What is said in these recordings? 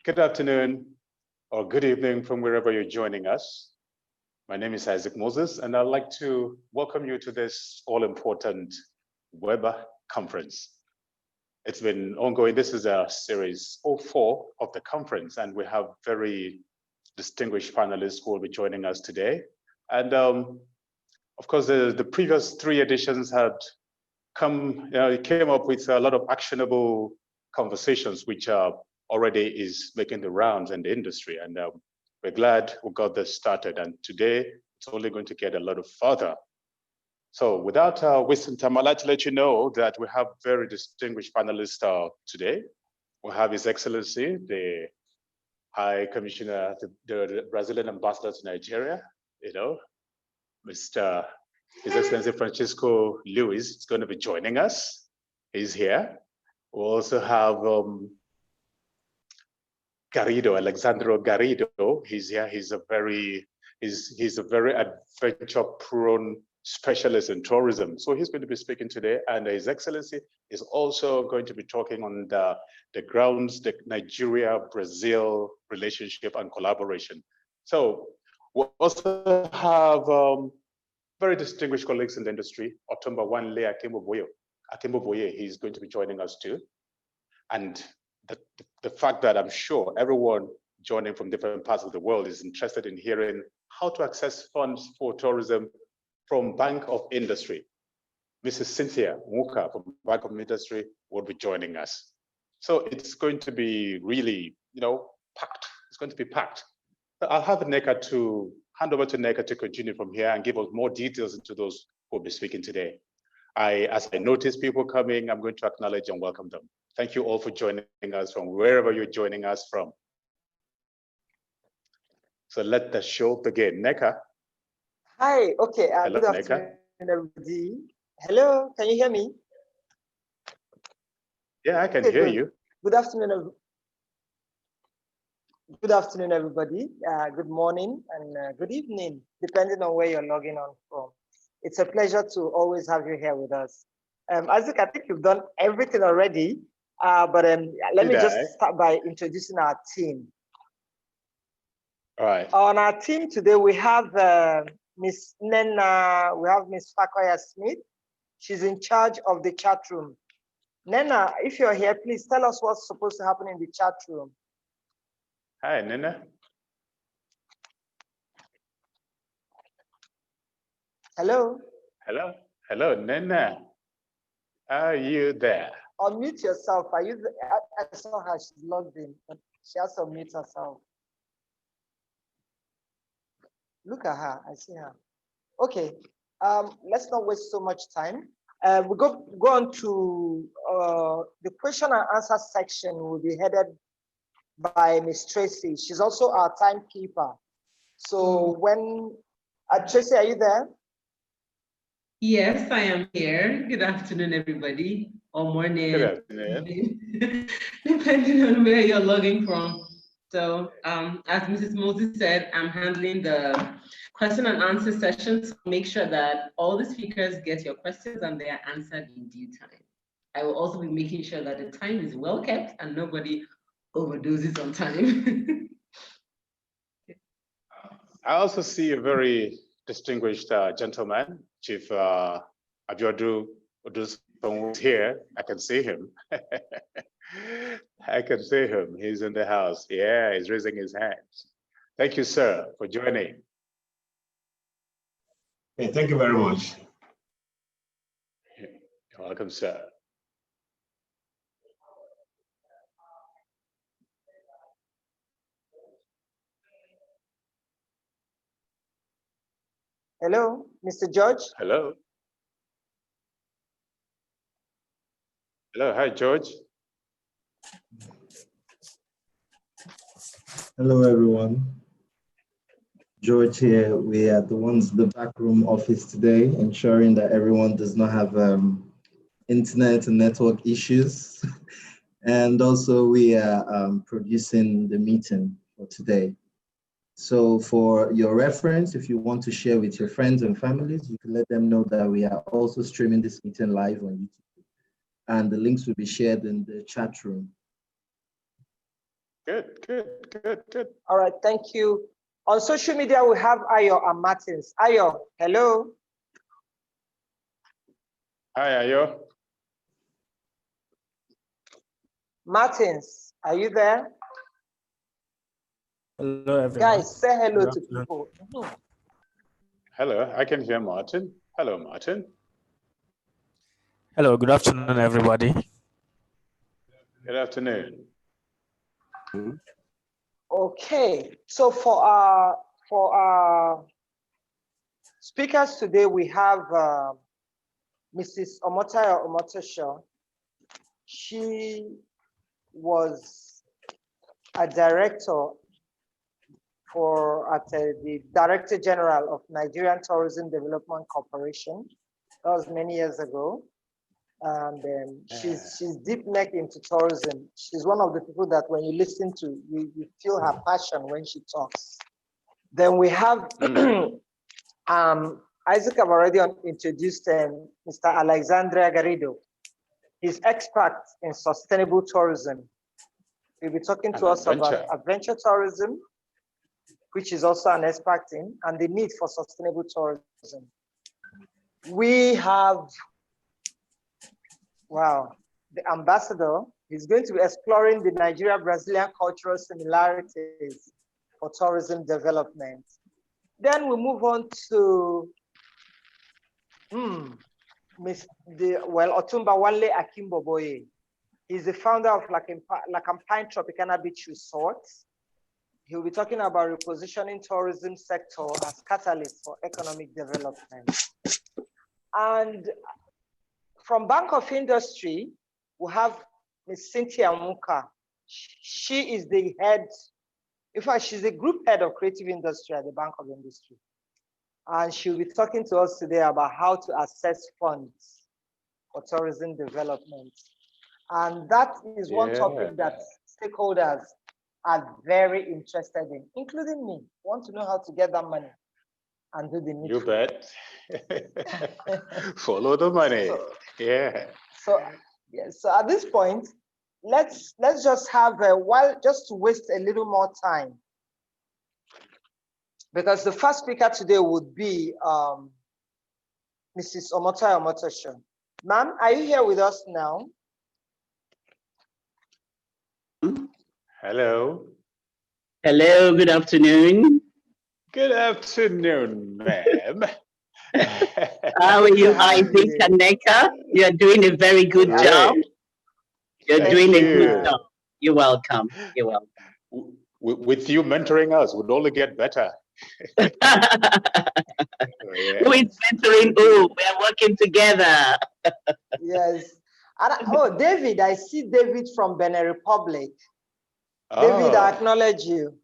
Good afternoon or good evening from wherever you're joining us. My name is Isaac Moses, and I'd like to welcome you to this all-important web conference. It's been ongoing. This is a series 04 of the conference, and we have very distinguished panelists who will be joining us today. And of course, the previous 3 editions had came up with a lot of actionable conversations, which already is making the rounds in the industry. And we're glad we got this started. And today, it's only going to get a lot further. So without wasting time, I'd like to let you know that we have very distinguished panelists today. We have His Excellency, the High Commissioner, the Brazilian Ambassador to Nigeria, His Excellency Francisco Luis is going to be joining us. He's here. We also have Alexandro Garrido. He's here. He's a very adventure-prone specialist in tourism. So he's going to be speaking today, and His Excellency is also going to be talking on the grounds, the Nigeria-Brazil relationship and collaboration. So we also have very distinguished colleagues in the industry. Otumba Wanle Akimboboye, he's going to be joining us too. And the fact that I'm sure everyone joining from different parts of the world is interested in hearing how to access funds for tourism from Bank of Industry. Mrs. Cynthia Muka from Bank of Industry will be joining us. So it's going to be really, packed. It's going to be packed. I'll have Neka to hand over to Neka to continue from here and give us more details into those who will be speaking today. As I notice people coming, I'm going to acknowledge and welcome them. Thank you all for joining us from wherever you're joining us from. So let the show begin. Neka. Hi, okay, hello, good afternoon, everybody. Hello, can you hear me? Yeah, I can hear you. Good afternoon, everybody. Good morning and good evening, depending on where you're logging on from. It's a pleasure to always have you here with us. Isaac, I think you've done everything already, but let me just start by introducing our team. All right. On our team today, we have Miss Nena, we have Miss Fakoya Smith. She's in charge of the chat room. Nena, if you're here, please tell us what's supposed to happen in the chat room. Hi, Nena. Hello. Hello. Hello, Nena. Are you there? Unmute yourself. Are you there? I saw her. She's logged in, but she has to unmute herself. Look at her. I see her. Okay. Let's not waste so much time. We go on to the question and answer section. Will be headed by Miss Tracy. She's also our timekeeper. So when Tracy, are you there? Yes, I am here. Good afternoon, everybody, or morning. Good afternoon. Depending on where you're logging from. So, as Mrs. Moses said, I'm handling the question and answer sessions. Make sure that all the speakers get your questions and they are answered in due time. I will also be making sure that the time is well kept and nobody overdoses on time. I also see a very distinguished gentleman, Chief Abiodun Odus here. I can see him. I can see him. He's in the house. Yeah, he's raising his hands. Thank you, sir, for joining. Hey, thank you very much. You're welcome, sir. Hello, Mr. George. Hello. Hello, hi, George. Hello, everyone. George here. We are the ones in the backroom office today, ensuring that everyone does not have internet and network issues. And also we are producing the meeting for today. So for your reference, if you want to share with your friends and families, you can let them know that we are also streaming this meeting live on YouTube. And the links will be shared in the chat room. Good. All right, thank you. On social media, we have Ayo and Martins. Ayo, hello. Hi, Ayo. Martins, are you there? Hello, everyone. Guys, say hello Good to afternoon. people. Hello, I can hear Martin. Hello, Martin. Hello, good afternoon, everybody. Good afternoon. Okay, so for our speakers today, we have Mrs. Omotayo Omotosho. She was a director at the Director General of Nigerian Tourism Development Corporation. That was many years ago. And she's deep neck into tourism. She's one of the people that when you listen to, you feel her passion when she talks. Then we have Isaac have already introduced Mr. Alexandria Garrido. He's expert in sustainable tourism. He'll be talking to us about adventure tourism, which is also an expert in, and the need for sustainable tourism. We have, wow, the ambassador is going to be exploring the Nigeria-Brazilian cultural similarities for tourism development. Then we move on to Otumba Wale Akimboboye. He's the founder of Lakampine Tropicana Beach Resort. He'll be talking about repositioning tourism sector as catalyst for economic development. And from Bank of Industry, we have Ms. Cynthia Muka. She is the head, in fact, she's the group head of creative industry at the Bank of Industry. And she'll be talking to us today about how to assess funds for tourism development. And that is one topic that stakeholders are very interested in, including me. Want to know how to get that money and do the needful. You bet. Follow the money. So at this point, let's just have a while just to waste a little more time, because the first speaker today would be Mrs. Omotayo Omotosho. Ma'am, are you here with us now? Hello. Hello, good afternoon. Good afternoon, ma'am. How are you, Isaac Kaneka? You're doing a very good job. You're doing a good job. You're welcome. You're welcome. With you mentoring us, we'd only get better. Who is mentoring who? We're working together. Yes. And, David, I see David from Benin Republic. David, I acknowledge you.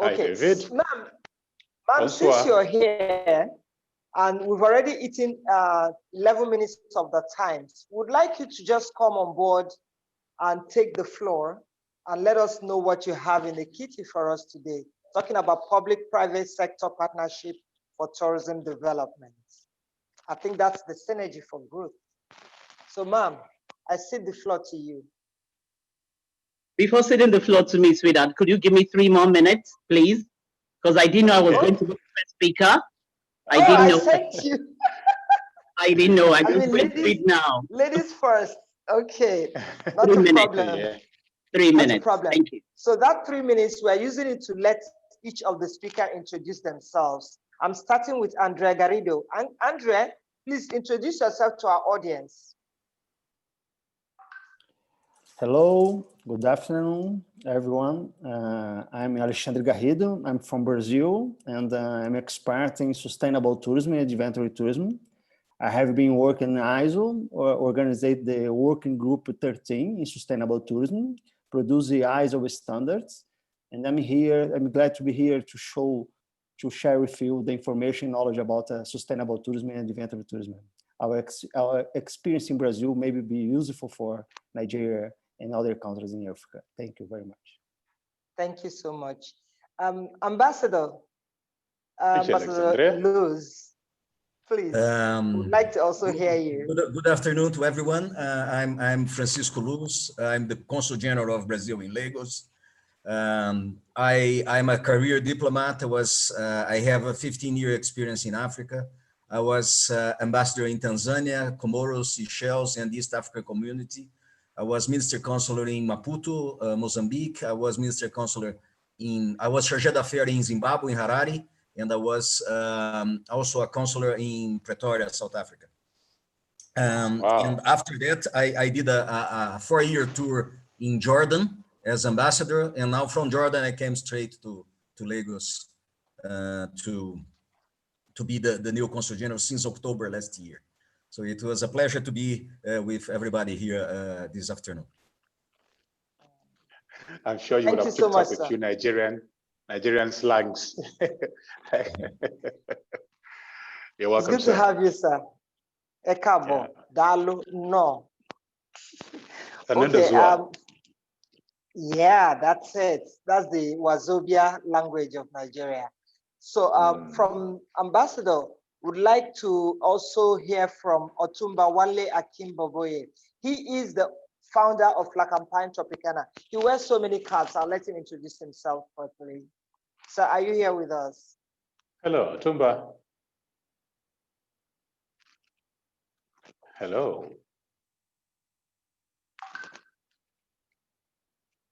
Okay. Hi, David. Ma'am, since you're here, and we've already eaten 11 minutes of the time, would like you to just come on board and take the floor and let us know what you have in the kitty for us today, talking about public-private sector partnership for tourism development. I think that's the synergy for growth. So, ma'am, I cede the floor to you. Before ceding the floor to me, sweetheart, could you give me 3 more minutes, please? Because I didn't know I was going to be the first speaker. I didn't know. Thank you. I didn't know. I just went to it now. Ladies first. Okay. Not a problem. Yeah. 3 minutes. Not a problem. Thank you. So that 3 minutes, we're using it to let each of the speakers introduce themselves. I'm starting with Andrea Garrido. Andrea, please introduce yourself to our audience. Hello, good afternoon, everyone. I'm Alexandre Garrido. I'm from Brazil, and I'm expert in sustainable tourism and adventure tourism. I have been working in ISO, or organized the working group 13 in sustainable tourism, produce the ISO standards. And I'm glad to be here to share with you the information, knowledge about sustainable tourism and adventure tourism. Our experience in Brazil may be useful for Nigeria and other countries in Africa. Thank you very much. Thank you so much. Ambassador Luz, please, would like to also hear you. Good afternoon to everyone. I'm Francisco Luz. I'm the Consul General of Brazil in Lagos. I'm a career diplomat. I have a 15-year experience in Africa. I was ambassador in Tanzania, Comoros, Seychelles, and East African Community. I was Minister Consular in Maputo, Mozambique. I was Minister Consular I was Chargé d'Affaires in Zimbabwe, in Harare, and I was also a consular in Pretoria, South Africa. Wow. And after that, I did a 4-year tour in Jordan as ambassador, and now from Jordan I came straight to Lagos to be the new Consul General since October last year. So it was a pleasure to be with everybody here this afternoon. I'm sure you would have picked up a few Nigerian slangs. You're welcome, It's good to have you, sir. Ekabo, Dalu, no. Okay, yeah, that's it. That's the Wazobia language of Nigeria. So from Ambassador, would like to also hear from Otumba Wale Akimboboye. He is the founder of Flakampine Tropicana. He wears so many caps. I'll let him introduce himself properly. So are you here with us? Hello, Otumba. Hello.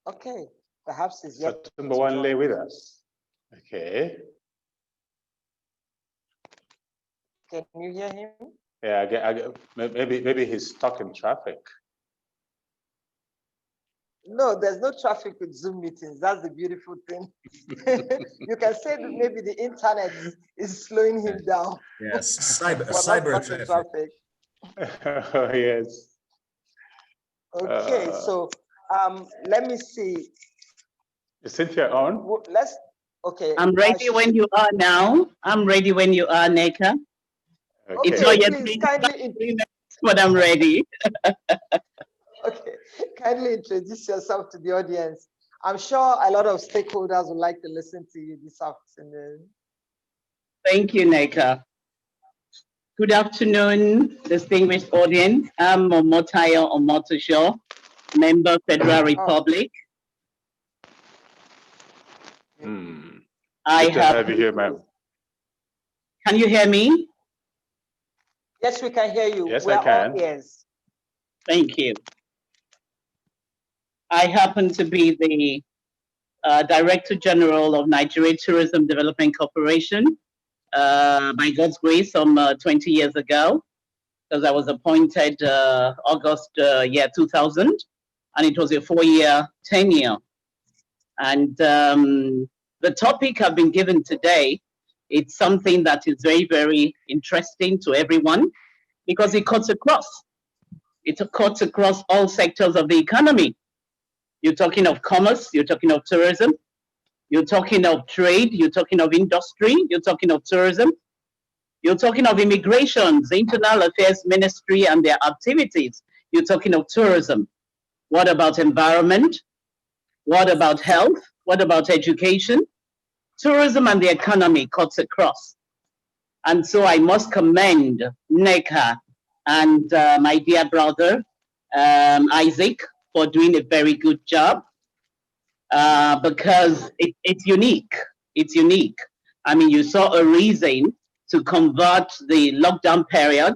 Okay, perhaps he's yet. Otumba Wale with us. Okay. Can you hear him? Yeah, maybe he's stuck in traffic. No, there's no traffic with Zoom meetings. That's the beautiful thing. You can say that maybe the internet is slowing him down. Yes, cyber traffic. Oh, yes. Okay, so let me see. Is Cynthia on? Okay. I'm ready when you are now. I'm ready when you are, Neka. Okay. It's not yet Please kindly 3 minutes, but I'm ready. Okay, kindly introduce yourself to the audience. I'm sure a lot of stakeholders would like to listen to you this afternoon. Thank you, Neka. Good afternoon, distinguished audience. I'm Omotayo Omotosho, member Federal Republic. Good to have you here, ma'am. Can you hear me? Yes, we can hear you. Yes, we I are can. all ears. Thank you. I happen to be the Director General of Nigeria Tourism Development Corporation, by God's grace, some 20 years ago, because I was appointed August year 2000, and it was a 4-year tenure. And the topic I've been given today, it's something that is very, very interesting to everyone, because it cuts across. It cuts across all sectors of the economy. You're talking of commerce, you're talking of tourism, you're talking of trade, you're talking of industry, you're talking of tourism, you're talking of immigrations, the Internal Affairs Ministry and their activities. You're talking of tourism. What about environment? What about health? What about education? Tourism and the economy cuts across. And so I must commend NECA and my dear brother, Isaac, for doing a very good job, because it's unique. It's unique. I mean, you saw a reason to convert the lockdown period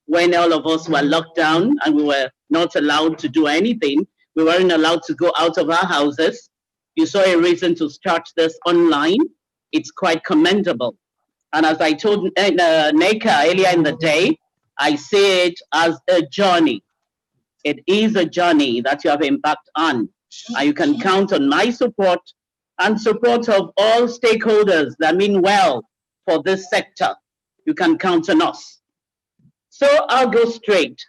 when all of us were locked down and we were not allowed to do anything. We weren't allowed to go out of our houses. You saw a reason to start this online. It's quite commendable. And as I told Neka earlier in the day, I see it as a journey. It is a journey that you have embarked on. And you can count on my support and support of all stakeholders that mean well for this sector. You can count on us. So I'll go straight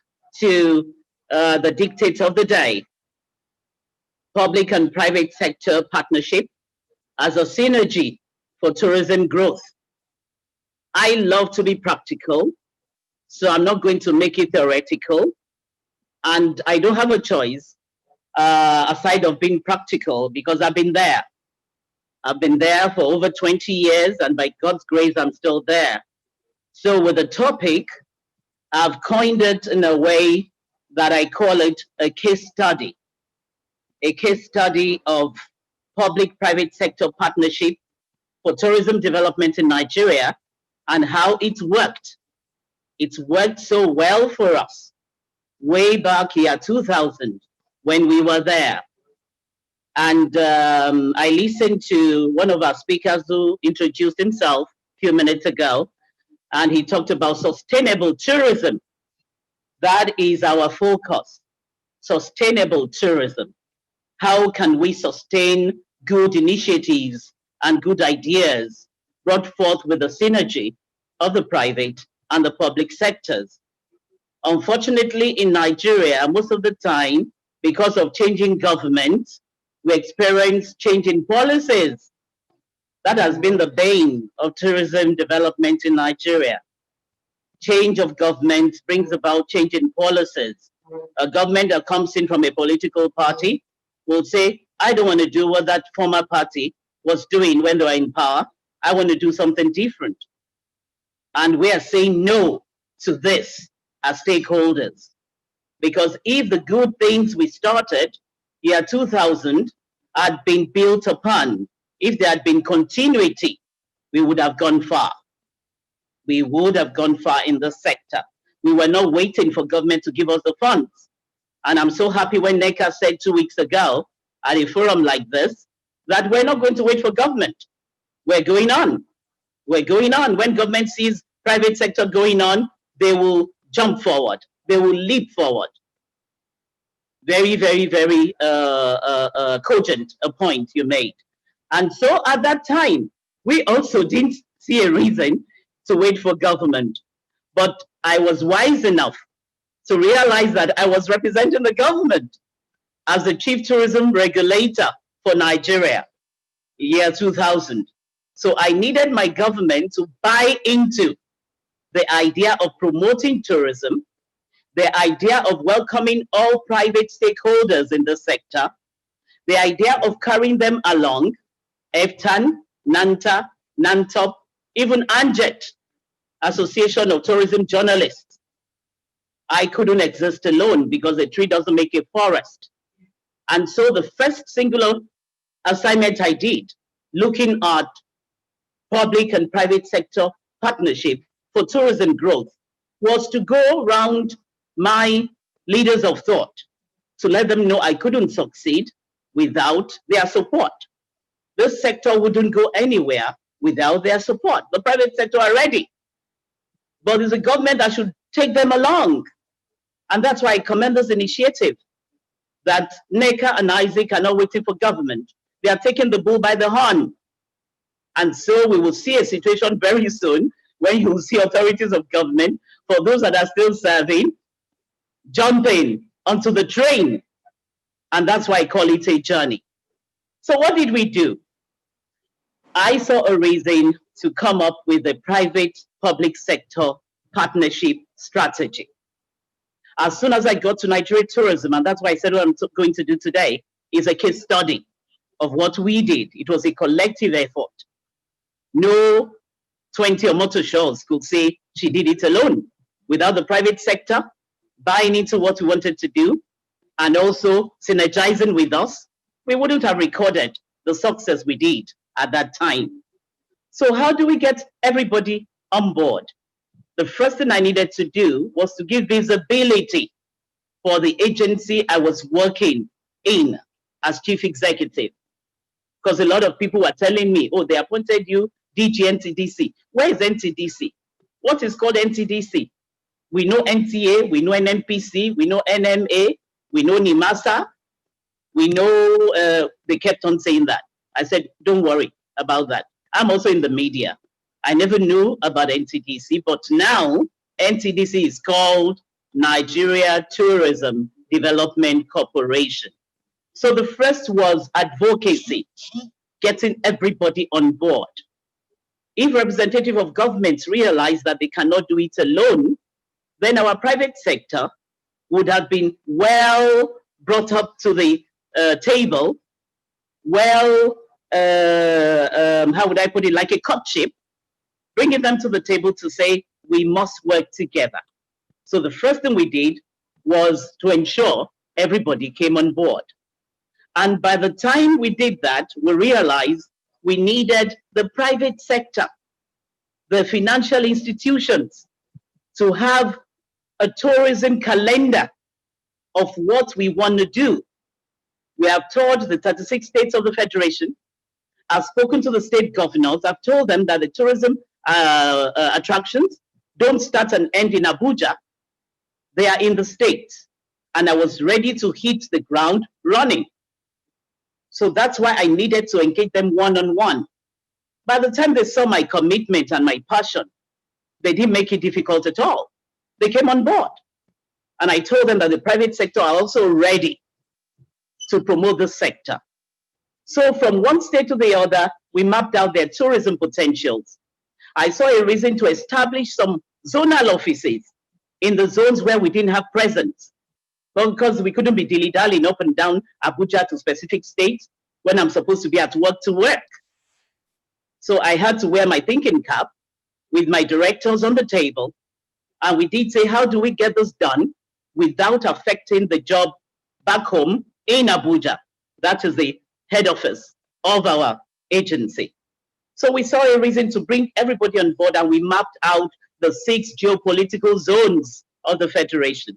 to the dictates of the day. Public and private sector partnership as a synergy for tourism growth. I love to be practical, so I'm not going to make it theoretical. And I don't have a choice aside of being practical, because I've been there. I've been there for over 20 years, and by God's grace, I'm still there. So with the topic, I've coined it in a way that I call it a case study of public-private sector partnership for tourism development in Nigeria and how it worked. It's worked so well for us way back year 2000 when we were there. And I listened to one of our speakers who introduced himself a few minutes ago, and he talked about sustainable tourism. That is our focus, sustainable tourism. How can we sustain good initiatives and good ideas brought forth with the synergy of the private and the public sectors? Unfortunately, in Nigeria, most of the time, because of changing governments, we experience changing policies. That has been the bane of tourism development in Nigeria. Change of government brings about change in policies. A government that comes in from a political party will say, I don't want to do what that former party was doing when they were in power. I want to do something different. And we are saying no to this as stakeholders. Because if the good things we started year 2000 had been built upon, if there had been continuity, we would have gone far. We would have gone far in the sector. We were not waiting for government to give us the funds. And I'm so happy when NECA said 2 weeks ago at a forum like this, that we're not going to wait for government. We're going on. We're going on. When government sees private sector going on, they will jump forward. They will leap forward. Very, very, very cogent a point you made. And so at that time, we also didn't see a reason to wait for government. But I was wise enough to realize that I was representing the government as the chief tourism regulator for Nigeria, year 2000. So I needed my government to buy into the idea of promoting tourism, the idea of welcoming all private stakeholders in the sector, the idea of carrying them along, EFTAN, NANTA, NANTOP, even ANJET, Association of Tourism Journalists. I couldn't exist alone because a tree doesn't make a forest. And so the first singular assignment I did, looking at public and private sector partnership for tourism growth, was to go around my leaders of thought to let them know I couldn't succeed without their support. This sector wouldn't go anywhere without their support. The private sector are ready, but it's the government that should take them along. And that's why I commend this initiative that NECA and Isaac are not waiting for government. They are taking the bull by the horn. And so we will see a situation very soon when you will see authorities of government, for those that are still serving, jumping onto the train. And that's why I call it a journey. So what did we do? I saw a reason to come up with a private-public sector partnership strategy. As soon as I got to Nigeria tourism, and that's why I said what I'm going to do today, is a case study of what we did. It was a collective effort. No 20 or more shows could say she did it alone. Without the private sector buying into what we wanted to do and also synergizing with us, we wouldn't have recorded the success we did at that time. So how do we get everybody on board? The first thing I needed to do was to give visibility for the agency I was working in as chief executive. Because a lot of people were telling me, oh, they appointed you DG NTDC. Where is NTDC? What is called NTDC? We know NTA, we know NNPC, we know NMA, we know NIMASA, we know, they kept on saying that. I said, don't worry about that. I'm also in the media. I never knew about NTDC, but now NTDC is called Nigeria Tourism Development Corporation. So the first was advocacy, getting everybody on board. If representative of governments realize that they cannot do it alone, then our private sector would have been well brought up to the table, well, how would I put it, like a courtship, bringing them to the table to say, we must work together. So the first thing we did was to ensure everybody came on board. And by the time we did that, we realized we needed the private sector, the financial institutions, to have a tourism calendar of what we want to do. We have told the 36 states of the Federation, I've spoken to the state governors, I've told them that the tourism attractions don't start and end in Abuja. They are in the states. And I was ready to hit the ground running. So that's why I needed to engage them one-on-one. By the time they saw my commitment and my passion, they didn't make it difficult at all. They came on board. And I told them that the private sector are also ready to promote this sector. So from one state to the other, we mapped out their tourism potentials. I saw a reason to establish some zonal offices in the zones where we didn't have presence. Well, because we couldn't be dilly-dallying up and down Abuja to specific states when I'm supposed to be at work to work. So I had to wear my thinking cap with my directors on the table. And we did say, how do we get this done without affecting the job back home in Abuja? That is the head office of our agency. So we saw a reason to bring everybody on board, and we mapped out the 6 geopolitical zones of the Federation.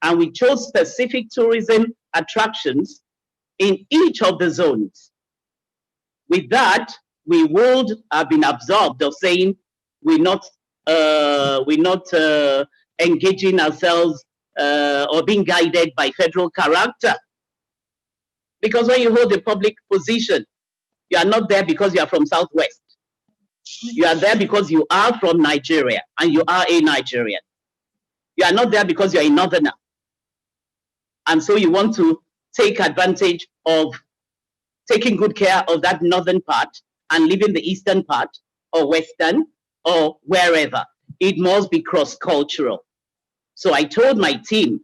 And we chose specific tourism attractions in each of the zones. With that, we would have been absorbed of saying we're not engaging ourselves or being guided by federal character. Because when you hold a public position, you are not there because you are from Southwest. You are there because you are from Nigeria and you are a Nigerian. You are not there because you are a Northerner. And so you want to take advantage of taking good care of that northern part and leaving the eastern part or western or wherever. It must be cross-cultural. So I told my team,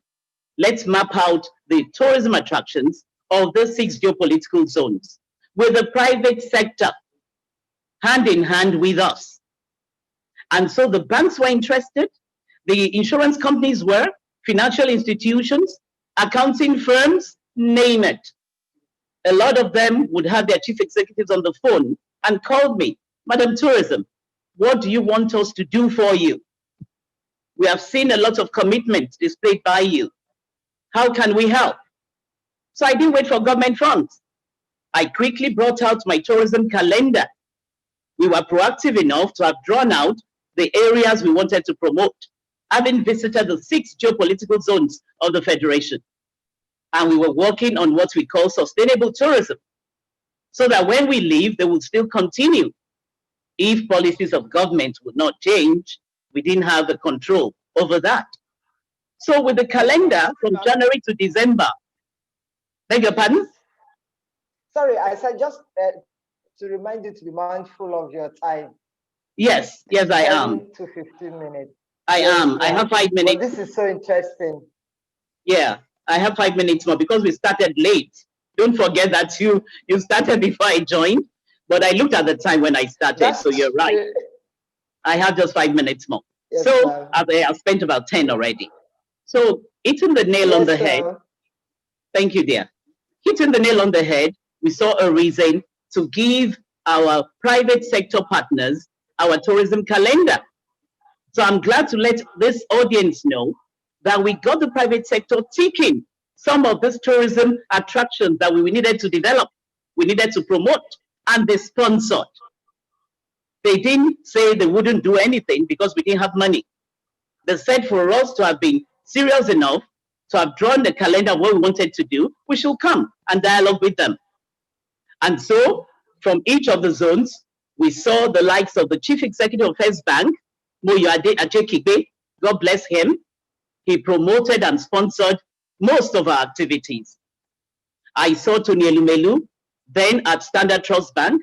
let's map out the tourism attractions of the 6 geopolitical zones with the private sector hand in hand with us. And so the banks were interested, the insurance companies were, financial institutions, accounting firms, name it. A lot of them would have their chief executives on the phone and called me, Madam Tourism, what do you want us to do for you? We have seen a lot of commitment displayed by you. How can we help? So I didn't wait for government funds. I quickly brought out my tourism calendar. We were proactive enough to have drawn out the areas we wanted to promote, having visited the 6 geopolitical zones of the Federation. And we were working on what we call sustainable tourism, so that when we leave, they will still continue. If policies of government would not change, we didn't have the control over that. So with the calendar from January to December, beg your pardon? Sorry, I said just to remind you to be mindful of your time. Yes, yes, I am. 10 to 15 minutes. I am. I have 5 minutes. Well, this is so interesting. Yeah, I have 5 minutes more because we started late. Don't forget that you started before I joined, but I looked at the time when I started, so you're right. I have just 5 minutes more. Yes, so I've spent about 10 already. So hitting the nail on the head. Thank you, dear. Hitting the nail on the head, we saw a reason to give our private sector partners our tourism calendar. So I'm glad to let this audience know that we got the private sector ticking some of these tourism attractions that we needed to develop, we needed to promote, and they sponsored. They didn't say they wouldn't do anything because we didn't have money. They said for us to have been serious enough to have drawn the calendar of what we wanted to do, we should come and dialogue with them. And so from each of the zones, we saw the likes of the chief executive of First Bank, Moyoade Ajekigbe, God bless him. He promoted and sponsored most of our activities. I saw Tony Elumelu, then at Standard Trust Bank.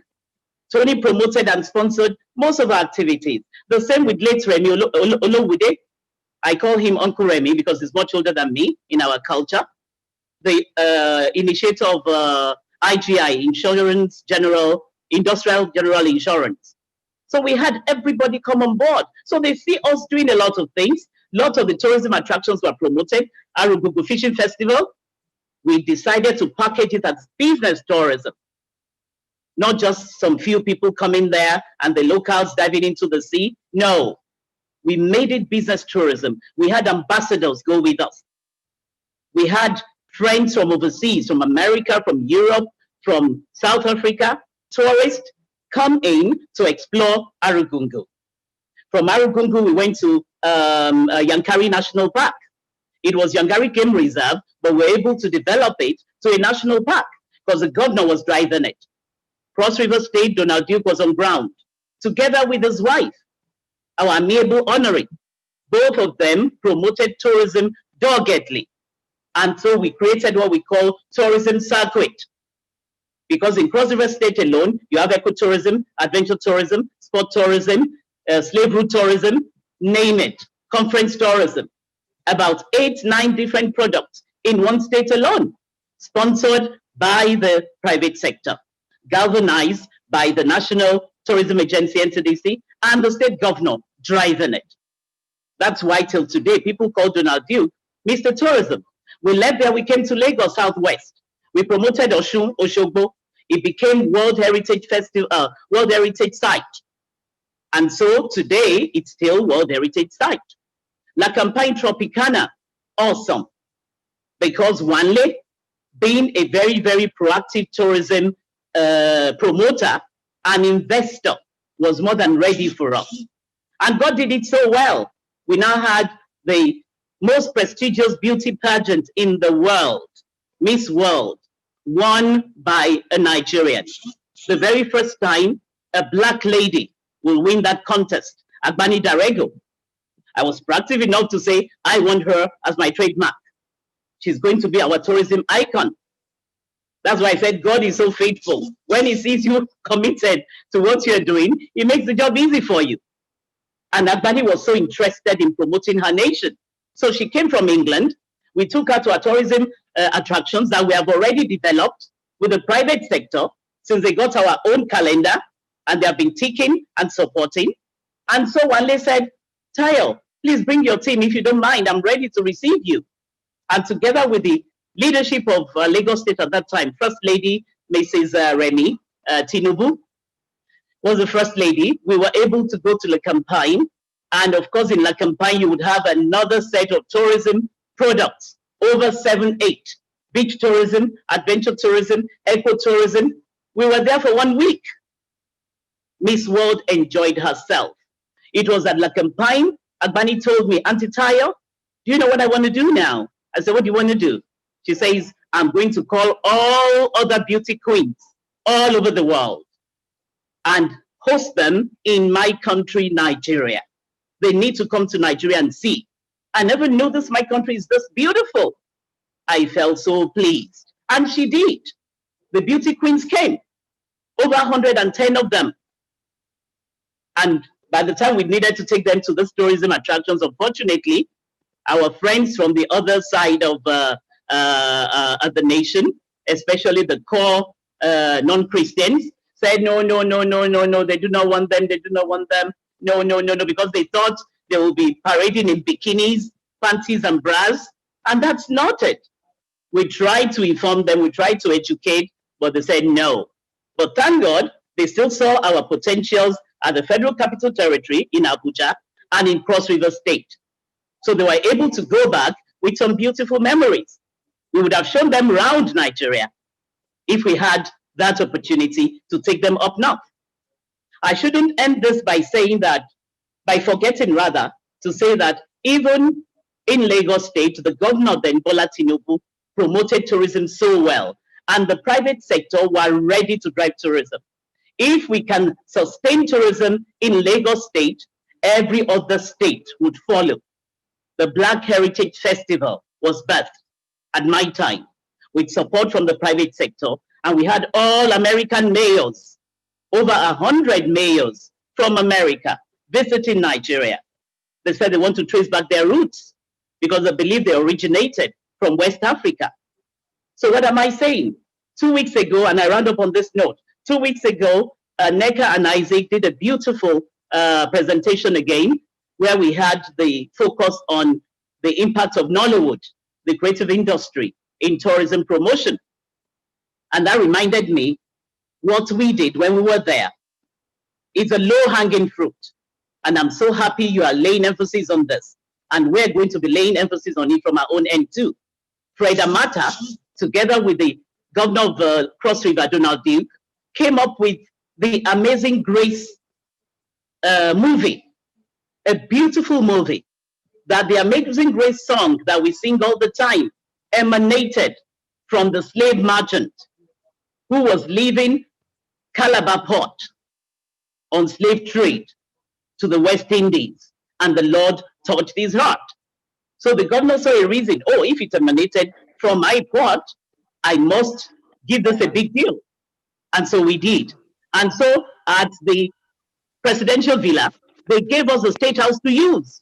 Tony promoted and sponsored most of our activities. The same with late Remy Olowude. I call him Uncle Remy because he's much older than me in our culture. The initiator of IGI, Insurance General, Industrial General Insurance. So we had everybody come on board. So they see us doing a lot of things. Lots of the tourism attractions were promoted. Arugugu Fishing Festival we decided to package it as business tourism. Not just some few people coming there and the locals diving into the sea. No, we made it business tourism. We had ambassadors go with us. We had friends from overseas, from America, from Europe, from South Africa, tourists come in to explore Arugungu. From Arugungu, we went to Yankari National Park. It was Yankari Game Reserve, but we were able to develop it to a national park because the governor was driving it. Cross River State, Donald Duke was on ground, together with his wife, our amiable honorary. Both of them promoted tourism doggedly. And so we created what we call tourism circuit. Because in Cross River State alone, you have ecotourism, adventure tourism, sport tourism, slave route tourism, name it, conference tourism. About 8, 9 different products in one state alone, sponsored by the private sector, galvanized by the National Tourism Agency, NTDC, and the state governor driving it. That's why till today, people call Donald Duke Mr. Tourism. We left there, we came to Lagos Southwest. We promoted Oshun, Oshogbo. It became World Heritage Festival, World Heritage Site. And so today, it's still World Heritage Site. La Campagne Tropicana, awesome. Because Wanle, being a very, very proactive tourism promoter and investor, was more than ready for us. And God did it so well. We now had the most prestigious beauty pageant in the world, Miss World, won by a Nigerian. The very first time a black lady will win that contest, Agbani Darego. I was proactive enough to say, I want her as my trademark. She's going to be our tourism icon. That's why I said God is so faithful. When he sees you committed to what you're doing, he makes the job easy for you. And Agbani was so interested in promoting her nation. So she came from England. We took her to our tourism attractions that we have already developed with the private sector since they got our own calendar and they have been ticking and supporting. And so Wanle said, Tayo, please bring your team if you don't mind. I'm ready to receive you. And together with the leadership of Lagos State at that time, First Lady Mrs. Remy Tinubu was the First Lady. We were able to go to La Campagne. And of course, in La Campagne, you would have another set of tourism products, over 7, 8. Beach tourism, adventure tourism, ecotourism. We were there for 1 week. Miss World enjoyed herself. It was at La Campagne. Agbani told me, Auntie Tayo, do you know what I want to do now? I said, what do you want to do? She says, I'm going to call all other beauty queens all over the world and host them in my country, Nigeria. They need to come to Nigeria and see. I never noticed my country is this beautiful. I felt so pleased. And she did. The beauty queens came, over 110 of them. And by the time we needed to take them to these tourism attractions, unfortunately, our friends from the other side of the nation, especially the core non-Christians, said, no, they do not want them, no, because they thought they will be parading in bikinis, panties, and bras, and that's not it. We tried to inform them, we tried to educate, but they said no. But thank God, they still saw our potentials at the Federal Capital Territory in Abuja and in Cross River State. So they were able to go back with some beautiful memories. We would have shown them around Nigeria if we had that opportunity to take them up north. I shouldn't end this by saying that, by forgetting rather, to say that even in Lagos State, the governor then, Bola Tinubu, promoted tourism so well, and the private sector were ready to drive tourism. If we can sustain tourism in Lagos State, every other state would follow. The Black Heritage Festival was birthed at my time with support from the private sector, and we had all American mayors, over 100 mayors from America visiting Nigeria. They said they want to trace back their roots because they believe they originated from West Africa. So what am I saying? 2 weeks ago, and I round up on this note, 2 weeks ago, Neka and Isaac did a beautiful presentation again, where we had the focus on the impact of Nollywood, the creative industry, in tourism promotion. And that reminded me what we did when we were there. It's a low-hanging fruit. And I'm so happy you are laying emphasis on this. And we're going to be laying emphasis on it from our own end too. Fred Amata, together with the governor of Cross River, Donald Duke, came up with the Amazing Grace movie, a beautiful movie, that the Amazing Grace song that we sing all the time emanated from the slave merchant who was leaving Calabar Port on slave trade to the West Indies, and the Lord touched his heart. So the governor saw a reason, oh, if it emanated from my port, I must give this a big deal. And so we did. And so at the presidential villa, they gave us a state house to use.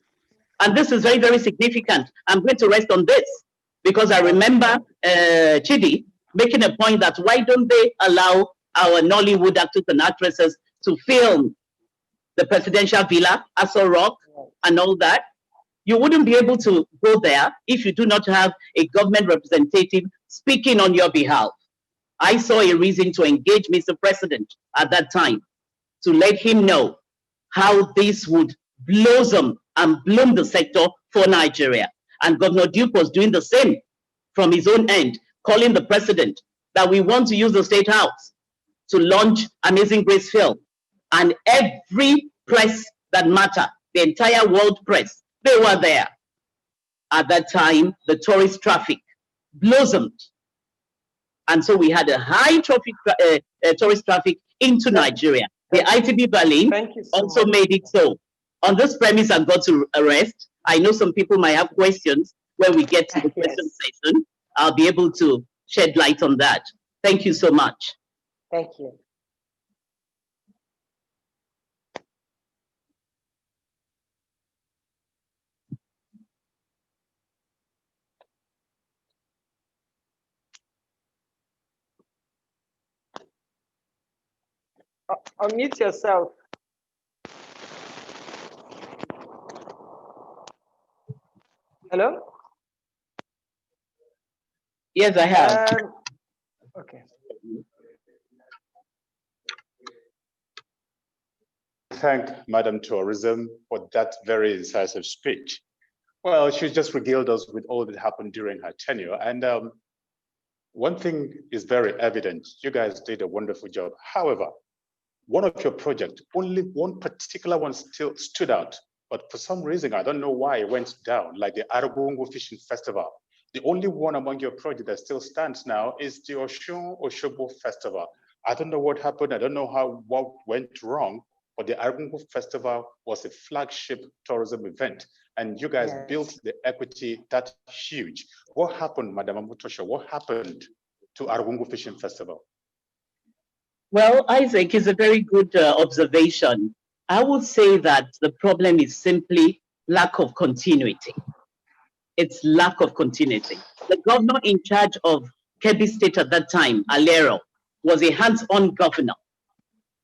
And this is very, very significant. I'm going to rest on this because I remember Chidi making a point that why don't they allow our Nollywood actors and actresses to film the presidential villa, Aso Rock, and all that? You wouldn't be able to go there if you do not have a government representative speaking on your behalf. I saw a reason to engage Mr. President at that time to let him know how this would blossom and bloom the sector for Nigeria. And Governor Duke was doing the same from his own end, calling the president that we want to use the State House to launch Amazing Grace film. And every press that matter, the entire world press, they were there. At that time, the tourist traffic blossomed. And so we had a high traffic, tourist traffic into Nigeria. The ITB Berlin also made it so. On this premise, I've got to rest. I know some people might have questions. When we get to the question session, I'll be able to shed light on that. Thank you so much. Thank you. Unmute yourself. Hello? Yes, I have. Okay. Thank Madam Tourism for that very incisive speech. Well, she just regaled us with all that happened during her tenure. And one thing is very evident. You guys did a wonderful job. However, one of your projects, only one particular one still stood out. But for some reason, I don't know why it went down, like the Argungu Fishing Festival. The only one among your project that still stands now is the Oshun Oshobo Festival. I don't know what happened. I don't know what went wrong, but the Argungu Festival was a flagship tourism event. And you guys built the equity that huge. What happened, Madam Amutosha? What happened to Argungu Fishing Festival? Well, Isaac, is a very good observation. I would say that the problem is simply lack of continuity. It's lack of continuity. The governor in charge of Kebbi State at that time, Alero, was a hands-on governor.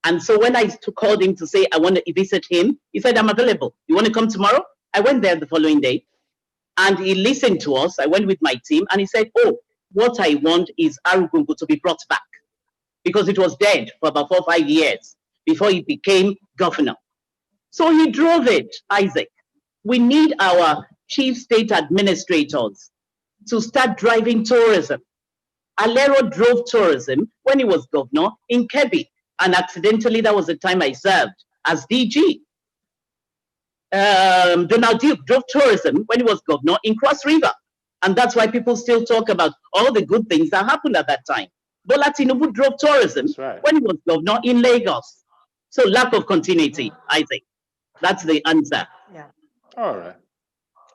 And so when I called him to say, I want to visit him, he said, I'm available. You want to come tomorrow? I went there the following day and he listened to us. I went with my team and he said, oh, what I want is Arugungu to be brought back because it was dead for about 4 or 5 years before he became governor. So he drove it, Isaac. We need our chief state administrators to start driving tourism. Alero drove tourism when he was governor in Kebbi. And accidentally, that was the time I served as DG. Donald Duke drove tourism when he was governor in Cross River. And that's why people still talk about all the good things that happened at that time. Bola Tinubu drove tourism when he was governor in Lagos. So lack of continuity, Isaac. That's the answer. Yeah. All right.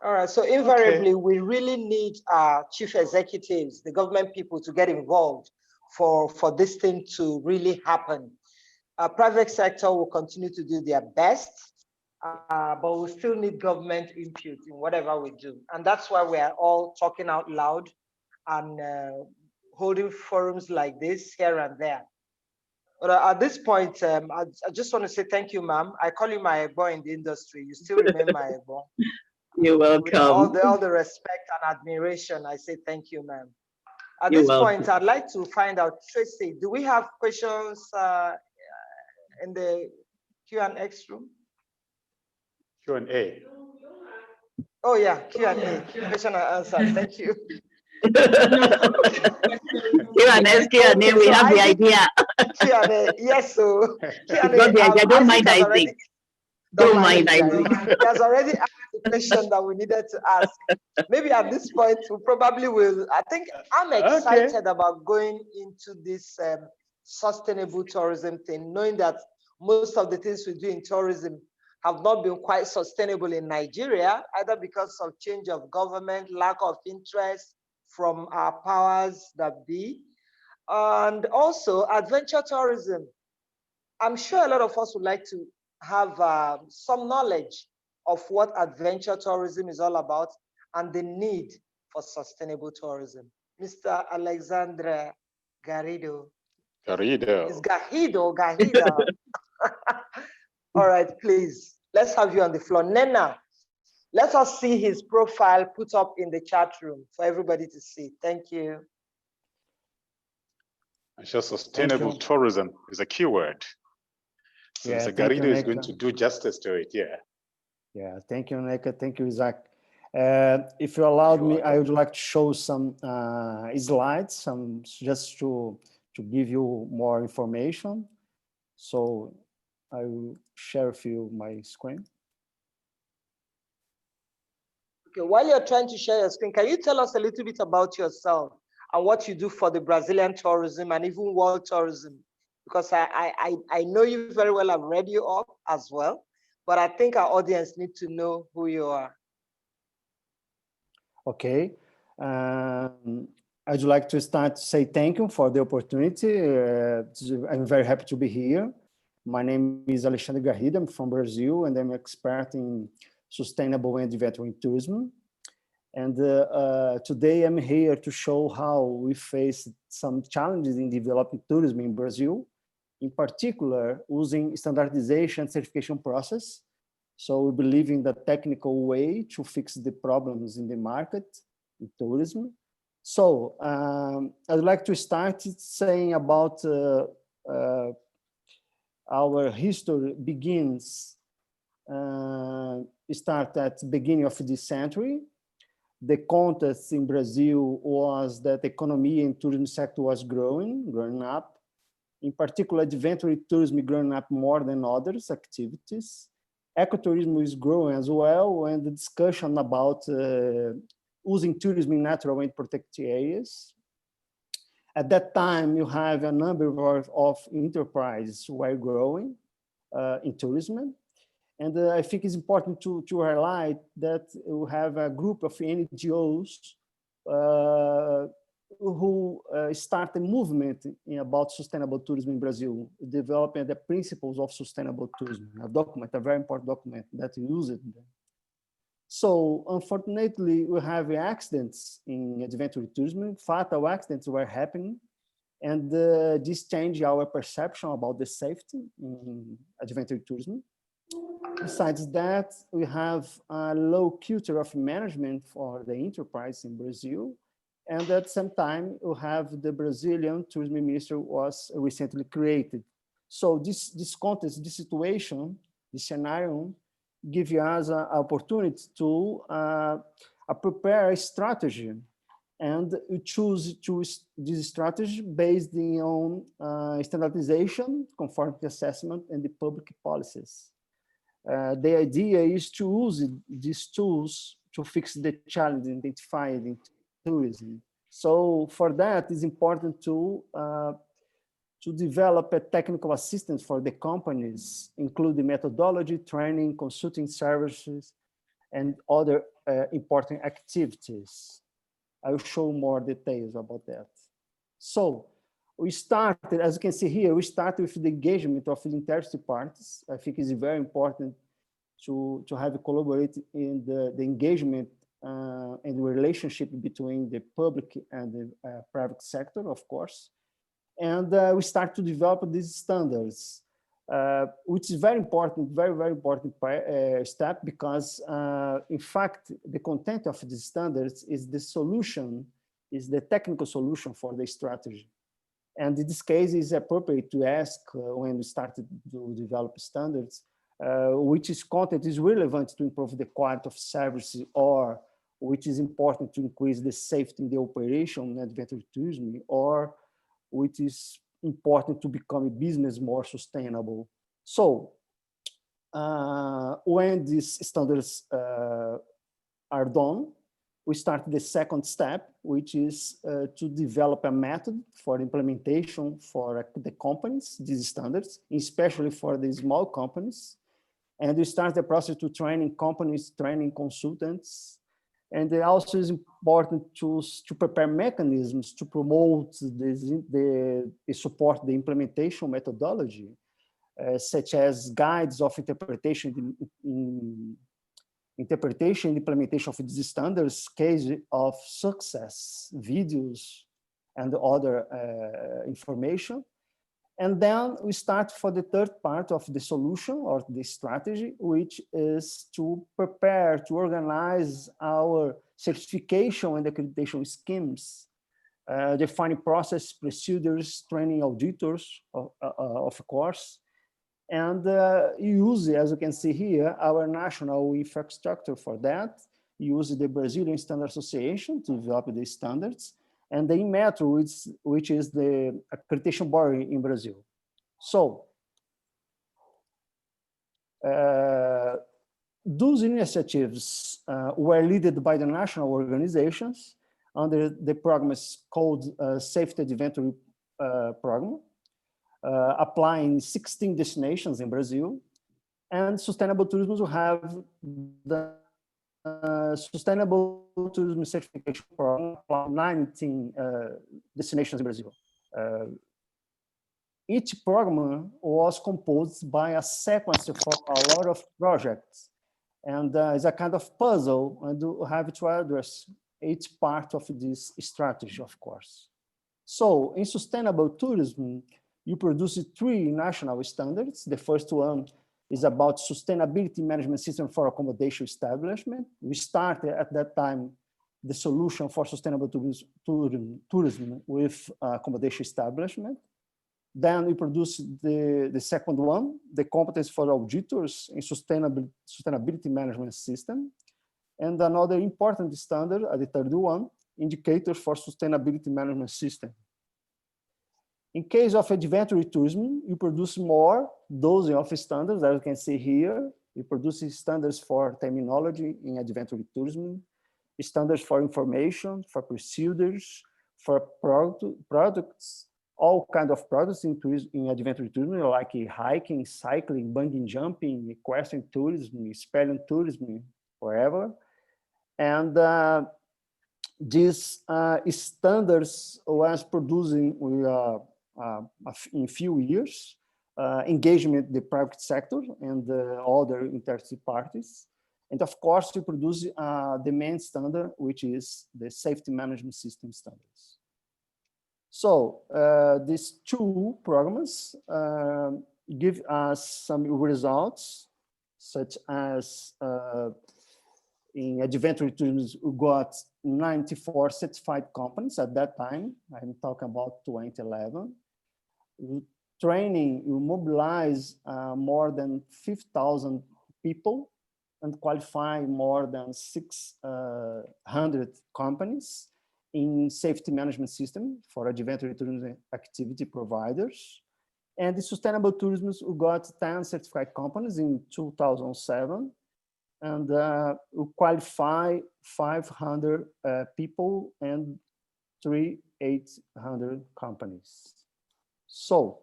All right. So invariably, we really need our chief executives, the government people, to get involved for this thing to really happen. Private sector will continue to do their best, but we still need government input in whatever we do. And that's why we are all talking out loud and holding forums like this here and there. But at this point, I just want to say thank you, ma'am. I call you my Ebo in the industry. You still remain my Ebo. You're welcome. With all the respect and admiration, I say thank you, ma'am. At You're this welcome. point, I'd like to find out, Tracy, do we have questions in the Q&A room? Q&A. Oh yeah, Q&A, question and answer. Thank you. Q&A, we have the idea. Q&A, yes, so Q&A, Got the idea. Don't mind Isaac has Isaac. already, Don't mind Isaac. he has already asked the question that we needed to ask. Maybe at this point, we probably will. I think I'm excited about going into this sustainable tourism thing, knowing that most of the things we do in tourism have not been quite sustainable in Nigeria, either because of change of government, lack of interest from our powers that be, and also adventure tourism. I'm sure a lot of us would like to have some knowledge of what adventure tourism is all about and the need for sustainable tourism. Mr. Alexandre Garrido. Garrido. It's Garrido. All right, please, let's have you on the floor. Nena, let us see his profile put up in the chat room for everybody to see. Thank you. I'm sure sustainable tourism is a keyword. So Yeah, Mr. Garrido is going to do justice to it, yeah. Yeah, thank you, Neka. Thank you, Isaac. If you allowed me, I would like to show some slides, just to give you more information. So I will share with you my screen. Okay, while you're trying to share your screen, can you tell us a little bit about yourself and what you do for the Brazilian tourism and even world tourism? Because I know you very well, I've read you up as well, but I think our audience need to know who you are. Okay. I'd like to start to say thank you for the opportunity. I'm very happy to be here. My name is Alexandre Garrido. I'm from Brazil, and I'm an expert in sustainable and adventure tourism. And today I'm here to show how we face some challenges in developing tourism in Brazil, in particular using standardization and certification process. So we believe in the technical way to fix the problems in the market in tourism. So I'd like to start saying about our history begins, start at the beginning of this century. The context in Brazil was that the economy and tourism sector was growing up. In particular, adventure tourism growing up more than others activities. Ecotourism is growing as well, and the discussion about using tourism in natural and protected areas. At that time, you have a number of enterprises who were growing in tourism. And I think it's important to highlight that we have a group of NGOs who start a movement about sustainable tourism in Brazil, developing the principles of sustainable tourism, a very important document that we use it. So unfortunately, we have accidents in adventure tourism. Fatal accidents were happening, and this changed our perception about the safety in adventure tourism. Besides that, we have a low culture of management for the enterprise in Brazil. And at the same time, we have the Brazilian tourism minister was recently created. So this context, this situation, this scenario, gives us an opportunity to prepare a strategy. And we choose this strategy based on standardization, conformity assessment, and the public policies. The idea is to use these tools to fix the challenge identified in tourism. So for that, it's important to develop a technical assistance for the companies, including methodology, training, consulting services, and other important activities. I will show more details about that. So we started, as you can see here, we started with the engagement of the interested parties. I think it's very important to have collaborate in the engagement and the relationship between the public and the private sector, of course. And we start to develop these standards, which is very important, very important step, because in fact, the content of these standards is the solution is the technical solution for the strategy. And in this case, it's appropriate to ask when we started to develop standards, which is content is relevant to improve the quality of service, or which is important to increase the safety in the operation in adventure tourism, or which is important to become a business more sustainable. So when these standards are done, we start the second step, which is to develop a method for implementation for the companies, these standards, especially for the small companies. And we start the process to training companies, training consultants. And it also is important to prepare mechanisms to promote support the implementation methodology, such as guides of interpretation and implementation of these standards, case of success, videos, and other information. And then we start for the third part of the solution or the strategy, which is to prepare, to organize our certification and accreditation schemes, defining process, procedures, training auditors, of course, and use, as you can see here, our national infrastructure for that, use the Brazilian Standard Association to develop the standards, and the INMETRO, which is the accreditation body in Brazil. So, those initiatives were led by the national organizations under the program called Safety Adventure Program, applying 16 destinations in Brazil, and Sustainable Tourism will have the Sustainable Tourism Certification Program, 19 destinations in Brazil. Each program was composed by a sequence of a lot of projects, and it's a kind of puzzle, and you have to address each part of this strategy, of course. So in sustainable tourism, you produce 3 national standards. The first one is about sustainability management system for accommodation establishment. We started at that time the solution for sustainable tourism with accommodation establishment. Then we produce the second one, the competence for auditors in sustainability management system. And another important standard, the third one, indicators for sustainability management system. In case of adventure tourism, you produce more dozens of standards, as you can see here. You produce standards for terminology in adventure tourism, standards for information, for procedures, for products, all kinds of products in adventure tourism, like hiking, cycling, bungee jumping, equestrian tourism, spelling tourism, wherever. And these standards was producing in few years, engagement the private sector and other interested parties. And of course, we produce the main standard, which is the safety management system standards. So these 2 programs give us some results, such as in adventure tourism, we got 94 certified companies at that time. I'm talking about 2011. Training, you mobilize more than 5,000 people and qualify more than 600 companies in safety management system for adventure tourism activity providers. And the sustainable tourism, we got 10 certified companies in 2007. And we qualify 500 people and 3,800 companies. So,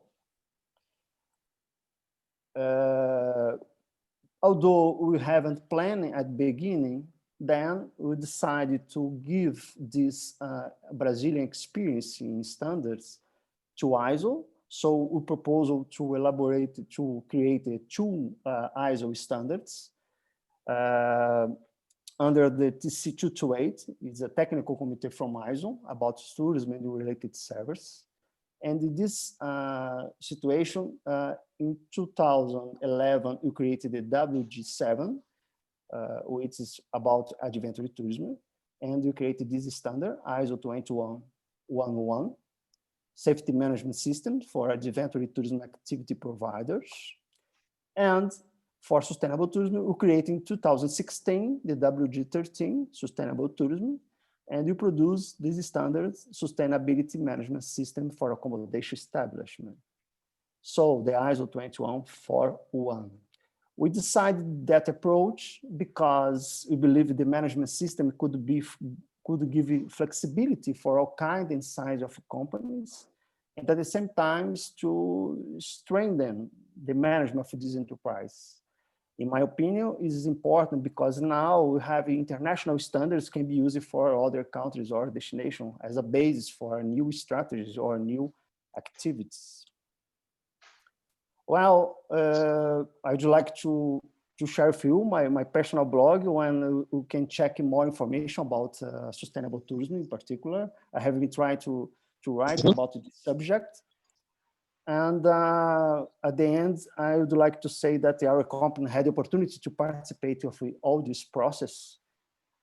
although we haven't planned at the beginning, then we decided to give this Brazilian experience in standards to ISO. So we proposed to elaborate, to create 2 ISO standards under the TC 228. It's a technical committee from ISO about tourism and related service. And in this situation, in 2011, we created the WG7, which is about adventure tourism. and we created this standard, ISO 21111, safety management system for adventure tourism activity providers. And for sustainable tourism, we created in 2016 the WG13 Sustainable Tourism, and we produce this standard sustainability management system for accommodation establishment. So the ISO 21441. We decided that approach because we believe the management system could give flexibility for all kinds and size of companies, and at the same time to strengthen the management of this enterprise. In my opinion, it is important because now we have international standards can be used for other countries or destinations as a basis for new strategies or new activities. Well, I'd like to share with you my personal blog when you can check more information about sustainable tourism in particular. I have been trying to write about this subject. And at the end, I would like to say that our company had the opportunity to participate of all this process.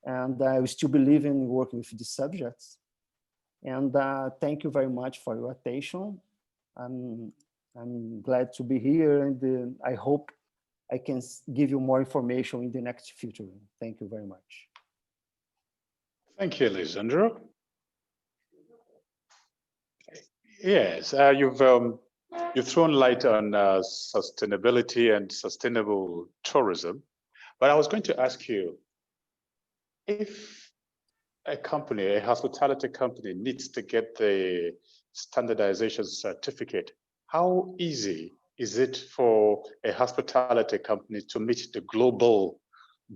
And I still believe in working with these subjects. And thank you very much for your attention. I'm glad to be here, and I hope I can give you more information in the next future. Thank you very much. Thank you, Alessandro. Yes, you've thrown light on sustainability and sustainable tourism, but I was going to ask you, if a company, a hospitality company, needs to get the standardization certificate, how easy is it for a hospitality company to meet the global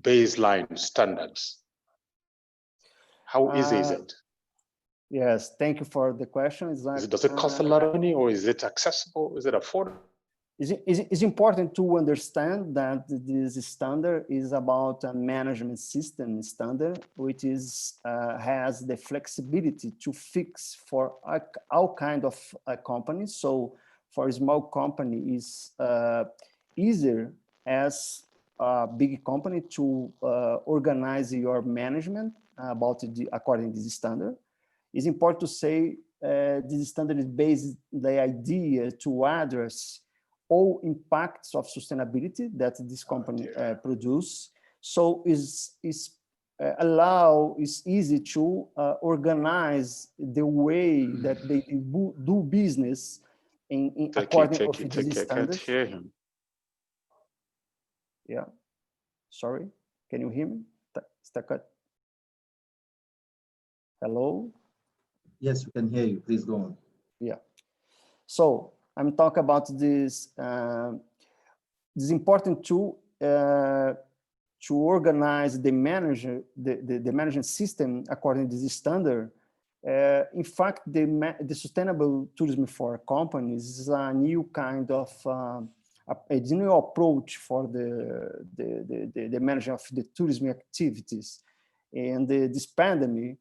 baseline standards? How easy is it? Yes, thank you for the question. Does it cost a lot of money, or is it accessible? Is it affordable? It's important to understand that this standard is about a management system standard, which has the flexibility to fix for all kind of companies. So for a small company, it's easier as a big company to organize your management according to this standard. It's important to say this standard is based on the idea to address all impacts of sustainability that this company produce. So it's easy to organize the way that they do business according to these standards. I can't hear him. Yeah, sorry, can you hear me? Hello? Yes, we can hear you. Please go on. Yeah. So I'm talking about this. It's important to organize the management system according to this standard. In fact, the sustainable tourism for companies is a new kind of a new approach for the management of the tourism activities. And this pandemic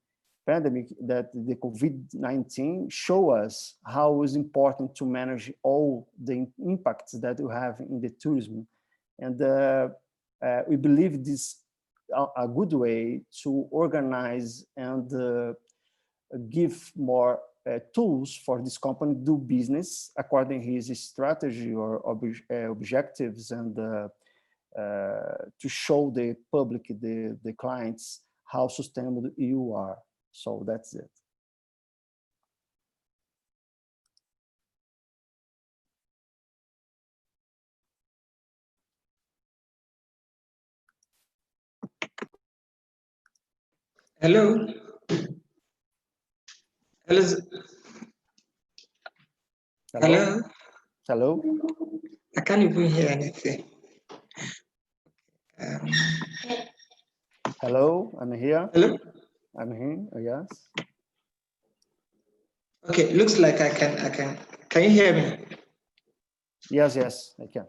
that the COVID-19 show us how it's important to manage all the impacts that you have in the tourism. And we believe this a good way to organize and give more tools for this company to do business according to his strategy or objectives, and to show the public, the clients, how sustainable you are. So that's it. Hello. Hello. Hello. Hello. I can't even hear anything. Hello, I'm here. Hello. I'm here. Yes. Okay, looks like I can. Can you hear me? Yes, I can.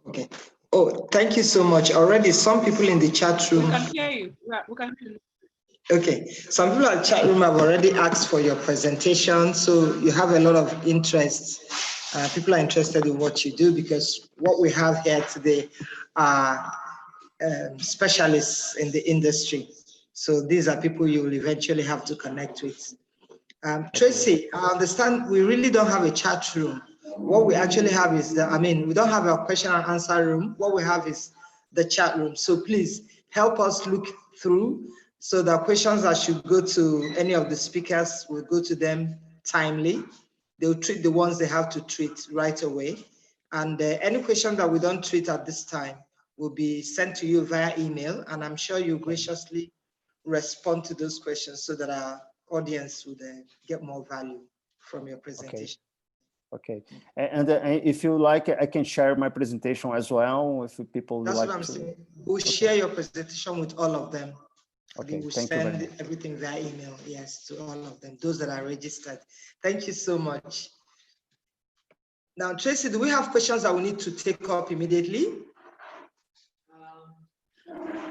Okay. Oh, thank you so much. Already, some people in the chat room. We can hear you. We can hear you. Okay, some people in the chat room have already asked for your presentation, so you have a lot of interest. People are interested in what you do, because what we have here today are specialists in the industry. So these are people you will eventually have to connect with. Tracy, I understand we really don't have a chat room. What we actually have is we don't have a question and answer room. What we have is the chat room. So please help us look through so the questions that should go to any of the speakers will go to them timely. They'll treat the ones they have to treat right away. And any question that we don't treat at this time will be sent to you via email. And I'm sure you graciously respond to those questions so that our audience would get more value from your presentation. Okay. And if you like, I can share my presentation as well if people That's like what I'm to. saying. We'll share your presentation with all of them. Okay, We will thank you very send much. everything via email, yes, to all of them, those that are registered. Thank you so much. Now, Tracy, do we have questions that we need to take up immediately?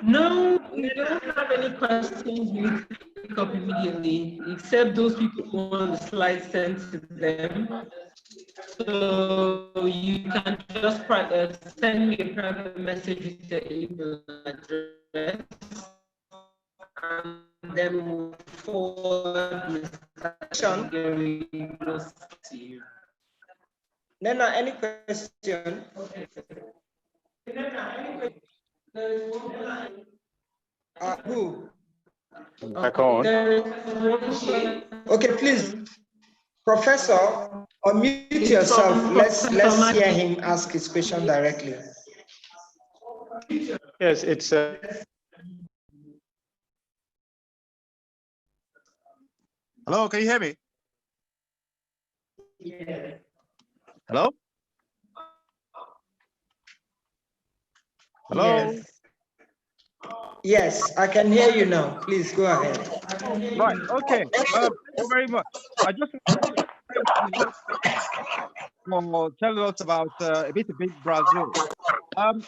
No, we don't have any questions we need to pick up immediately, except those people who want the slides sent to them. So you can just send me a private message with your email address, and then we'll forward Mr. Gary to you. Nena, any question? Who? Back on. Okay, please, Professor, unmute yourself. Let's hear him ask his question directly. Yes, it's Hello, can you hear me? Yeah. Hello? Hello? Yes, I can hear you now. Please go ahead. Right, okay. Thank you very much. I just want to tell us about a bit about Brazil.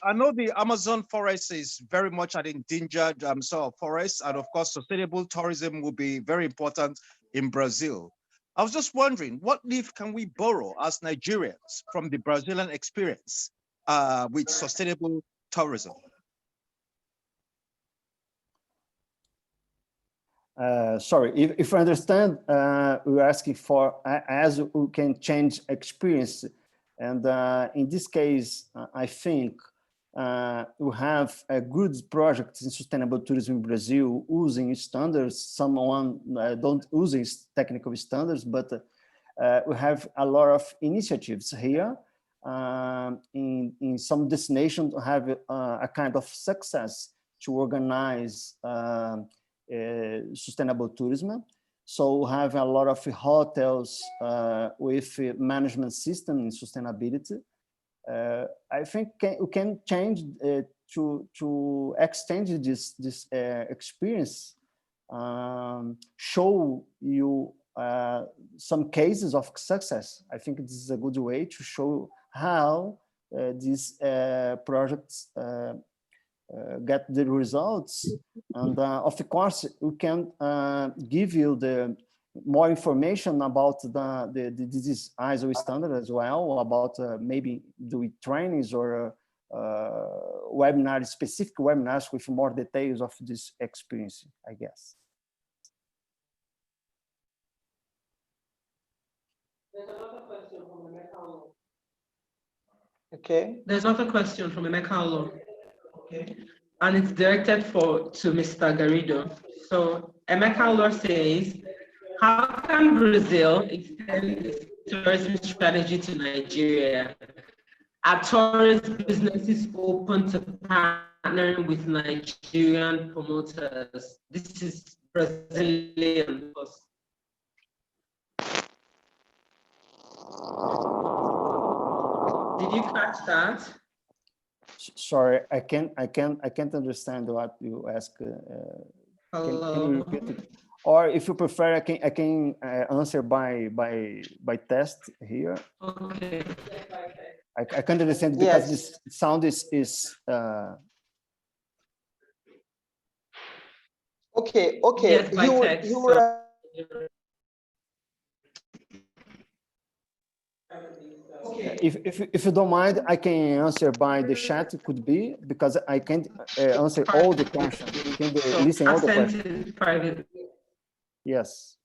I know the Amazon forest is very much an endangered sort of forest, and of course, sustainable tourism will be very important in Brazil. I was just wondering, what leaf can we borrow as Nigerians from the Brazilian experience with sustainable tourism? Sorry, if I understand, we're asking for as we can change experience. And in this case, I think we have a good project in sustainable tourism in Brazil using standards. Someone don't use technical standards, but we have a lot of initiatives here in some destinations have a kind of success to organize sustainable tourism. So we have a lot of hotels with management system in sustainability. I think we can change to extend this experience, show you some cases of success. I think this is a good way to show how these projects get the results. And of course, we can give you the more information about this ISO standard as well, about maybe doing trainings or webinars, specific webinars with more details of this experience, I guess. Okay. There's another question from Emeka. Okay. And it's directed to Mr. Garrido. So Emeka says, how can Brazil extend its tourism strategy to Nigeria? Are tourist businesses open to partnering with Nigerian promoters? This is Brazilian. Did you catch that? Sorry, I can't understand what you ask. Can you repeat it? Or if you prefer, I can answer by test here. Okay. I can't understand because this sound is okay. Yes, by text. You were If you don't mind, I can answer by the chat. It could be because I can't answer all the questions. Can listen all the questions? Private. Yes.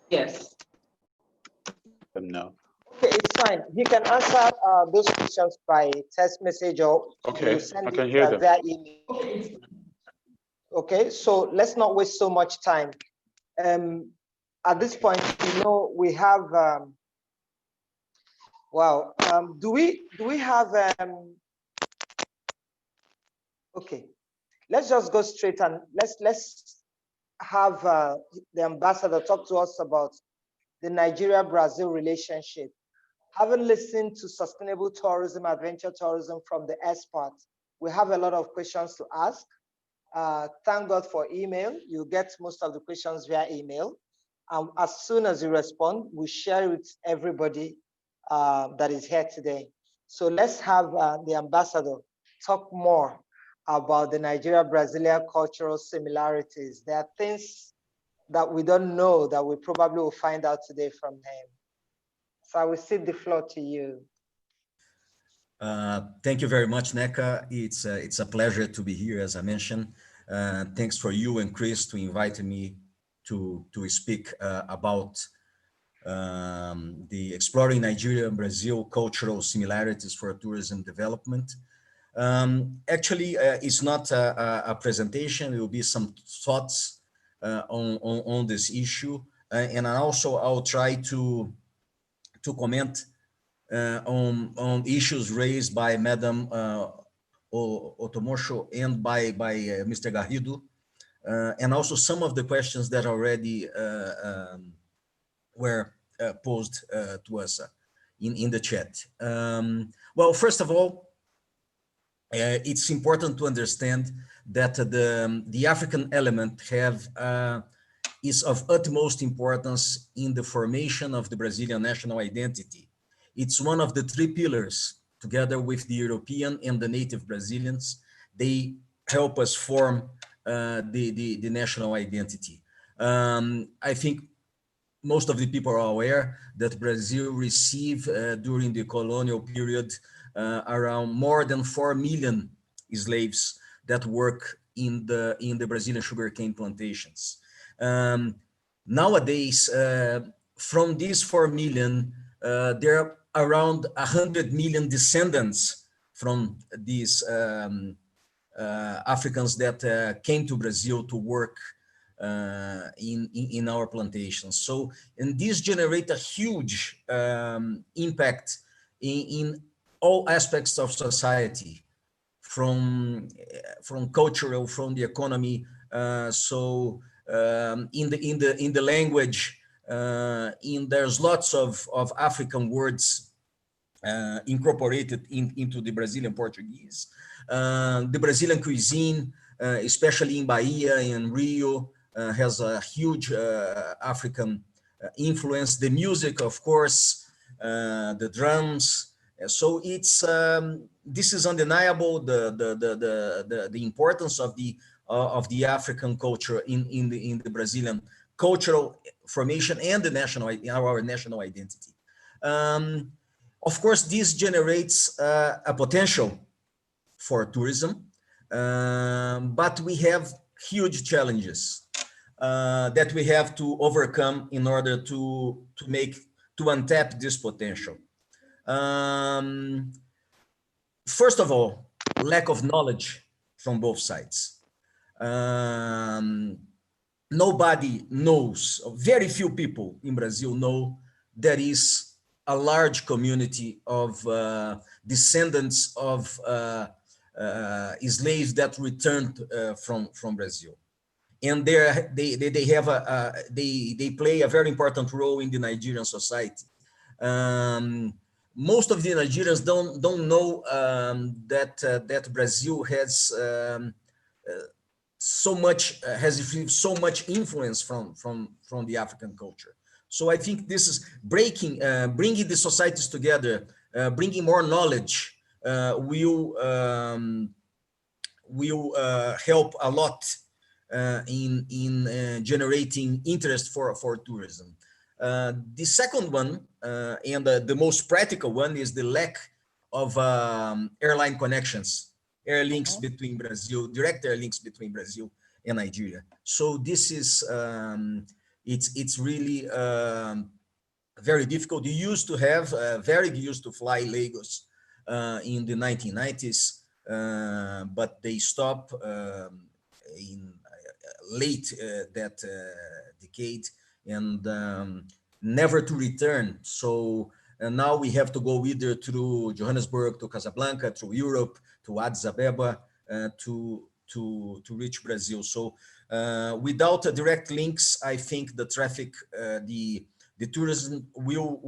Yes. No. Okay, it's fine. You can answer those questions by text message or Okay, you send I can it hear them. via email. Okay, so let's not waste so much time. At this point, you know, we have wow. Do we have okay, let's just go straight and let's have the ambassador talk to us about the Nigeria-Brazil relationship. Having listened to sustainable tourism, adventure tourism from the experts, we have a lot of questions to ask. Thank God for email. You get most of the questions via email. As soon as you respond, we share it with everybody that is here today. So let's have the ambassador talk more about the Nigeria-Brazilian cultural similarities. There are things that we don't know that we probably will find out today from him. So I will cede the floor to you. Thank you very much, Neka. It's a pleasure to be here, as I mentioned. Thanks for you and Chris to invite me to speak about the Exploring Nigeria and Brazil Cultural Similarities for Tourism Development. Actually, it's not a presentation. It will be some thoughts on this issue. And also I'll try to comment on issues raised by Madam Otomosho and by Mr. Garrido, and also some of the questions that already were posed to us in the chat. Well, first of all, it's important to understand that the African element is of utmost importance in the formation of the Brazilian national identity. It's one of the three pillars, together with the European and the native Brazilians. They help us form the national identity. I think most of the people are aware that Brazil received during the colonial period around more than 4 million slaves that work in the Brazilian sugarcane plantations. Nowadays, from these 4 million, there are around 100 million descendants from these Africans that came to Brazil to work in our plantations. So, and this generate a huge impact in all aspects of society, from cultural, from the economy. So in the language, there's lots of African words incorporated into the Brazilian Portuguese. The Brazilian cuisine, especially in Bahia and Rio, has a huge African influence. The music, of course, the drums. So it's this is undeniable, the importance of the African culture in the Brazilian cultural formation and our national identity. Of course, this generates a potential for tourism, but we have huge challenges that we have to overcome in order to untap this potential. First of all, lack of knowledge from both sides. Nobody knows, very few people in Brazil know there is a large community of descendants of slaves that returned from Brazil. And they play a very important role in the Nigerian society. Most of the Nigerians don't know that Brazil has has received so much influence from the African culture. So I think this is bringing the societies together, bringing more knowledge will help a lot in generating interest for tourism. The second one, and the most practical one, is the lack of airline connections, air links between Brazil, direct air links between Brazil and Nigeria. So this is, it's really very difficult. You used to have, very used to fly Lagos in the 1990s, but they stopped in late that decade, and never to return. So now we have to go either through Johannesburg to Casablanca, through Europe, to Addis Abeba, to reach Brazil. So without direct links, I think the traffic, the tourism will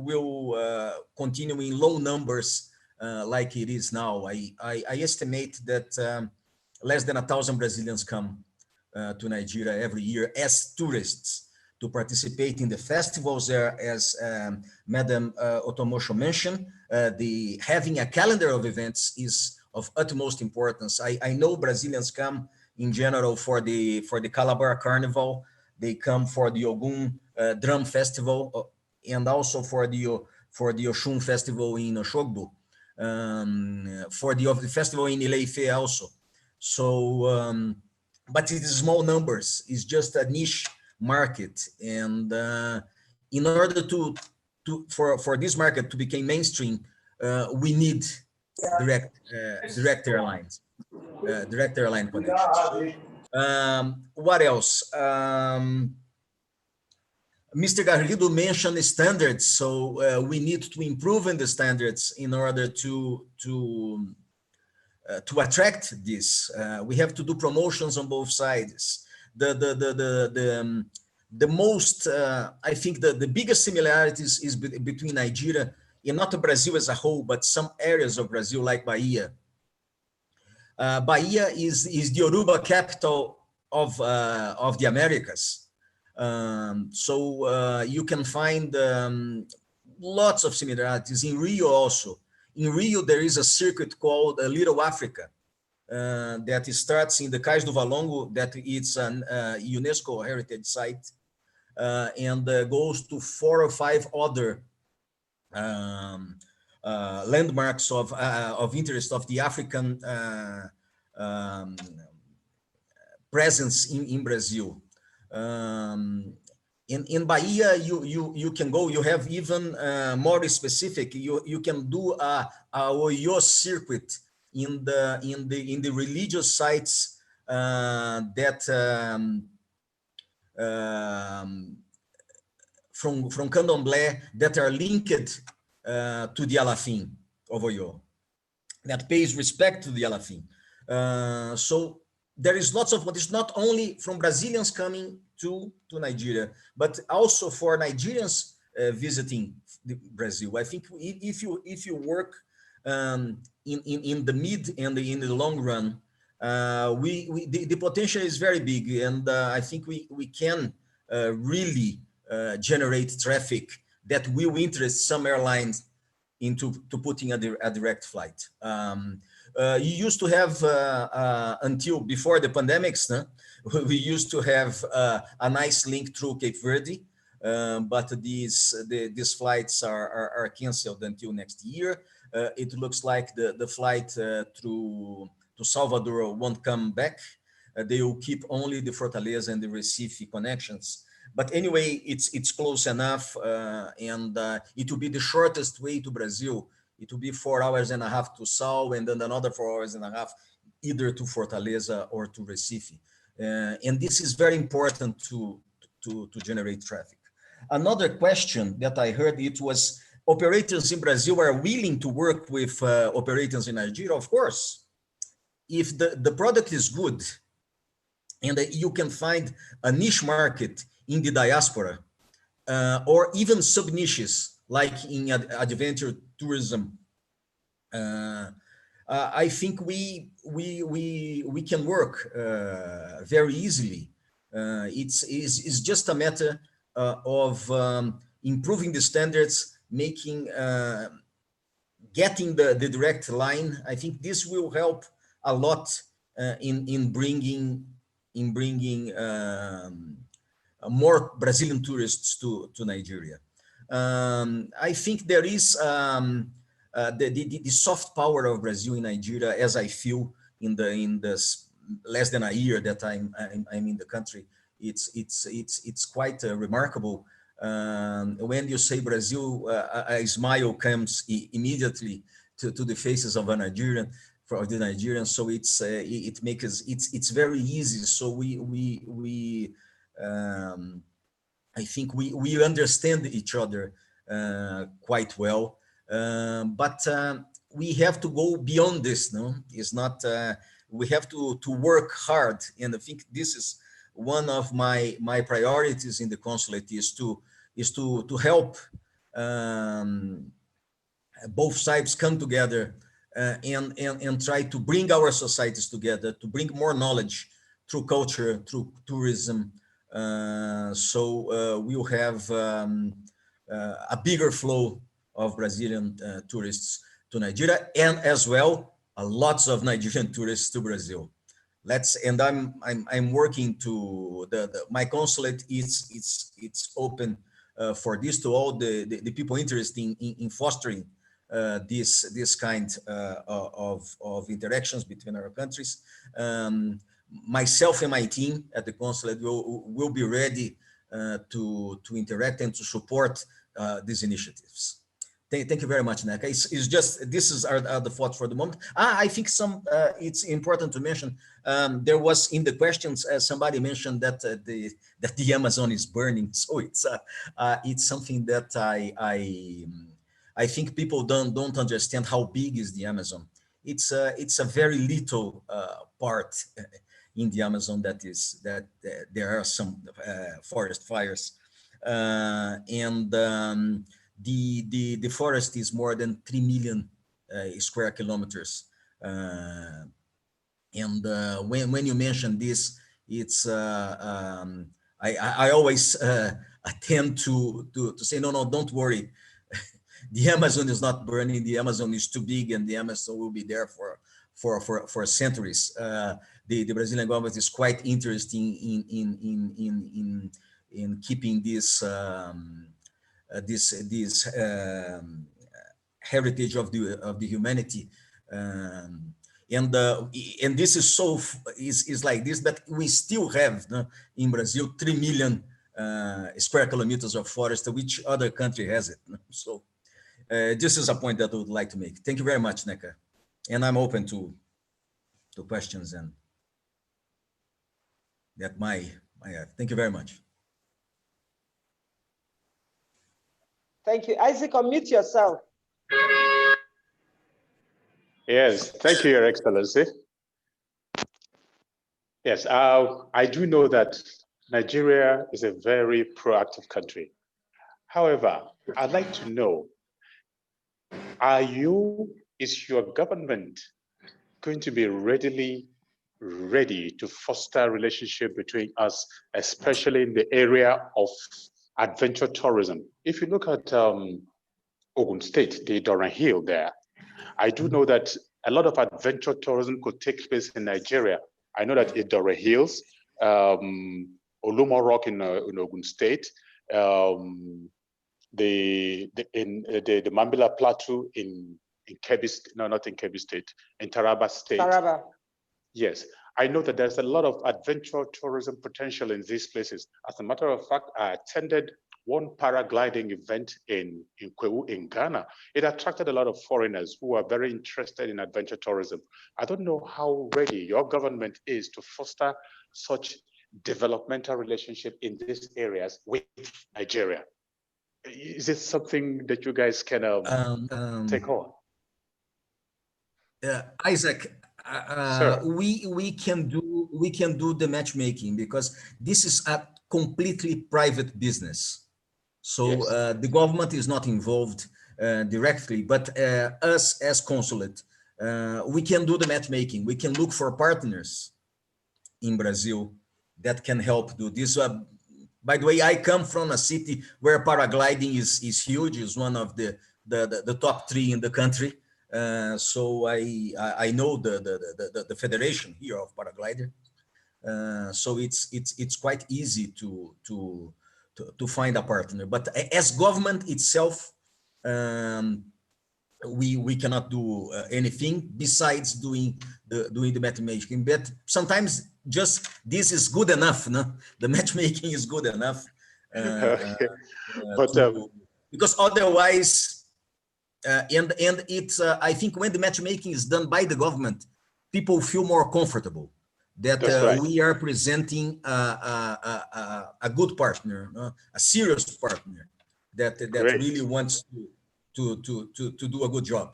continue in low numbers like it is now. I estimate that less than 1,000 Brazilians come to Nigeria every year as tourists to participate in the festivals there. As Madam Otomosho mentioned, the having a calendar of events is of utmost importance. I know Brazilians come in general for the Calabar Carnival. They come for the Ogun Drum Festival, and also for the Oshun Festival in Oshogbo, for the festival in Ile-Ife also. So, but it is small numbers. It's just a niche market, and in order for this market to become mainstream, we need direct airlines, direct airline connections. What else? Mr. Garrido mentioned standards, so we need to improve in the standards in order to attract this. We have to do promotions on both sides. The most, I think the biggest similarities is between Nigeria and not Brazil as a whole, but some areas of Brazil like Bahia. Bahia is the Yoruba capital of the Americas. So you can find lots of similarities in Rio also. In Rio, there is a circuit called Little Africa that starts in the Cais do Valongo, that it's an UNESCO heritage site, and goes to 4 or 5 other landmarks of interest of the African presence in Brazil. In Bahia, you can go. You have even more specific. You can do a Oyo circuit in the religious sites that from Candomblé that are linked to the Alafim of Oyo, that pays respect to the Alafim. So there is lots of, but it's not only from Brazilians coming to Nigeria, but also for Nigerians visiting Brazil. I think if you work in the mid and in the long run, the potential is very big, and I think we can really generate traffic that will interest some airlines into putting a direct flight. You used to have, until before the pandemics, we used to have a nice link through Cape Verde, but these flights are canceled until next year. It looks like the flight to Salvador won't come back. They will keep only the Fortaleza and the Recife connections. But anyway, it's close enough, and it will be the shortest way to Brazil. It will be 4.5 hours to Sal, and then another 4.5 hours, either to Fortaleza or to Recife. And this is very important to generate traffic. Another question that I heard, it was operators in Brazil are willing to work with operators in Nigeria. Of course, if the product is good and you can find a niche market in the diaspora, or even sub-niches like in adventure tourism, I think we can work very easily. It's just a matter of improving the standards, getting the direct line. I think this will help a lot in bringing in bringing more Brazilian tourists to Nigeria. I think there is the soft power of Brazil in Nigeria, as I feel in the less than a year that I'm in the country. It's quite remarkable. When you say Brazil, a smile comes immediately to the faces of a Nigerian, for the Nigerians. So it makes it's very easy. So I think we understand each other quite well, but we have to go beyond this. No, it's not. We have to work hard, and I think this is one of my priorities in the consulate is to help both sides come together and try to bring our societies together, to bring more knowledge through culture, through tourism. So we'll have a bigger flow of Brazilian tourists to Nigeria, and as well lots of Nigerian tourists to Brazil. And I'm working to my consulate. It's open for this to all the people interested in fostering this kind of interactions between our countries. Myself and my team at the consulate will be ready to interact and to support these initiatives. Thank you very much, Neka. It's just, this is are the thoughts for the moment. I think it's important to mention, there was in the questions, somebody mentioned that the Amazon is burning. So it's something that I think people don't understand how big is the Amazon. It's a very little part in the Amazon that there are some forest fires, and the forest is more than 3 million square kilometers. And when you mention this, it's I always tend to say no, don't worry. The Amazon is not burning. The Amazon is too big, and the Amazon will be there for centuries. The Brazilian government is quite interested in keeping this this heritage of the humanity, and this is like this, that we still have in Brazil 3 million square kilometers of forest. Which other country has it? So this is a point that I would like to make. Thank you very much, Neka, and I'm open to questions and that thank you very much. Thank you. Isaac, unmute yourself. Yes, thank you, Your Excellency. Yes, I do know that Nigeria is a very proactive country. However, I'd like to know, is your government going to be ready to foster relationship between us, especially in the area of adventure tourism? If you look at Ogun State, the Doran Hill there, I do know that a lot of adventure tourism could take place in Nigeria. I know that in Doran Hills, Olumo Rock in Ogun State, the Mambila Plateau in Kebbi, no, not in Kebbi State, in Taraba State. Taraba. Yes, I know that there's a lot of adventure tourism potential in these places. As a matter of fact, I attended one paragliding event in Kwewu in Ghana. It attracted a lot of foreigners who are very interested in adventure tourism. I don't know how ready your government is to foster such developmental relationship in these areas with Nigeria. Is it something that you guys can take on? Isaac, we can do the matchmaking, because this is a completely private business. So yes, the government is not involved directly, but us as consulate, we can do the matchmaking. We can look for partners in Brazil that can help do this. By the way, I come from a city where paragliding is huge. It's one of the top 3 in the country. So I know the federation here of paraglider. So it's quite easy to find a partner. But as government itself, we cannot do anything besides doing the matchmaking. But sometimes just this is good enough. No? The matchmaking is good enough. Okay. But Because otherwise, and it's I think when the matchmaking is done by the government, people feel more comfortable that right. we are presenting a good partner, a serious partner that really wants to do a good job.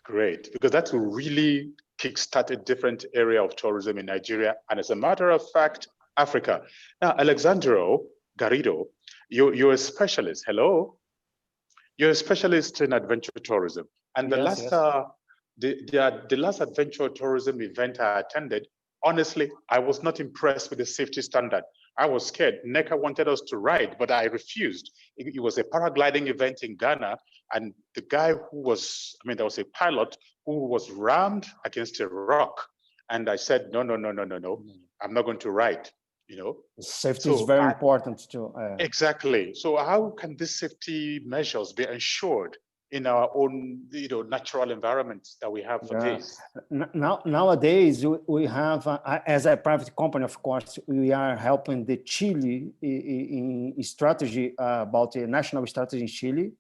Great, because that will really kickstart a different area of tourism in Nigeria, and as a matter of fact, Africa. Now, Alexandro Garrido, you're a specialist. Hello, you're a specialist in adventure tourism, and the last adventure tourism event I attended, honestly, I was not impressed with the safety standard. I was scared. NECA wanted us to ride, but I refused. It was a paragliding event in Ghana, and the guy who was, there was a pilot who was rammed against a rock. And I said, no, I'm not going to ride, Safety is very important too. Exactly. So how can these safety measures be ensured in our own, natural environment that we have for this? Nowadays, we have, as a private company, of course, we are helping the Chile in strategy about the national strategy in Chile.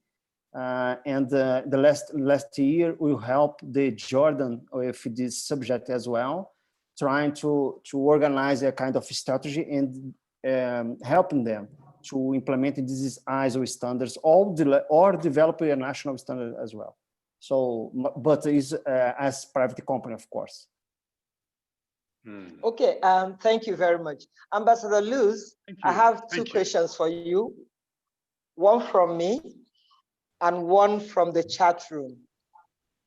And the last year, we helped the Jordan with this subject as well, trying to organize a kind of strategy and helping them to implement these ISO standards or develop a national standard as well. So, but is as private company, of course. Okay, thank you very much. Ambassador Luz, I have two questions for you. One from me and one from the chat room.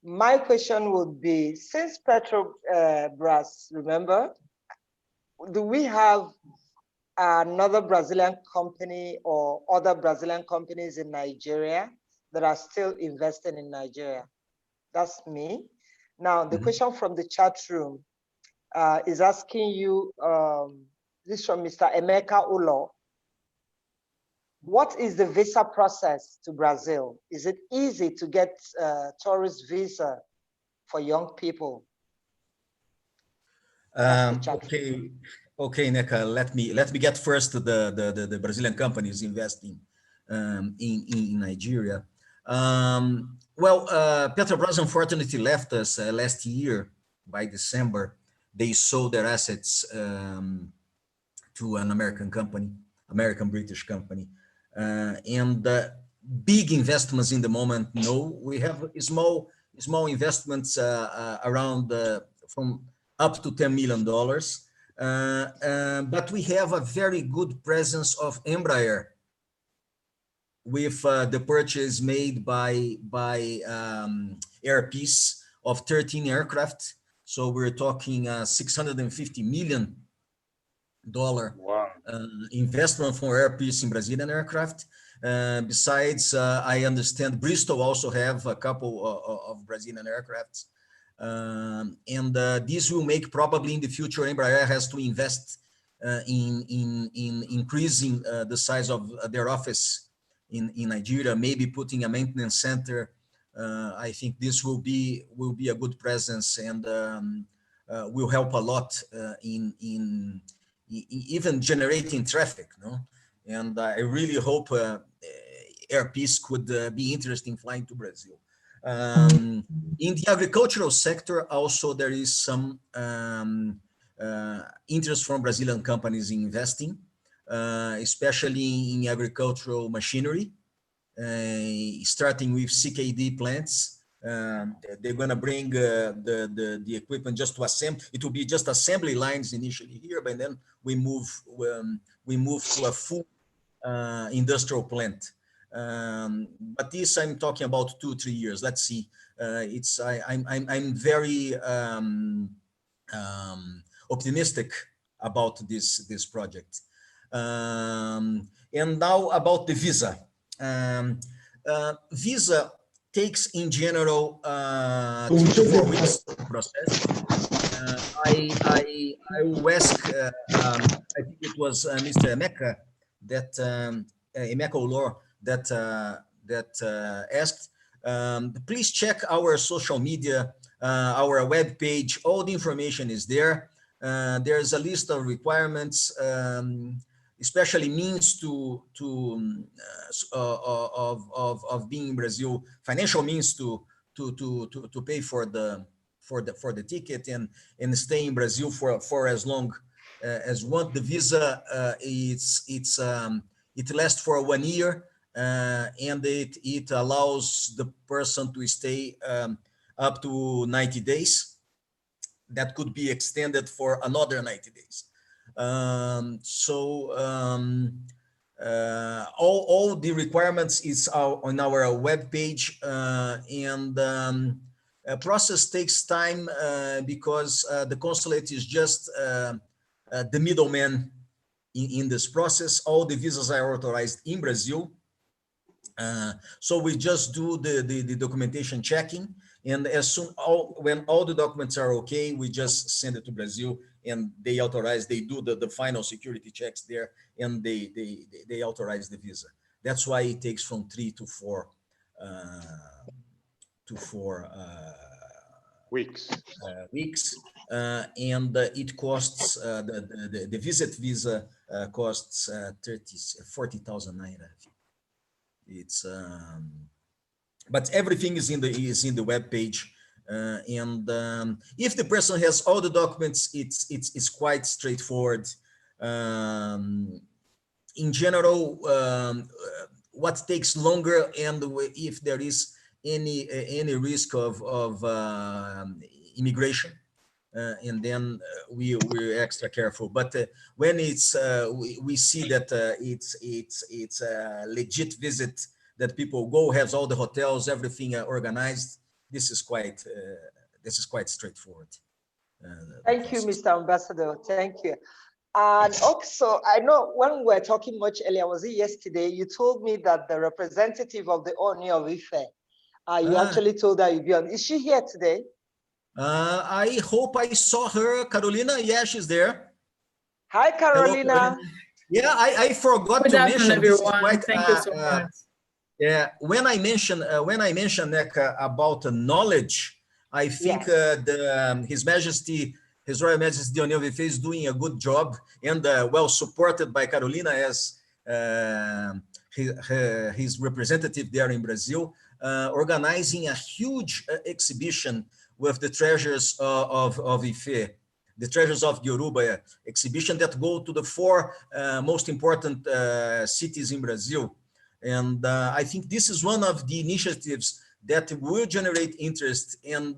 My question would be, since Petrobras, remember, do we have another Brazilian company or other Brazilian companies in Nigeria that are still investing in Nigeria? That's me. Now, the question from the chat room is asking you, this from Mr. Emeka Ulo. What is the visa process to Brazil? Is it easy to get a tourist visa for young people? Okay, Neka, let me get first the Brazilian companies investing in Nigeria. Petrobras unfortunately left us last year by December. They sold their assets to an American company, American-British company. And big investments in the moment, no. We have small investments around from up to $10 million. But we have a very good presence of Embraer with the purchase made by Air Peace of 13 aircraft. So we're talking $650 million investment for Air Peace in Brazilian aircraft. Besides, I understand Bristol also have a couple of Brazilian aircrafts. And this will make probably in the future Embraer has to invest in increasing the size of their office in Nigeria, maybe putting a maintenance center. I think this will be a good presence and will help a lot in even generating traffic, no? And I really hope Air Peace could be interested in flying to Brazil. In the agricultural sector, also there is some interest from Brazilian companies in investing, especially in agricultural machinery, starting with CKD plants. They're going to bring the equipment just to assemble. It will be just assembly lines initially here, but then we move to a full industrial plant. But this I'm talking about 2-3 years. Let's see. I'm very optimistic about this project. And now about the visa. Visa takes in general 3 to 4 weeks process. I will ask, I think it was Mr. Emeka that, Emeka Olor that asked, please check our social media, our web page. All the information is there. There's a list of requirements, especially means of being in Brazil, financial means to pay for the ticket and stay in Brazil for as long as you want. The visa it lasts for 1 year, and it allows the person to stay up to 90 days. That could be extended for another 90 days. All the requirements is on our web page, and process takes time because the consulate is just the middleman in this process. All the visas are authorized in Brazil. So we just do the documentation checking, and as soon when all the documents are okay, we just send it to Brazil, and they authorize. They do the final security checks there, and they authorize the visa. That's why it takes from 3 to 4 weeks. And it costs the visit visa costs 40,000 naira. It's but everything is in the web page, and if the person has all the documents, it's quite straightforward. In general, what takes longer, and if there is any risk of immigration, and then we're extra careful. But when it's we see that it's a legit visit, that people go, has all the hotels, everything organized, this is quite straightforward. Thank you, Mr. Ambassador. Thank you. And also, I know when we were talking much earlier, was it yesterday, you told me that the representative of the Oni of Ife, you actually told her you'd be on. Is she here today? I hope I saw her. Carolina, yeah, she's there. Hi, Carolina. Hello, Carolina. Yeah, I forgot to mention. Everyone. Thank you so much. Yeah, when I mentioned about knowledge, I think His Majesty, His Royal Majesty Oni of Ife is doing a good job, and well supported by Carolina as his representative there in Brazil, organizing a huge exhibition with the treasures of Ife, the treasures of Yoruba exhibition that go to the 4 most important cities in Brazil. And I think this is one of the initiatives that will generate interest and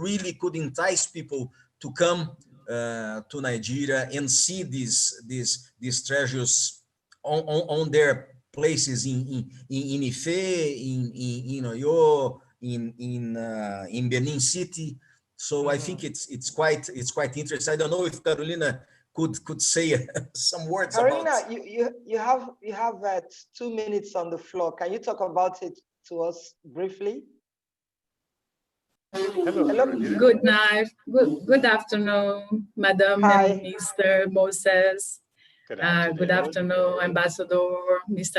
really could entice people to come to Nigeria and see these treasures on their places in Ife, in Oyo, in Benin City. So I think it's quite interesting. I don't know if Carolina could say some words. Carolina, about. you have 2 minutes on the floor. Can you talk about it to us briefly? Hello. Good night. Good afternoon, Madam and Mr. Moses. Good afternoon, Ambassador, Mr.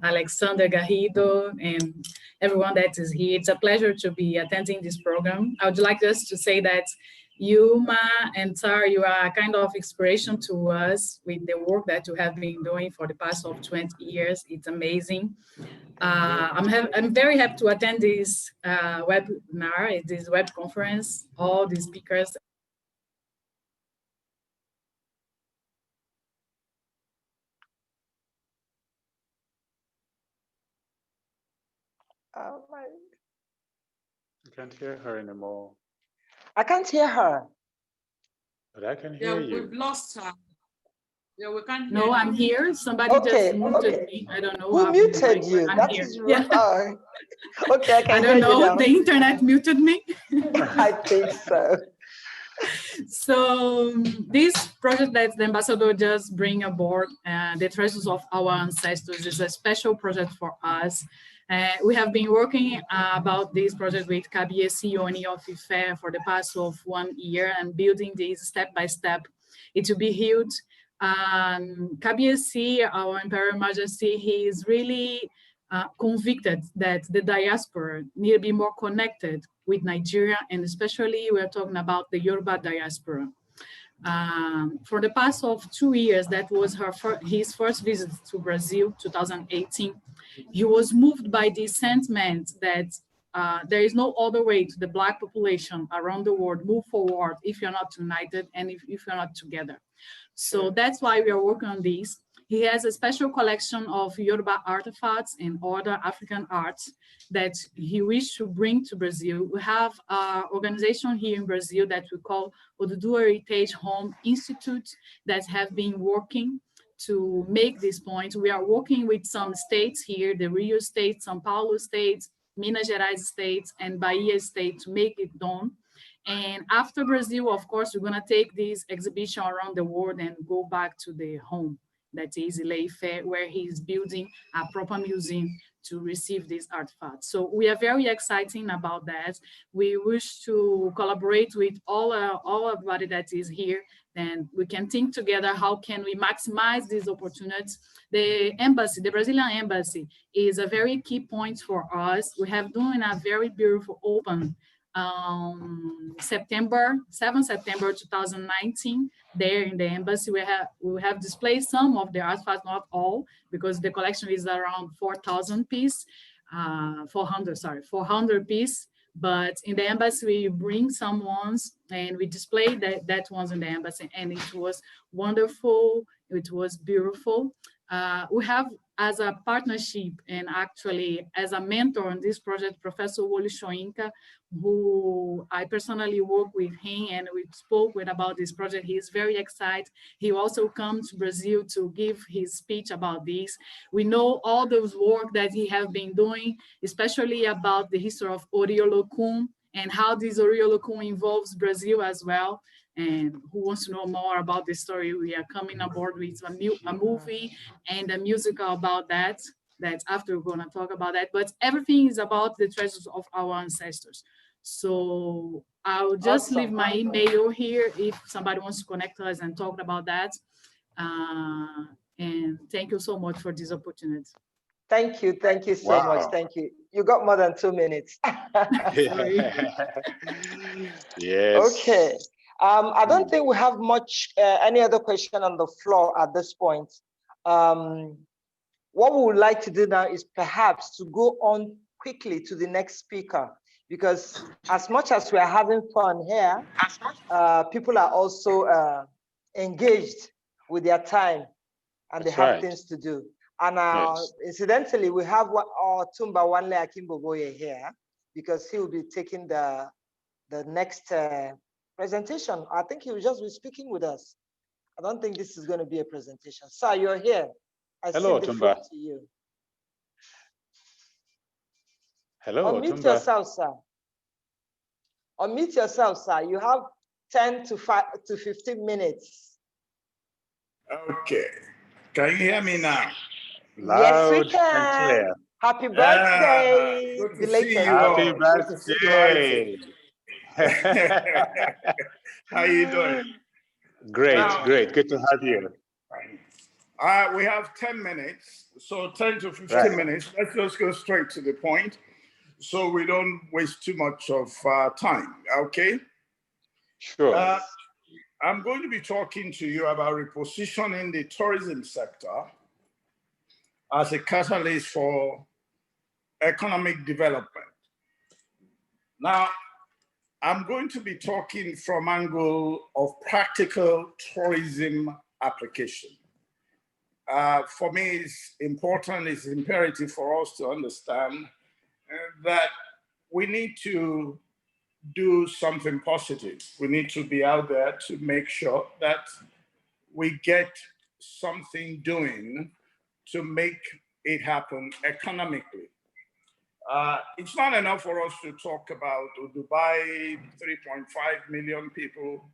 Alexander Garrido, and everyone that is here. It's a pleasure to be attending this program. I would like just to say that you, Ma, and Tar, you are a kind of inspiration to us with the work that you have been doing for the past 20 years. It's amazing. I'm very happy to attend this webinar, this web conference, all the speakers. Oh my. I can't hear her anymore. I can't hear her. But I can hear you. We've lost her. Yeah, we can't hear. No, I'm here. Somebody just muted me. I don't know. Who muted you? That is wrong. Okay, I can hear you now. I don't know. The internet muted me. I think so. So this project that the ambassador just bring aboard, the treasures of our ancestors, is a special project for us. We have been working about this project with KBSC Uni of IFE for the past of 1 year and building this step by step. It will be huge. KBSC, our Imperial Majesty, he is really convicted that the diaspora need to be more connected with Nigeria, and especially we're talking about the Yoruba diaspora. For the past of 2 years, that was his first visit to Brazil, 2018. He was moved by the sentiment that there is no other way to the Black population around the world move forward if you're not united and if you're not together. So that's why we are working on this. He has a special collection of Yoruba artifacts and other African arts that he wished to bring to Brazil. We have an organization here in Brazil that we call Oduduwa Heritage Home Institute that have been working to make this point. We are working with some states here, the Rio State, São Paulo State, Minas Gerais State, and Bahia State to make it done. And after Brazil, of course, we're gonna take this exhibition around the world and go back to the home. That is Ileife, where he's building a proper museum to receive these artifacts. So we are very excited about that. We wish to collaborate with all everybody that is here, and we can think together how can we maximize these opportunities. The embassy, the Brazilian embassy, is a very key point for us. We have doing a very beautiful open 7 September 2019, there in the embassy. We have displayed some of the artifacts, not all, because the collection is around 400 pieces. But in the embassy, we bring some ones and we display that ones in the embassy, and it was wonderful. It was beautiful. We have as a partnership and actually as a mentor on this project, Professor Wole Soyinka, who I personally work with him and we spoke with about this project. He is very excited. He also comes to Brazil to give his speech about this. We know all those work that he has been doing, especially about the history of Oriolocum and how this Oriolocum involves Brazil as well. And who wants to know more about the story, we are coming aboard with a movie and a musical about that. That's after we're gonna talk about that, but everything is about the treasures of our ancestors. So I'll just leave my email here if somebody wants to connect us and talk about that. And thank you so much for this opportunity. Thank you so much, thank you. You got more than 2 minutes. Yes. Okay. I don't think we have much, any other question on the floor at this point. What we would like to do now is perhaps to go on quickly to the next speaker, because as much as we are having fun here, people are also engaged with their time and they have things to do. And incidentally, we have Tumba Wanle Akimboboye here, because he will be taking the next presentation. I think he will just be speaking with us. I don't think this is going to be a presentation. Sir, you're here. Hello, Tumba. To you. Hello, Unmute Tumba. yourself, sir. Unmute yourself, sir. You have 10 to 15 minutes. Okay. Can you hear me now? Loud yes, we can. And clear. Happy birthday. Good to see you Happy all. birthday. How you doing? Great, great. Good to have you. We have 10 minutes, so 10 to 15 minutes. Let's just go straight to the point so we don't waste too much of time, okay? Sure. I'm going to be talking to you about repositioning the tourism sector as a catalyst for economic development. Now, I'm going to be talking from angle of practical tourism application. For me, it's important, it's imperative for us to understand that we need to do something positive. We need to be out there to make sure that we get something doing to make it happen economically. It's not enough for us to talk about Dubai, 3.5 million people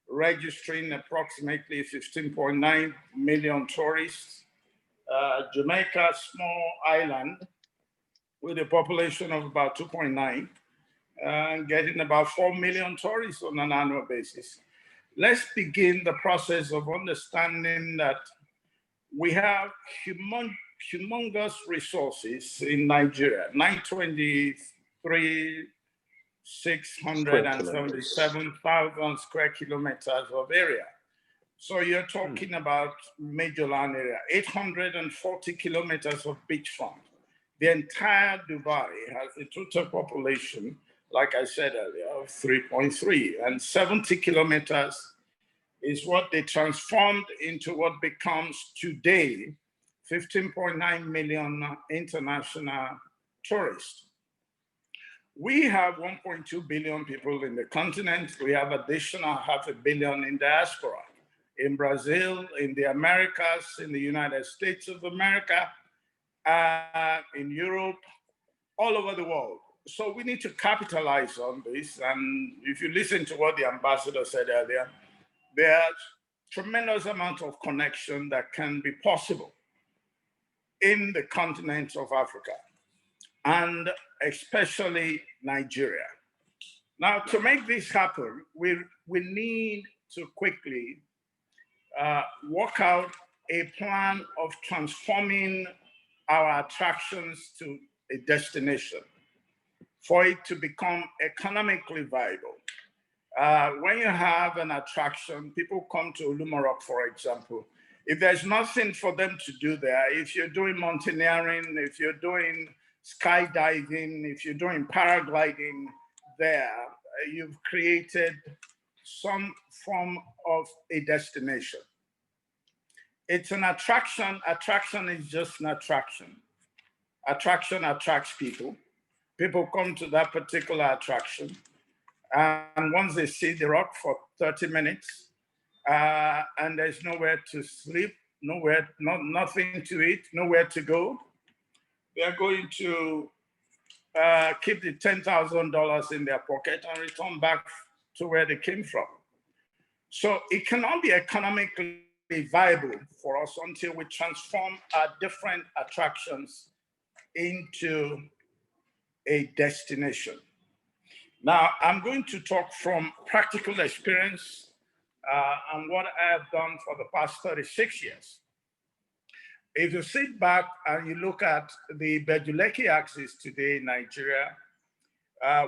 registering approximately 15.9 million tourists. Jamaica, small island, with a population of about 2.9 and getting about 4 million tourists on an annual basis. Let's begin the process of understanding that we have humongous resources in Nigeria, 677,000 square kilometers of area. So you're talking about major land area, 840 kilometers of beachfront. The entire Dubai has a total population, like I said earlier, of 3.3, and 70 kilometers is what they transformed into what becomes today 15.9 million international tourists. We have 1.2 billion people in the continent. We have additional 500 million in diaspora, in Brazil, in the Americas, in the United States of America, in Europe, all over the world. So we need to capitalize on this. And if you listen to what the ambassador said earlier, there's tremendous amount of connection that can be possible in the continent of Africa, and especially Nigeria. Now, to make this happen, we need to quickly work out a plan of transforming our attractions to a destination for it to become economically viable. When you have an attraction, people come to Ulumarok, for example. If there's nothing for them to do there, if you're doing mountaineering, if you're doing skydiving, if you're doing paragliding there, you've created some form of a destination. It's an attraction. Attraction is just an attraction. Attraction attracts people. People come to that particular attraction. And once they see the rock for 30 minutes, and there's nowhere to sleep, nothing to eat, nowhere to go, they're going to keep the $10,000 in their pocket and return back to where they came from. So it cannot be economically viable for us until we transform our different attractions into a destination. Now, I'm going to talk from practical experience and what I have done for the past 36 years. If you sit back and you look at the Bejuleki axis today in Nigeria,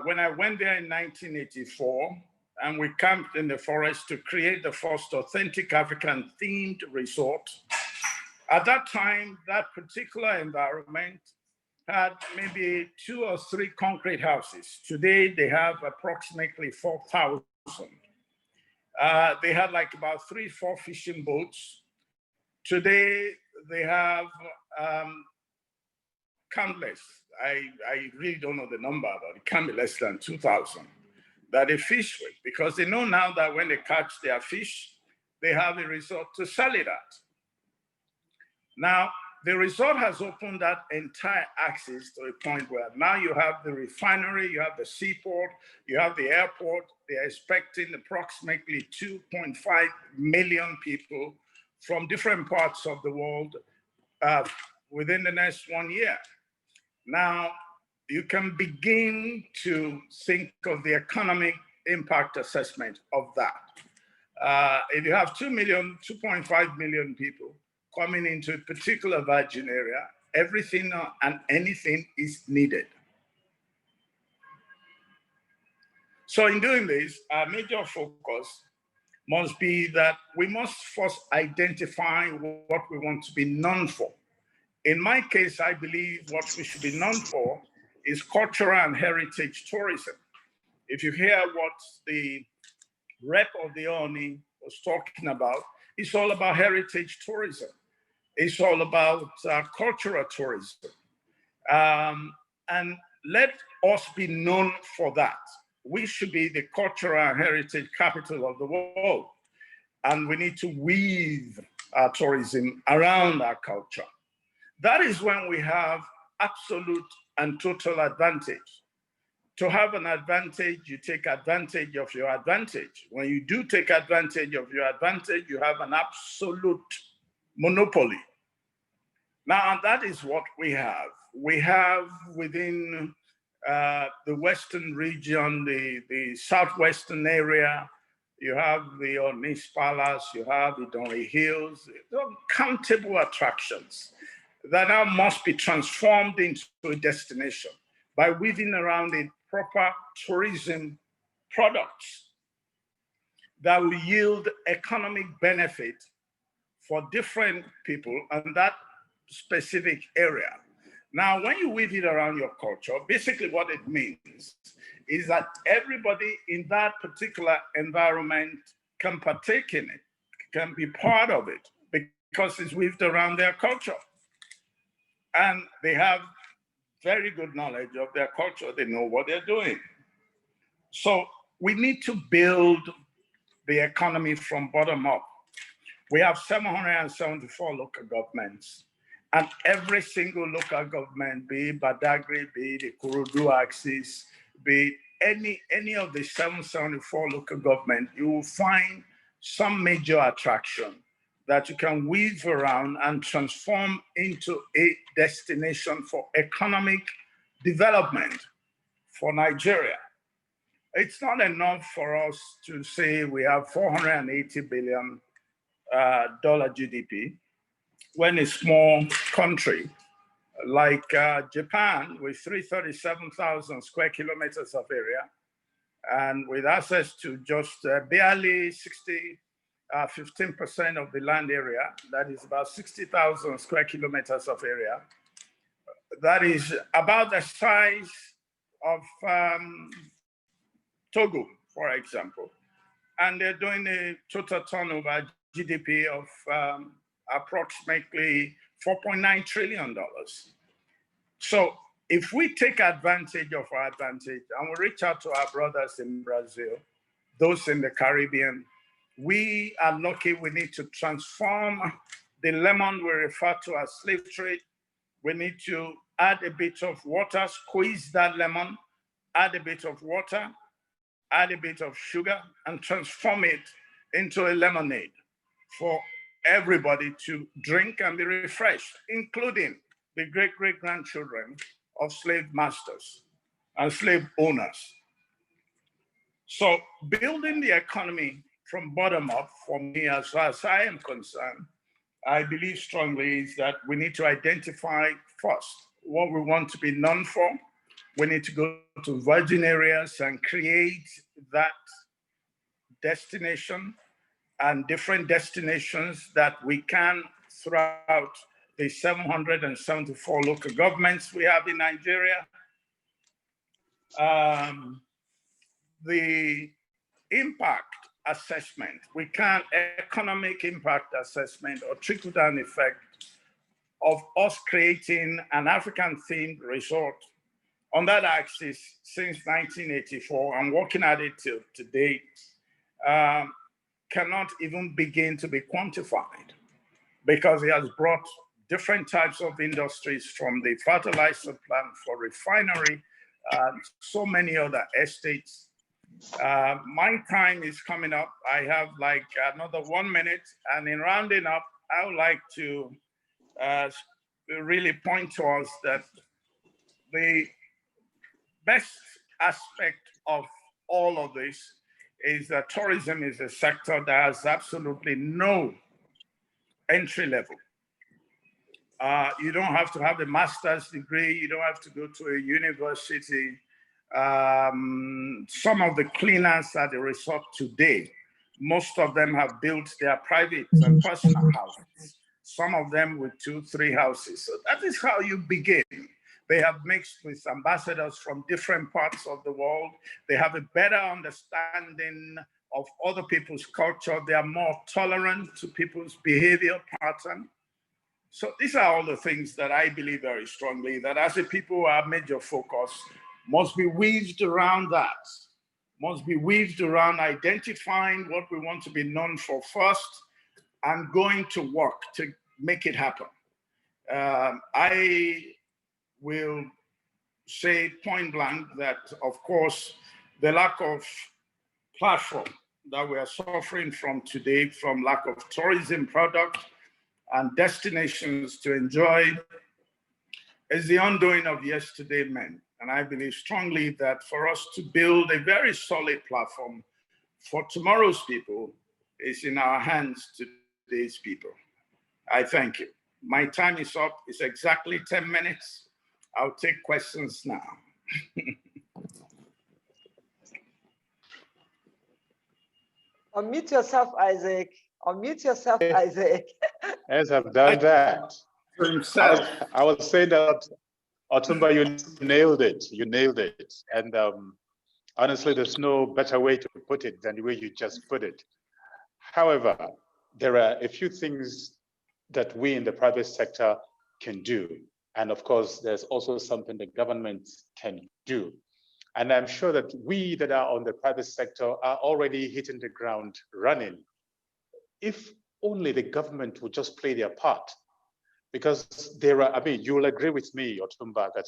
when I went there in 1984, and we camped in the forest to create the first authentic African themed resort, at that time, that particular environment had maybe 2 or 3 concrete houses. Today, they have approximately 4,000. They had like about 3-4 fishing boats. Today, they have countless, I really don't know the number, but it can be less than 2,000 that they fish with, because they know now that when they catch their fish, they have a resort to sell it at. Now, the resort has opened that entire axis to a point where now you have the refinery, you have the seaport, you have the airport. They're expecting approximately 2.5 million people from different parts of the world within the next 1 year. Now, you can begin to think of the economic impact assessment of that. If you have 2.5 million people coming into a particular virgin area, everything and anything is needed. So in doing this, our major focus must be that we must first identify what we want to be known for. In my case, I believe what we should be known for is cultural and heritage tourism. If you hear what the rep of the ONI was talking about, it's all about heritage tourism. It's all about cultural tourism. And let us be known for that. We should be the cultural and heritage capital of the world. And we need to weave our tourism around our culture. That is when we have absolute and total advantage. To have an advantage, you take advantage of your advantage. When you do take advantage of your advantage, you have an absolute monopoly. Now, that is what we have. We have within the Western region, the Southwestern area, you have the Onis Palace, you have the Donley Hills, uncountable attractions that now must be transformed into a destination by weaving around a proper tourism products that will yield economic benefit for different people in that specific area. Now, when you weave it around your culture, basically what it means is that everybody in that particular environment can partake in it, can be part of it, because it's weaved around their culture. And they have very good knowledge of their culture. They know what they're doing. So we need to build the economy from bottom up. We have 774 local governments, and every single local government, be it Badagry, be it the Kurudu axis, be it any of the 774 local government, you will find some major attraction that you can weave around and transform into a destination for economic development for Nigeria. It's not enough for us to say we have $480 billion GDP when a small country like Japan, with 337,000 square kilometers of area and with access to just barely 15% of the land area, that is about 60,000 square kilometers of area. That is about the size of Togo, for example. And they're doing a total turnover GDP of approximately $4.9 trillion. So if we take advantage of our advantage and we reach out to our brothers in Brazil, those in the Caribbean, we are lucky. We need to transform the lemon we refer to as slave trade. We need to add a bit of water, squeeze that lemon, add a bit of water, add a bit of sugar, and transform it into a lemonade for everybody to drink and be refreshed, including the great-great-grandchildren of slave masters and slave owners. So building the economy from bottom up, for me, as far as I am concerned, I believe strongly is that we need to identify first what we want to be known for. We need to go to virgin areas and create that destination and different destinations that we can throughout the 774 local governments we have in Nigeria. The impact assessment, we can economic impact assessment or trickle-down effect of us creating an African-themed resort on that axis since 1984 and working at it till today cannot even begin to be quantified, because it has brought different types of industries, from the fertilizer plant for refinery, so many other estates. My time is coming up. I have like another 1 minute, and in rounding up, I would like to really point to us that the best aspect of all of this is that tourism is a sector that has absolutely no entry level. You don't have to have a master's degree. You don't have to go to a university. Some of the cleaners at the resort today, most of them have built their private and personal houses. Some of them with 2-3 houses. So that is how you begin. They have mixed with ambassadors from different parts of the world. They have a better understanding of other people's culture. They are more tolerant to people's behavior pattern. So these are all the things that I believe very strongly, that as a people, our major focus must be weaved around that, must be weaved around identifying what we want to be known for first and going to work to make it happen. I will say point blank that, of course, the lack of platform that we are suffering from today, from lack of tourism product and destinations to enjoy is the undoing of yesterday men. And I believe strongly that for us to build a very solid platform for tomorrow's people is in our hands today's people. I thank you. My time is up. It's exactly 10 minutes. I'll take questions now. Unmute yourself, Isaac. Unmute yourself, Isaac. Yes, I've done that. I was saying that, Otumba, you nailed it. You nailed it. And honestly, there's no better way to put it than the way you just put it. However, there are a few things that we in the private sector can do. And of course, there's also something the government can do. And I'm sure that we that are on the private sector are already hitting the ground running. If only the government would just play their part. Because there are, I mean, you'll agree with me, Otumba, that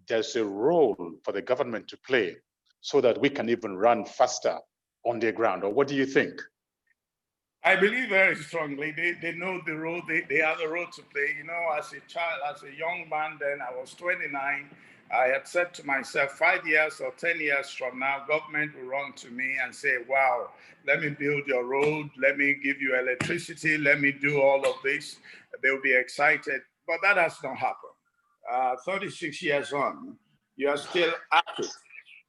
there's a role for the government to play so that we can even run faster on the ground. Or what do you think? I believe very strongly. They know the role, they have the role to play. You know, as a child, as a young man then, I was 29, I had said to myself, 5 years or 10 years from now, government will run to me and say, wow, let me build your road, let me give you electricity, let me do all of this. They'll be excited, but that has not happened. 36 years on, you are still active.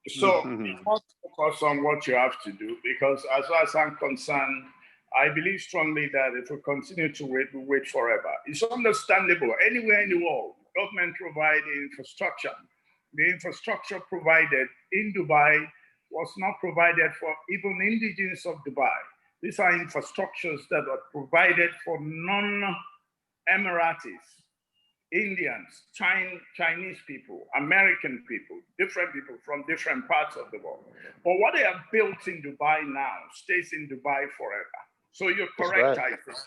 So you must focus on what you have to do, because as far as I'm concerned, I believe strongly that if we continue to wait, we wait forever. It's understandable. Anywhere in the world, government provide infrastructure. The infrastructure provided in Dubai was not provided for even indigenous of Dubai. These are infrastructures that are provided for non-Emiratis, Indians, Chinese people, American people, different people from different parts of the world. But what they have built in Dubai now stays in Dubai forever. So you're correct, I think.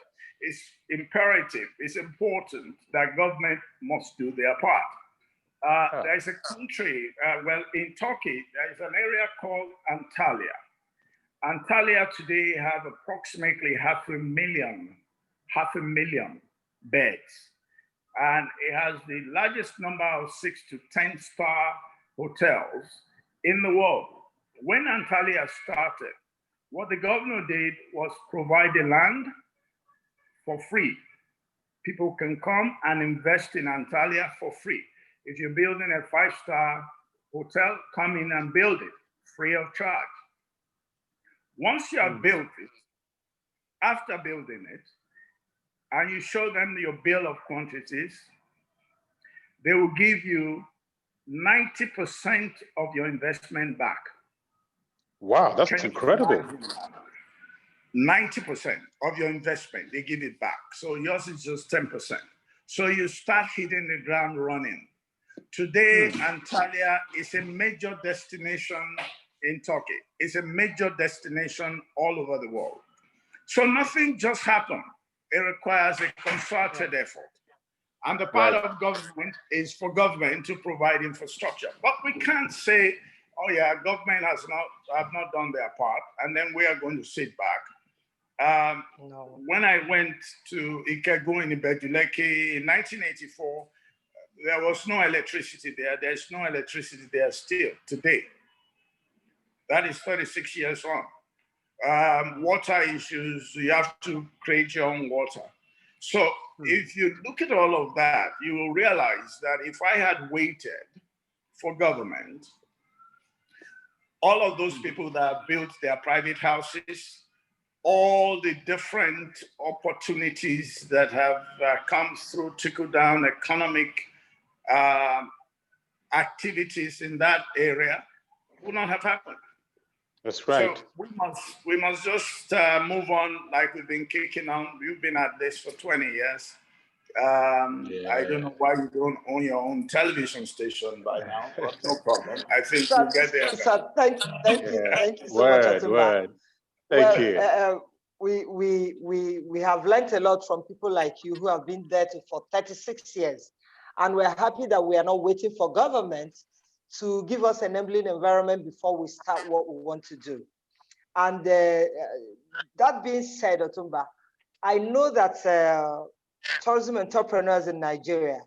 It's imperative, it's important that government must do their part. There's a country, well, in Turkey, there's an area called Antalya. Antalya today have approximately half a million beds. And it has the largest number of 6 to 10 star hotels in the world. When Antalya started, what the governor did was provide the land for free. People can come and invest in Antalya for free. If you're building a 5-star hotel, come in and build it free of charge. Once you have built it, after building it, and you show them your bill of quantities, they will give you 90% of your investment back. Wow, that's incredible. 90% of your investment, they give it back. So yours is just 10%. So you start hitting the ground running. Today, Antalya is a major destination in Turkey. It's a major destination all over the world. So nothing just happened. It requires a concerted effort. And the part of government is for government to provide infrastructure. But we can't say, oh yeah, government have not done their part, and then we are going to sit back. When I went to Ikego in Ibejuleke in 1984, there was no electricity there. There's no electricity there still today. That is 36 years on. Water issues, you have to create your own water. So if you look at all of that, you will realize that if I had waited for government, all of those people that have built their private houses, all the different opportunities that have come through trickle-down economic activities in that area would not have happened. That's right. So we must just move on like we've been kicking on. You've been at this for 20 years. I don't know why you don't own your own television station by now, but no problem. I think we'll get there. Thank you so much, Otumba. Thank you. We have learned a lot from people like you who have been there for 36 years. And we're happy that we are not waiting for government to give us an enabling environment before we start what we want to do. And that being said, Otumba, I know that tourism entrepreneurs in Nigeria,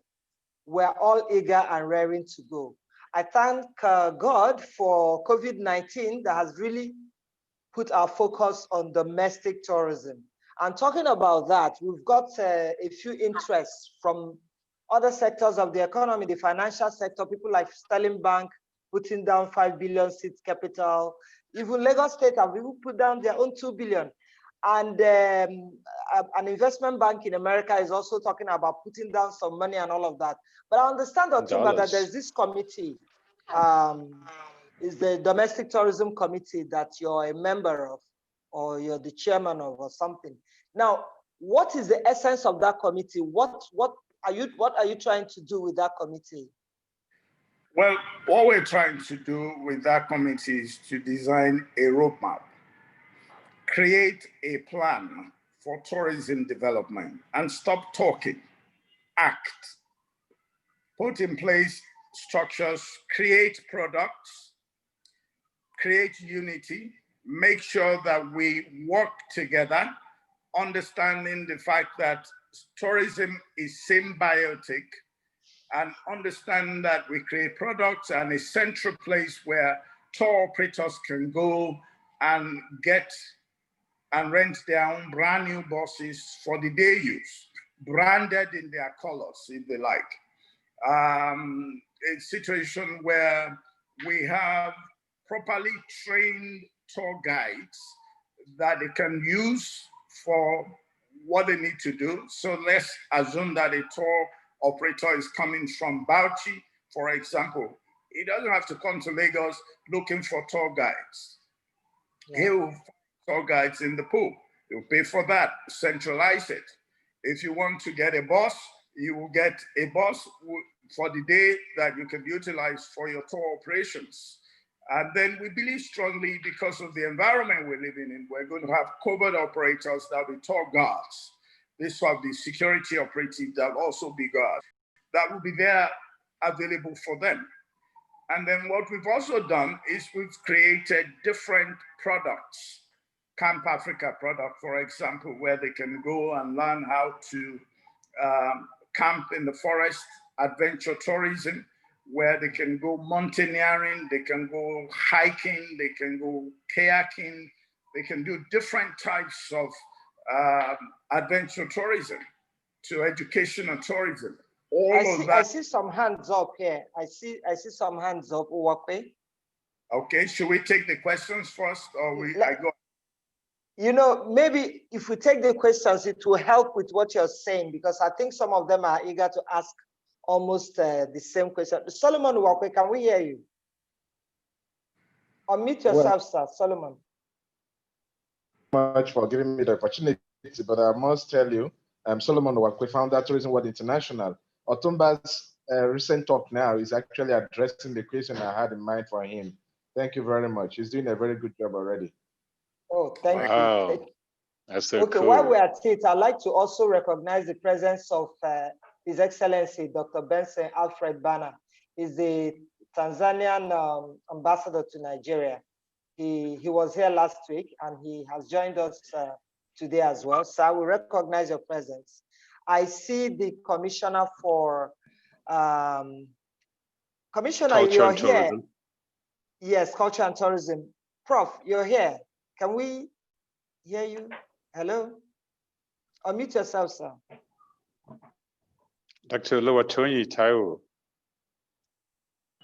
we're all eager and raring to go. I thank God for COVID-19 that has really put our focus on domestic tourism. And talking about that, we've got a few interests from other sectors of the economy, the financial sector, people like Sterling Bank putting down 5 billion seed capital. Even Lagos State have even put down their own 2 billion. And an investment bank in America is also talking about putting down some money and all of that. But I understand, Otumba, that there's this committee, is the Domestic Tourism Committee that you're a member of, or you're the chairman of, or something. Now, what is the essence of that committee? What are you trying to do with that committee? Well, what we're trying to do with that committee is to design a roadmap, create a plan for tourism development, and stop talking, act, put in place structures, create products, create unity, make sure that we work together, understanding the fact that tourism is symbiotic, and understand that we create products and a central place where tour operators can go and get and rent their own brand new buses for the day use, branded in their colors, if they like. A situation where we have properly trained tour guides that they can use for what they need to do. So let's assume that a tour operator is coming from Bauchi, for example. He doesn't have to come to Lagos looking for tour guides. Yeah. He will find tour guides in the pool. He'll pay for that, centralize it. If you want to get a bus, you will get a bus for the day that you can utilize for your tour operations. And then we believe strongly, because of the environment we're living in, we're going to have covert operators that will be tour guards. This will be security operatives that will also be guards. That will be there available for them. And then what we've also done is we've created different products. Camp Africa product, for example, where they can go and learn how to camp in the forest, adventure tourism, where they can go mountaineering, they can go hiking, they can go kayaking, they can do different types of adventure tourism to educational tourism. I see some hands up here. I see some hands up. Okay, should we take the questions first, or I go? You know, maybe if we take the questions, it will help with what you're saying, because I think some of them are eager to ask almost the same question. Solomon Wakwe, can we hear you? Unmute yourself, sir. Solomon. Much for giving me the opportunity, but I must tell you, I'm Solomon Wakwe, founder Tourism World International. Otumba's recent talk now is actually addressing the question I had in mind for him. Thank you very much. He's doing a very good job already. Oh, thank you. That's so okay, cool. While we're at it, I'd like to also recognize the presence of His Excellency, Dr. Benson Alfred Bana. He's the Tanzanian ambassador to Nigeria. He was here last week and he has joined us today as well. So I will recognize your presence. I see the commissioner for, Commissioner, Culture you're and here. tourism. Yes, culture and tourism. Prof, you're here. Can we hear you? Hello? Unmute yourself, sir. Dr. Oluwatoyin Taiwo.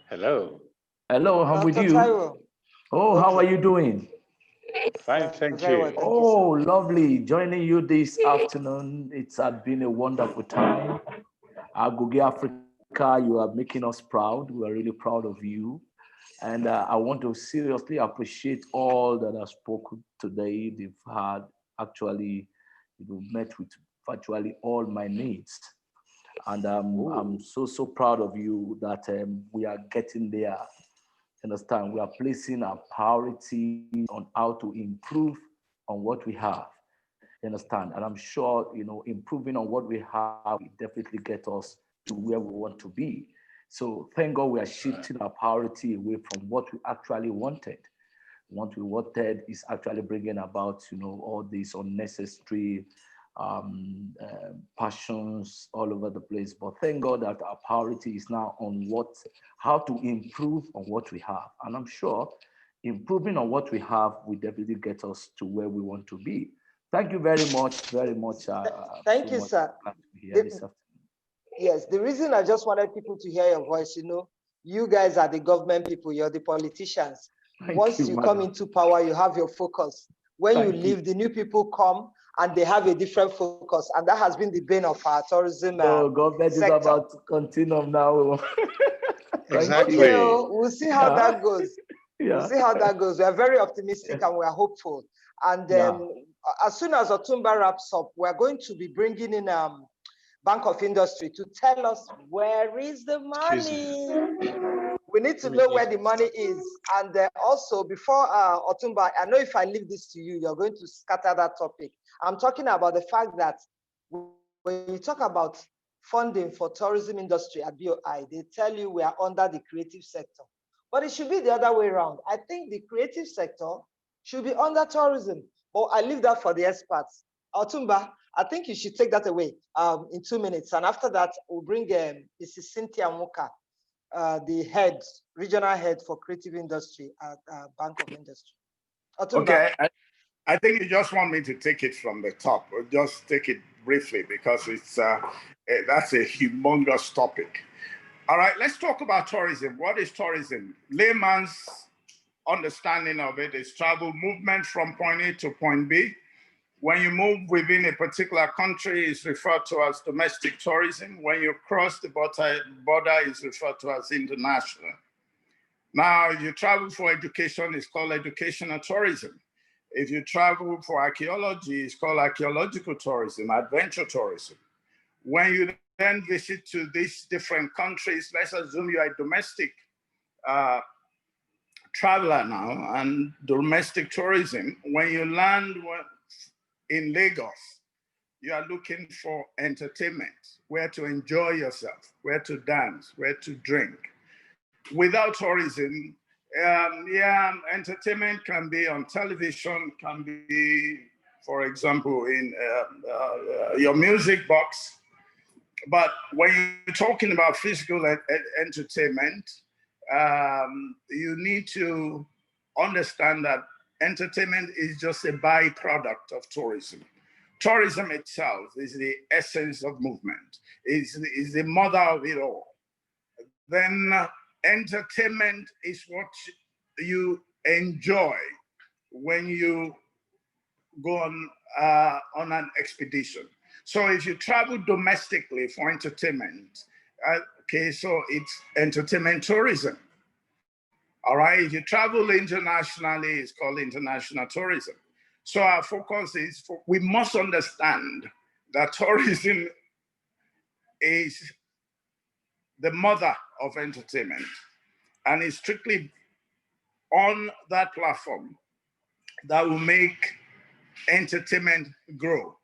Hello. Hello, how are you? Taiwo. Oh, okay. How are you doing? Fine, thank you. Well, thank you, sir. Lovely. Joining you this afternoon. It's been a wonderful time. Agoge Africa, you are making us proud. We are really proud of you. And I want to seriously appreciate all that have spoken today. They've had actually, met with virtually all my needs. And I'm so proud of you that we are getting there. Understand? We are placing our priority on how to improve on what we have. Understand? And I'm sure, improving on what we have will definitely get us to where we want to be. So thank God we are shifting our priority away from what we actually wanted. What we wanted is actually bringing about, all these unnecessary passions all over the place. But thank God that our priority is now on how to improve on what we have. And I'm sure improving on what we have will definitely get us to where we want to be. Thank you very much, very much. Thank you, sir. Yes, the reason I just wanted people to hear your voice, you guys are the government people, you're the politicians. Once you come into power, you have your focus. When you leave, the new people come and they have a different focus. And that has been the bane of our tourism government sector. Is about to continue now. Exactly. Okay, we'll see how that goes. We'll see how that goes. We are very optimistic and we are hopeful. And as soon as Otumba wraps up, we're going to be bringing in Bank of Industry to tell us where is the money. We need to know where the money is. And also, before Otumba, I know if I leave this to you, you're going to scatter that topic. I'm talking about the fact that when you talk about funding for tourism industry at BOI, they tell you we are under the creative sector. But it should be the other way around. I think the creative sector should be under tourism. But I leave that for the experts. Otumba, I think you should take that away in 2 minutes. And after that, we'll bring Mrs. Cynthia Muka, the regional head for creative industry at Bank of Industry. Otumba. Okay, I think you just want me to take it from the top, or just take it briefly, because that's a humongous topic. All right, let's talk about tourism. What is tourism? Layman's understanding of it is travel movement from point A to point B. When you move within a particular country, it's referred to as domestic tourism. When you cross the border, it's referred to as international. Now, if you travel for education, it's called educational tourism. If you travel for archaeology, it's called archaeological tourism, adventure tourism. When you then visit to these different countries, let's assume you are a domestic traveler now, and domestic tourism, when you land in Lagos, you are looking for entertainment, where to enjoy yourself, where to dance, where to drink. Without tourism, entertainment can be on television, can be, for example, in your music box. But when you're talking about physical entertainment, you need to understand that entertainment is just a byproduct of tourism. Tourism itself is the essence of movement, is the mother of it all. Then entertainment is what you enjoy when you go on an expedition. So if you travel domestically for entertainment, okay, so it's entertainment tourism. All right, if you travel internationally, it's called international tourism. So our focus is, we must understand that tourism is the mother of entertainment, and it's strictly on that platform that will make entertainment grow.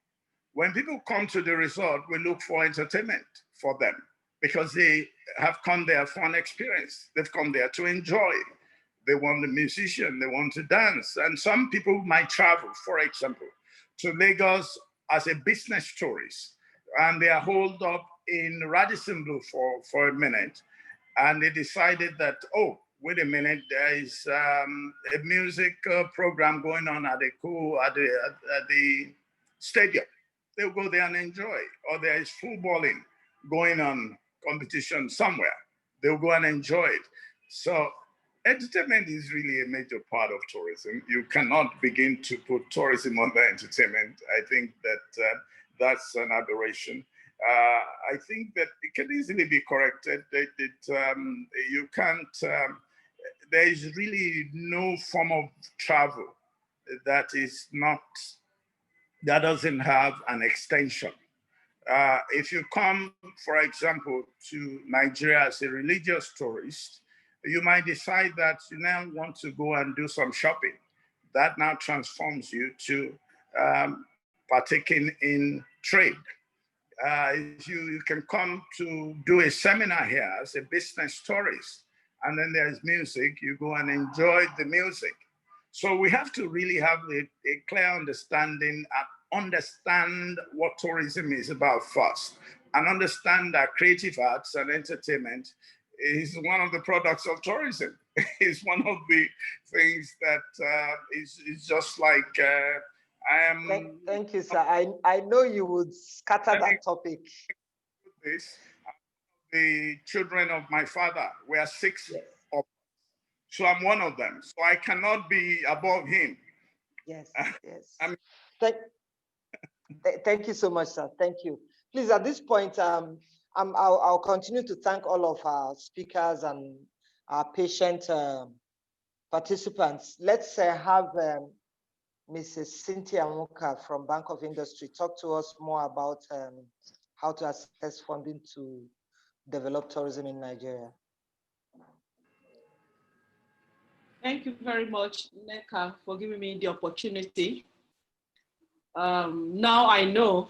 When people come to the resort, we look for entertainment for them because they have come there for an experience. They've come there to enjoy. They want the musician, they want to dance. And some people might travel, for example, to Lagos as a business tourist, and they are holed up in Radisson Blu for a minute. And they decided that, oh, wait a minute, there is a music program going on at the stadium. They'll go there and enjoy. Or there is footballing going on, competition somewhere. They'll go and enjoy it. So entertainment is really a major part of tourism. You cannot begin to put tourism under entertainment. I think that that's an aberration. I think that it can easily be corrected. You can't, there is really no form of travel that doesn't have an extension. If you come, for example, to Nigeria as a religious tourist, you might decide that you now want to go and do some shopping. That now transforms you to partaking in trade. You can come to do a seminar here as a business tourist, and then there's music, you go and enjoy the music. So we have to really have a clear understanding and understand what tourism is about first, and understand that creative arts and entertainment is one of the products of tourism. It's one of the things that is just like I am. Thank you, sir. I know you would scatter that topic. This, the children of my father were 6 of, so I'm one of them. So I cannot be above him. Yes, yes. Thank you so much, sir. Thank you. Please, at this point, I'll continue to thank all of our speakers and our patient participants. Let's have Mrs. Cynthia Muka from Bank of Industry talk to us more about how to access funding to develop tourism in Nigeria. Thank you very much, Neka, for giving me the opportunity. Now I know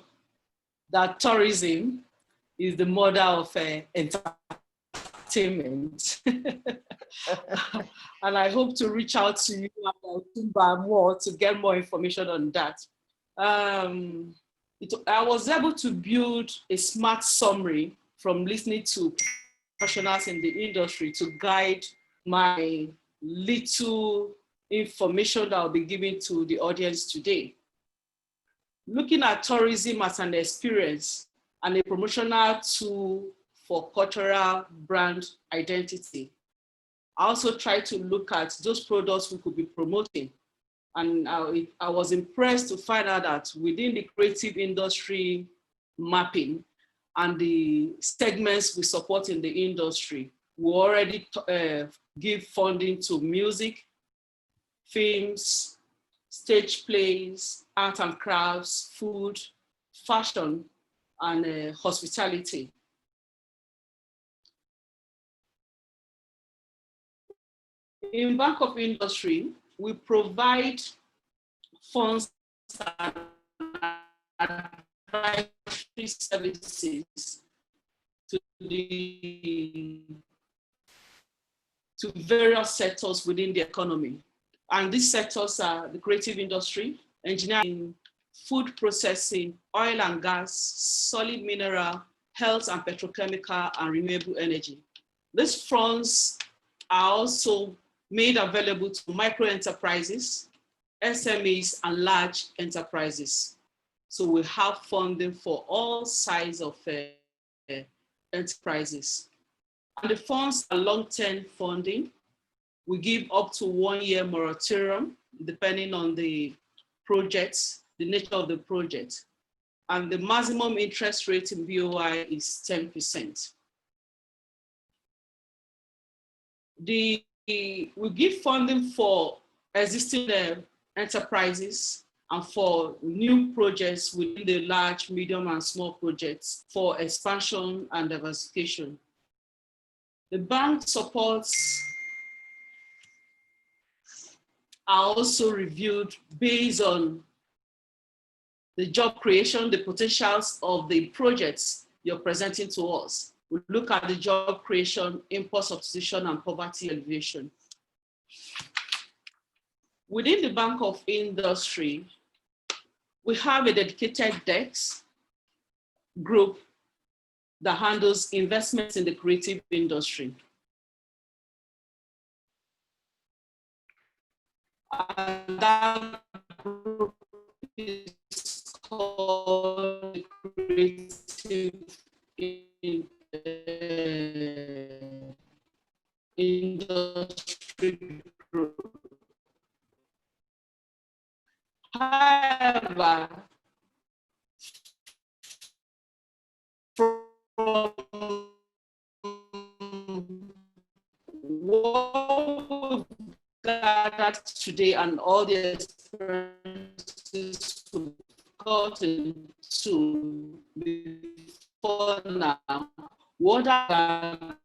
that tourism is the mother of entertainment. And I hope to reach out to you about more to get more information on that. I was able to build a smart summary from listening to professionals in the industry to guide my little information that I'll be giving to the audience today. Looking at tourism as an experience and a promotional tool for cultural brand identity, I also try to look at those products we could be promoting. And I was impressed to find out that within the creative industry mapping and the segments we support in the industry, we already give funding to music, films, stage plays, art and crafts, food, fashion, and hospitality. In Bank of Industry, we provide funds and advisory services to various sectors within the economy. And these sectors are the creative industry, engineering, food processing, oil and gas, solid mineral, health and petrochemical, and renewable energy. These funds are also made available to micro enterprises, SMEs, and large enterprises. So we have funding for all sizes of enterprises. And the funds are long-term funding. We give up to 1 year moratorium, depending on the project, the nature of the project. And the maximum interest rate in BOI is 10%. We give funding for existing enterprises and for new projects within the large, medium, and small projects for expansion and diversification. The bank supports are also reviewed based on the job creation, the potentials of the projects you're presenting to us. We look at the job creation, import substitution, and poverty alleviation. Within the Bank of Industry, we have a dedicated desk group that handles investments in the creative industry. And that group is called the Creative Industry Group. However, from what we've gathered today and all the experiences we've gotten to before now, what are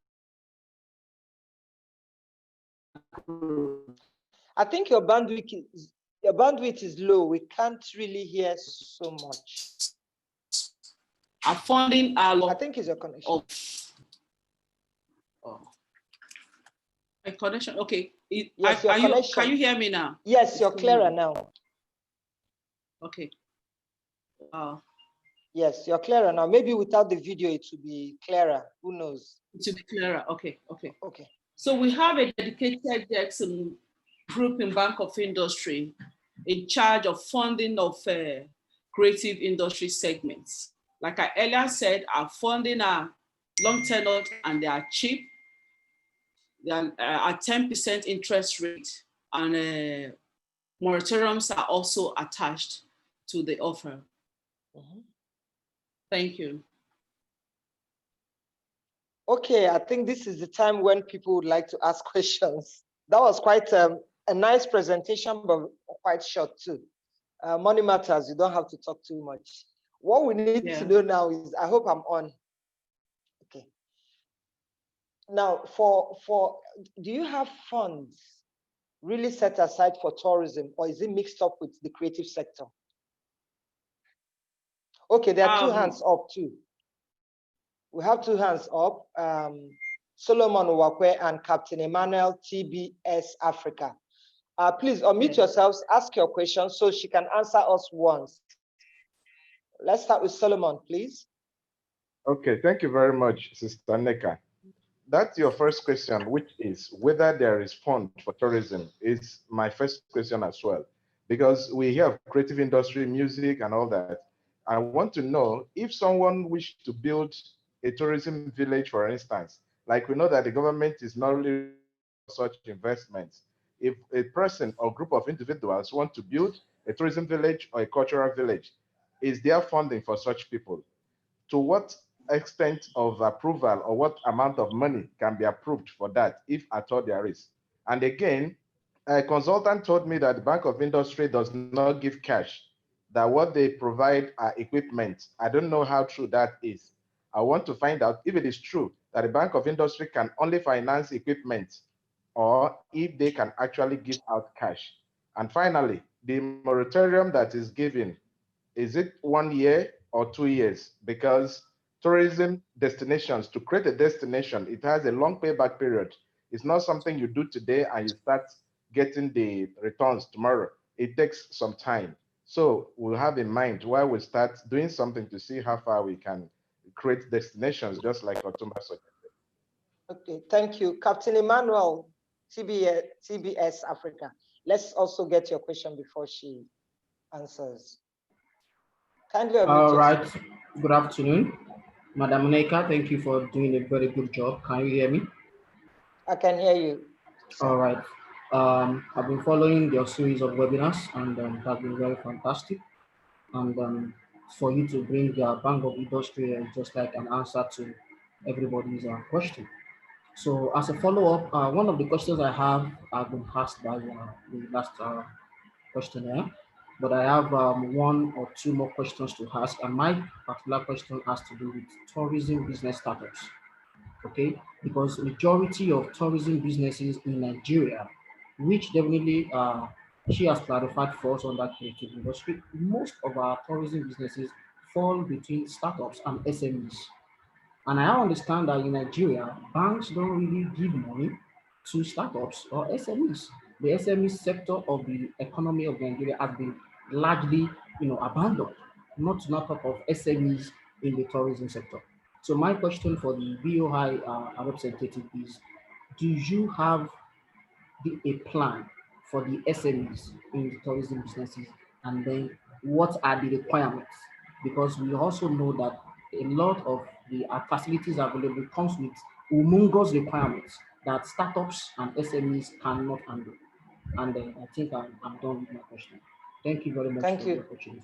I think your bandwidth is low. We can't really hear so much. Our funding I think it's your connection. A connection. Okay. Yes, connection. Can you hear me now? Yes, you're clearer now. Okay. Wow. Yes, you're clearer now. Maybe without the video, it will be clearer. Who knows? It will be clearer. Okay, okay. Okay. So we have a dedicated group in Bank of Industry in charge of funding of creative industry segments. Like I earlier said, our funding are long tenured and they are cheap. They are at 10% interest rate, and moratoriums are also attached to the offer. Thank you. Okay, I think this is the time when people would like to ask questions. That was quite a nice presentation, but quite short too. Money matters, you don't have to talk too much. What we need to do now is, I hope I'm on. Okay. Now, do you have funds really set aside for tourism, or is it mixed up with the creative sector? Okay, there are two hands up too. We have two hands up, Solomon Owakwe and Captain Emmanuel, TBS Africa. Please unmute yourselves, ask your question so she can answer us once. Let's start with Solomon, please. Okay, thank you very much, Sister Neka. That's your first question, which is whether there is fund for tourism, is my first question as well. Because we have creative industry, music, and all that. I want to know if someone wished to build a tourism village, for instance, like we know that the government is not really such investments. If a person or group of individuals want to build a tourism village or a cultural village, is there funding for such people? To what extent of approval or what amount of money can be approved for that, if at all there is? And again, a consultant told me that the Bank of Industry does not give cash, that what they provide are equipment. I don't know how true that is. I want to find out if it is true that the Bank of Industry can only finance equipment, or if they can actually give out cash. And finally, the moratorium that is given, is it 1 year or 2 years? Because tourism destinations, to create a destination, it has a long payback period. It's not something you do today and you start getting the returns tomorrow. It takes some time. So we'll have in mind while we start doing something to see how far we can create destinations, just like Otumba suggested. Okay, thank you. Captain Emmanuel, TBS Africa. Let's also get your question before she answers. Kindly All right. Good afternoon, Madam Neka. Thank you for doing a very good job. Can you hear me? I can hear you. All right. I've been following your series of webinars, and it has been very fantastic. And for you to bring the Bank of Industry just like an answer to everybody's question. So as a follow-up, one of the questions I have been asked by the last questionnaire, but I have one or two more questions to ask, and my particular question has to do with tourism business startups. Okay, because majority of tourism businesses in Nigeria, which definitely she has clarified for us on that creative industry, most of our tourism businesses fall between startups and SMEs. And I understand that in Nigeria, banks don't really give money to startups or SMEs. The SME sector of the economy of Nigeria has been largely, abandoned, not to talk of SMEs in the tourism sector. So my question for the BOI representative is, do you have a plan for the SMEs in the tourism businesses? And then what are the requirements? Because we also know that a lot of the facilities available comes with humongous requirements that startups and SMEs cannot handle. And then I think I'm done with my question. Thank you very much for the opportunity.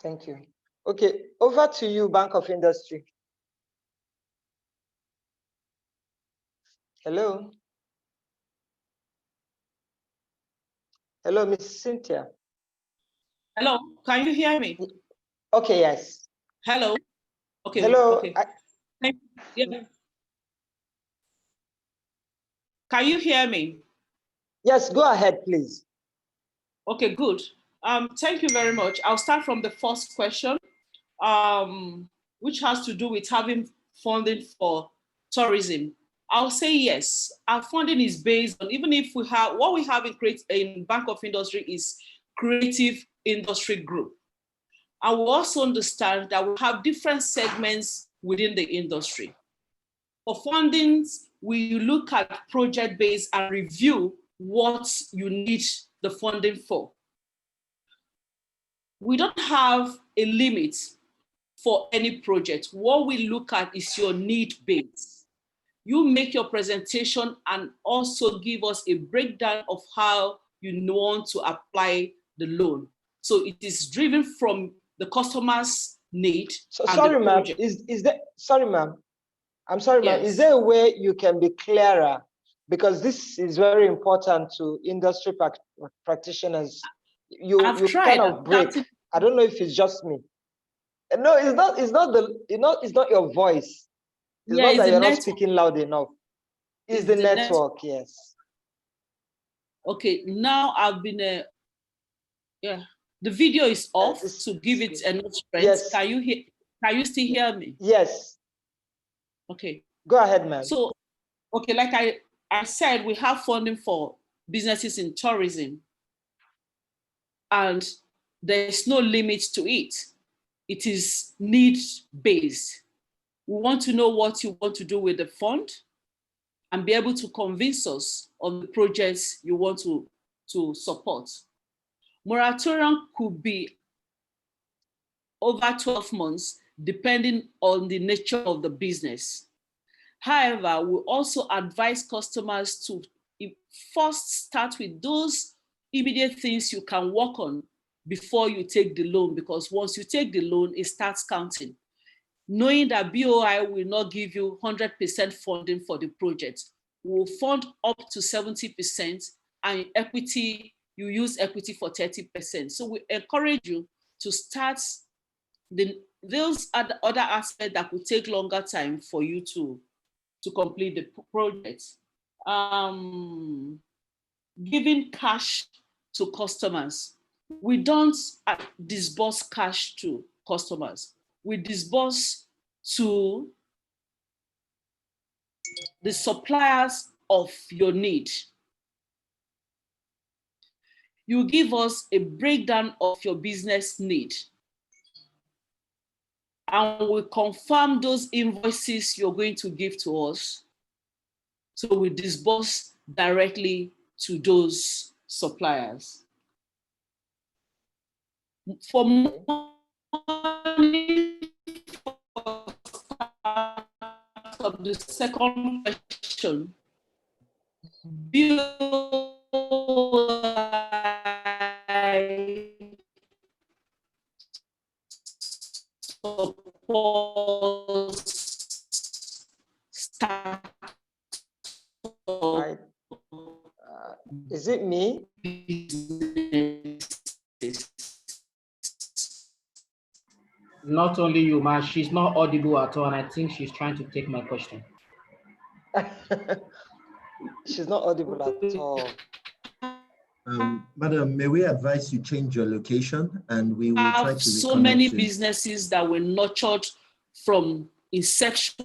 Thank you. Okay, over to you, Bank of Industry. Hello. Hello, Miss Cynthia. Hello, can you hear me? Okay, yes. Hello. Okay. Hello. Okay. Yeah. Can you hear me? Yes, go ahead, please. Okay, good. Thank you very much. I'll start from the first question, which has to do with having funding for tourism. I'll say yes. Our funding is based on, even if we have, what we have in Bank of Industry is Creative Industry Group. And we also understand that we have different segments within the industry. For fundings, we look at project base and review what you need the funding for. We don't have a limit for any project. What we look at is your need base. You make your presentation and also give us a breakdown of how you want to apply the loan. So it is driven from the customer's need. So sorry, ma'am. Sorry, ma'am. I'm sorry, ma'am. Is there a way you can be clearer? Because this is very important to industry practitioners. You kind of break. I don't know if it's just me. No, it's not. It's not the. It's not your voice. It's not that you're not speaking loud enough. It's the network. Yes. Okay. Now I've been. Yeah. The video is off to give it enough strength. Yes. Can you hear? Can you still hear me? Yes. Okay. Go ahead, ma'am. So, okay, like I said, we have funding for businesses in tourism, and there's no limit to it. It is need-based. We want to know what you want to do with the fund and be able to convince us of the projects you want to support. Moratorium could be over 12 months, depending on the nature of the business. However, we also advise customers to first start with those immediate things you can work on before you take the loan, because once you take the loan, it starts counting. Knowing that BOI will not give you 100% funding for the project, we'll fund up to 70%, and equity, you use equity for 30%. So we encourage you to start those other aspects that will take longer time for you to complete the project. Giving cash to customers. We don't disburse cash to customers. We disburse to the suppliers of your need. You give us a breakdown of your business need, and we confirm those invoices you're going to give to us. So we disburse directly to those suppliers. For money of the second question, Right. Is it me? Not only you, ma, she's not audible at all, and I think she's trying to take my question. She's not audible at all. Madam, may we advise you change your location, and we will try to reconnect so many you. businesses that were nurtured from inception.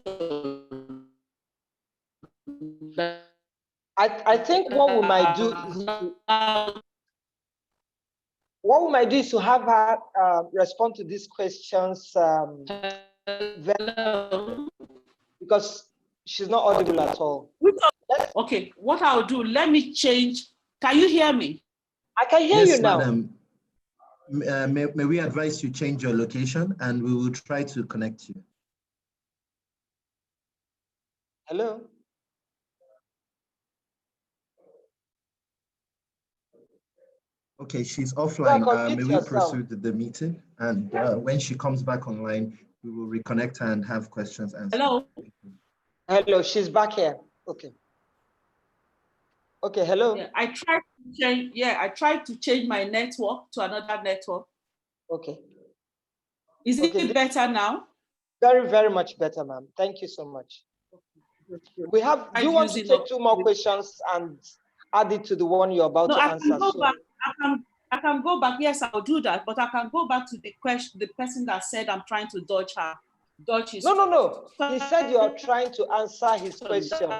I think what we might do is to have her respond to these questions because she's not audible at all. Okay, what I'll do, let me change. Can you hear me? I can hear you now. Madam. May we advise you change your location, and we will try to connect you. Hello? Okay, she's offline. May we yourself. proceed with the meeting? And when she comes back online, we will reconnect her and have questions answered. Hello? Hello, she's back here. Okay. Okay, hello. Yeah, I tried to change my network to another network. Okay. Is it better now? Very, very much better, ma'am. Thank you so much. We have, do you want to take 2 more questions and add it to the one you're about to answer? I can go back. Yes, I'll do that. But I can go back to the question, the person that said I'm trying to dodge her. Dodge his. No. He said you are trying to answer his question.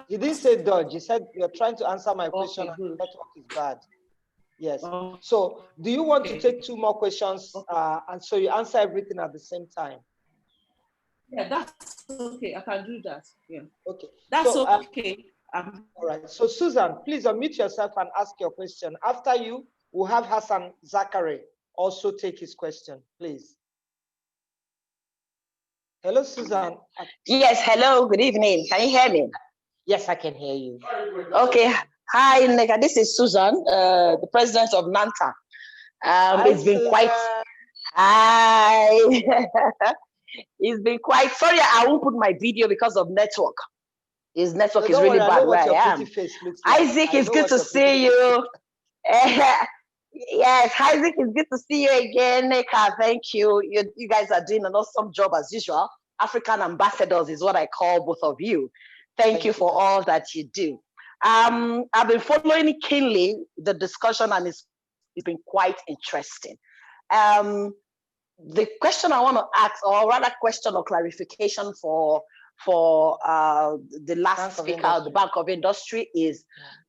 He didn't say dodge. He said you're trying to answer my question. And the network is bad. Yes. So do you want to take 2 more questions and so you answer everything at the same time? Yeah, that's okay. I can do that. Yeah. Okay. That's so, okay. All right. So Susan, please unmute yourself and ask your question. After you, we'll have Hassan Zachary also take his question, please. Hello, Susan. Yes, hello, good evening. Can you hear me? Yes, I can hear you. Okay. Hi, Neka. This is Susan, the president of NANTA. It's been Susan. quite. Hi. It's been quite. Sorry, I won't put my video because of network. His network is really bad where I am. Isaac, it's good to see you. Yes, Isaac, it's good to see you again, Neka. Thank you. You guys are doing an awesome job as usual. African ambassadors is what I call both of you. Thank you for all that you do. I've been following keenly the discussion and it's been quite interesting. The question I want to ask, or rather question or clarification for the last speaker, the Bank of Industry, is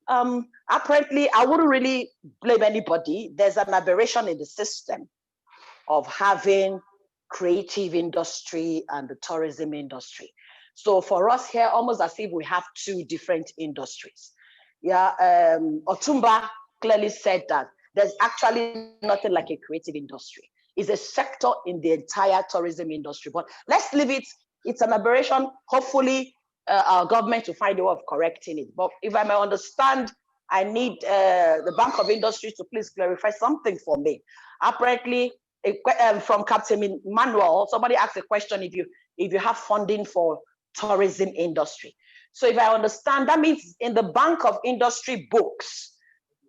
apparently I wouldn't really blame anybody. There's an aberration in the system of having creative industry and the tourism industry. So for us here, almost as if we have 2 different industries. Yeah, Otumba clearly said that there's actually nothing like a creative industry. It's a sector in the entire tourism industry, but let's leave it. It's an aberration. Hopefully our government will find a way of correcting it. But if I may understand, I need the Bank of Industry to please clarify something for me. Apparently, from Captain Manuel, somebody asked a question if you have funding for tourism industry. So if I understand, that means in the Bank of Industry books,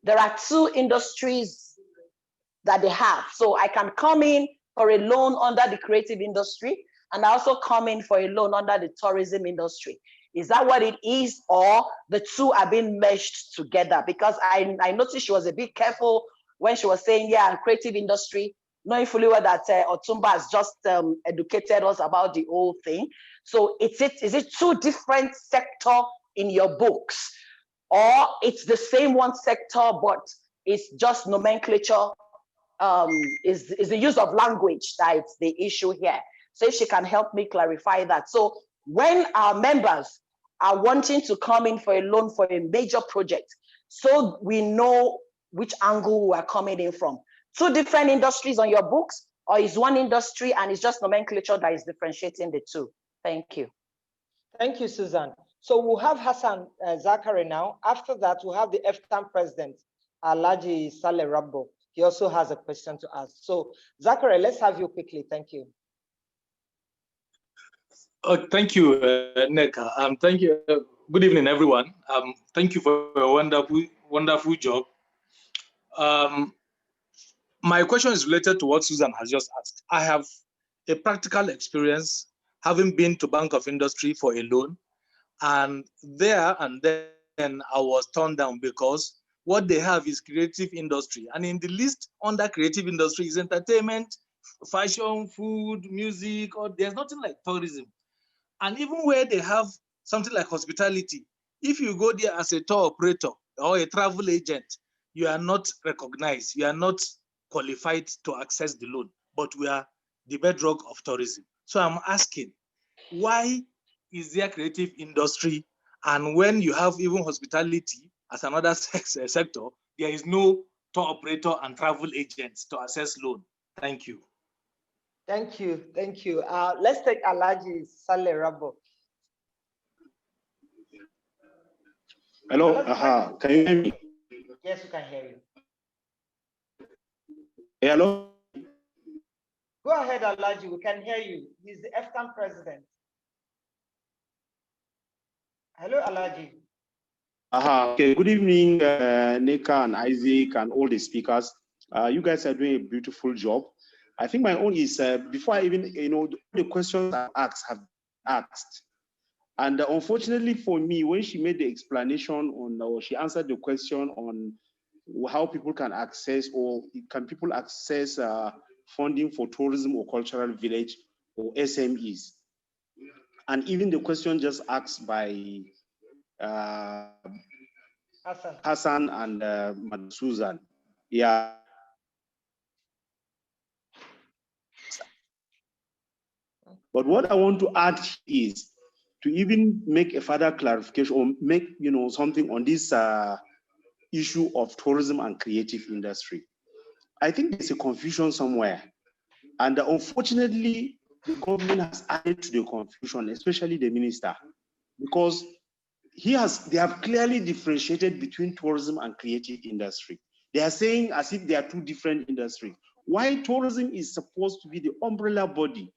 there are 2 industries that they have. So I can come in for a loan under the creative industry, and I also come in for a loan under the tourism industry. Is that what it is, or the 2 are being meshed together? Because I noticed she was a bit careful when she was saying, yeah, creative industry, knowing fully well that Otumba has just educated us about the whole thing. So is it 2 different sectors in your books, or it's the same one sector, but it's just nomenclature, is the use of language that's the issue here? So if she can help me clarify that. So when our members are wanting to come in for a loan for a major project, so we know which angle we're coming in from. 2 different industries on your books, or is one industry and it's just nomenclature that is differentiating the 2? Thank you. Thank you, Susan. So we'll have Hassan Zachary now. After that, we'll have the FTAM president, Alhaji Saleh Rabbo. He also has a question to ask. So Zachary, let's have you quickly. Thank you. Thank you, Neka. Thank you. Good evening, everyone. Thank you for a wonderful job. My question is related to what Susan has just asked. I have a practical experience having been to Bank of Industry for a loan, and then I was turned down because what they have is creative industry, and in the list under creative industry is entertainment, fashion, food, music, or there's nothing like tourism. And even where they have something like hospitality, if you go there as a tour operator or a travel agent, you are not recognized, you are not qualified to access the loan, but we are the bedrock of tourism. So I'm asking, why is there creative industry? And when you have even hospitality as another sector, there is no tour operator and travel agents to access loan. Thank you. Thank you. Thank you. Let's take Alhaji Saleh Rabbo. Hello, can you hear me? Yes, we can hear you. Hello? Go ahead, Alhaji, we can hear you. He's the FTAM president. Hello, Alhaji. Okay, good evening, Neka and Isaac and all the speakers. You guys are doing a beautiful job. I think my own is, before I even, the questions I asked have been asked. And unfortunately for me, when she made the explanation on, or she answered the question on how people can access, or can people access funding for tourism or cultural village or SMEs. And even the question just asked by Hassan and Madam Susan. Yeah. But what I want to add is to even make a further clarification or make something on this issue of tourism and creative industry. I think there's a confusion somewhere, and unfortunately, the government has added to the confusion, especially the minister, because they have clearly differentiated between tourism and creative industry. They are saying as if they are two different industries. Why tourism is supposed to be the umbrella body?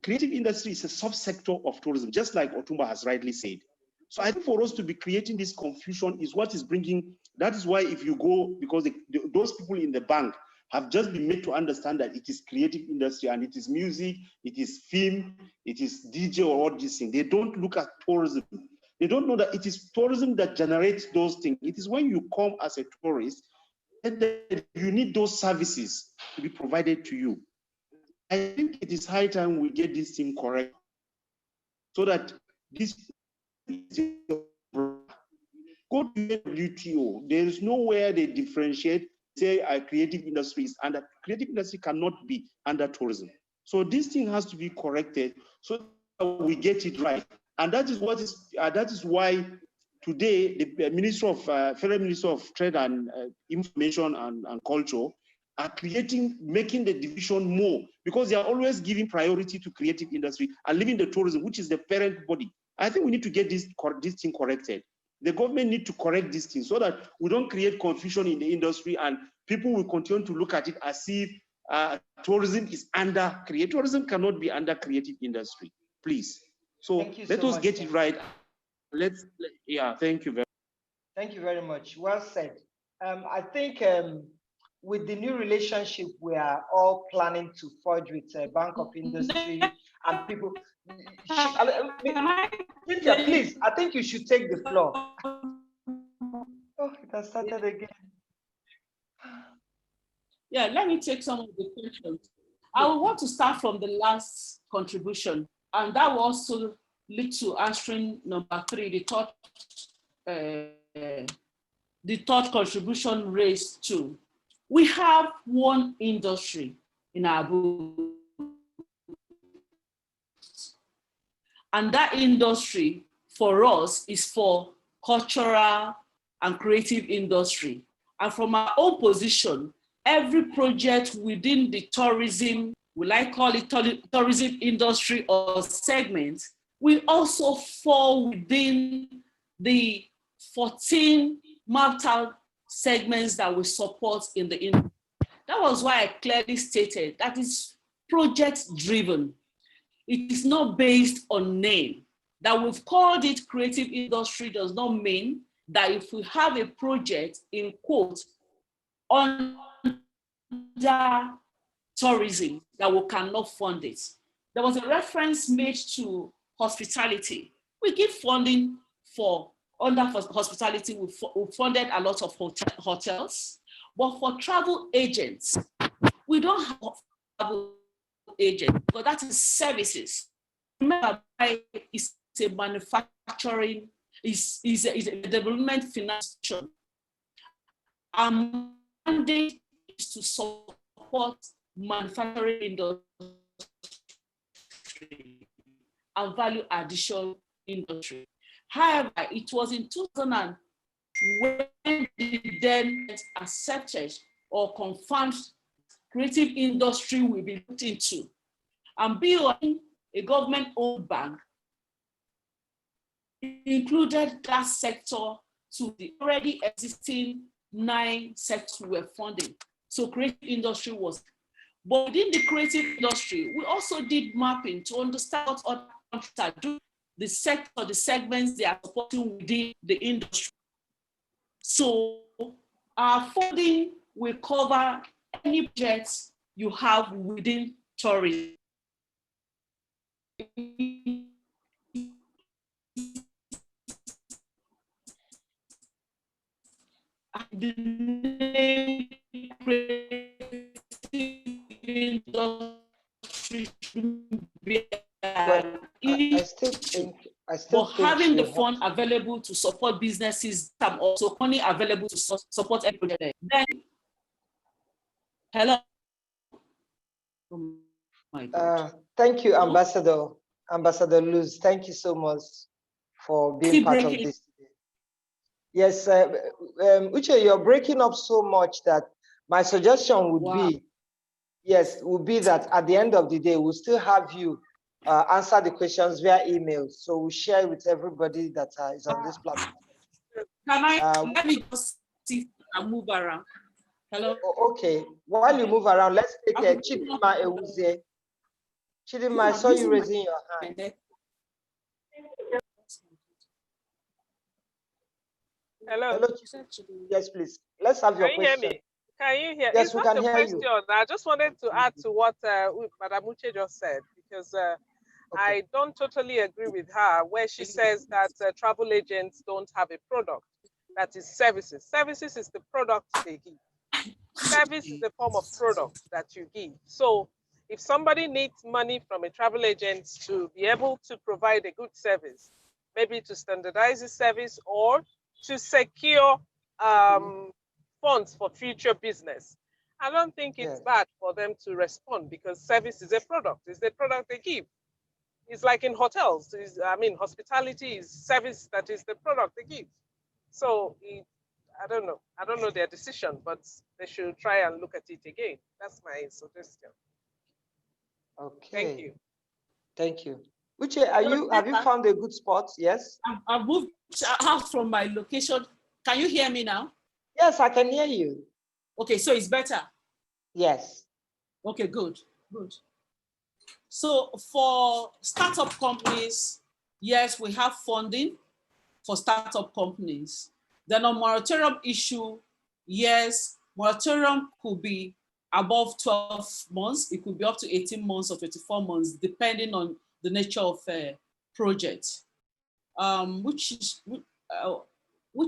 Creative industry is a subsector of tourism, just like Otumba has rightly said. So I think for us to be creating this confusion is what is bringing, that is why if you go, because those people in the bank have just been made to understand that it is creative industry and it is music, it is film, it is DJ or all these things. They don't look at tourism. They don't know that it is tourism that generates those things. It is when you come as a tourist, and you need those services to be provided to you. I think it is high time we get this thing correct so that this go to the WTO. There is nowhere they differentiate, say a creative industry is under, creative industry cannot be under tourism. So this thing has to be corrected so that we get it right. And that is what is, that is why today the Minister of, Federal Minister of Trade and Information and Culture are making the division more, because they are always giving priority to creative industry and leaving the tourism, which is the parent body. I think we need to get this thing corrected. The government need to correct this thing so that we don't create confusion in the industry and people will continue to look at it as if tourism is under creative. Tourism cannot be under creative industry, please. So let us get it right. Yeah, thank you very much. Thank you very much. Well said. I think with the new relationship we are all planning to forge with Bank of Industry and people, Cynthia, please, I think you should take the floor. Oh, it has started again. Yeah, let me take some of the questions. I would want to start from the last contribution, and that will also lead to answering number 3, the third contribution raised to. We have one industry in our book, and that industry for us is for cultural and creative industry. And from our own position, every project within the tourism, will I call it tourism industry or segment, will also fall within the 14 mapped out segments that we support in the industry. That was why I clearly stated that it's project driven. It is not based on name. That we've called it creative industry does not mean that if we have a project in quote under tourism that we cannot fund it. There was a reference made to hospitality. We give funding for under hospitality, we funded a lot of hotels, but for travel agents, we don't have travel agents, because that is services. Remember, it's a manufacturing, is a development finance. Our mandate is to support manufacturing industry and value addition industry. However, it was in 2000 when the then accepted or confirmed creative industry will be looked into. And BOI, a government-owned bank, included that sector to the already existing 9 sectors we were funding. So creative industry was. But within the creative industry, we also did mapping to understand what other countries are doing, the sector, the segments they are supporting within the industry. So our funding will cover any projects you have within tourism. The name industry I but having the fund available to support businesses, also money available to support every project. Then, hello. Oh my God. Thank you, Ambassador Luz. Thank you so much for being part of this today. Yes, Uche, you're breaking up so much that my suggestion would be, yes, would be that at the end of the day, we'll still have you answer the questions via email. So we'll share with everybody that is on this platform. Can I, let me just see and move around. Hello? Okay, while you move around, let's take a Chidima Ewuzie. Chidima, I saw you raising your hand. Hello. Hello. Yes, please. Let's have your question. Can you hear me? Can you hear? Yes, it's we not can a hear question. you. I just wanted to add to what Madam Uche just said, because I don't totally agree with her where she says that travel agents don't have a product. That is services. Services is the product they give. Service is a form of product that you give. So if somebody needs money from a travel agent to be able to provide a good service, maybe to standardize the service or to secure funds for future business, I don't think it's bad for them to respond, because service is a product. It's the product they give. It's like in hotels. Hospitality is service that is the product they give. So I don't know. I don't know their decision, but they should try and look at it again. That's my suggestion. Okay. Thank you. Thank you. Uche, have you found a good spot? Yes. I've moved out from my location. Can you hear me now? Yes, I can hear you. Okay, so it's better. Yes. Okay, good. So for startup companies, yes, we have funding for startup companies. Then on moratorium issue, yes, moratorium could be above 12 months. It could be up to 18 months or 24 months, depending on the nature of a project. Which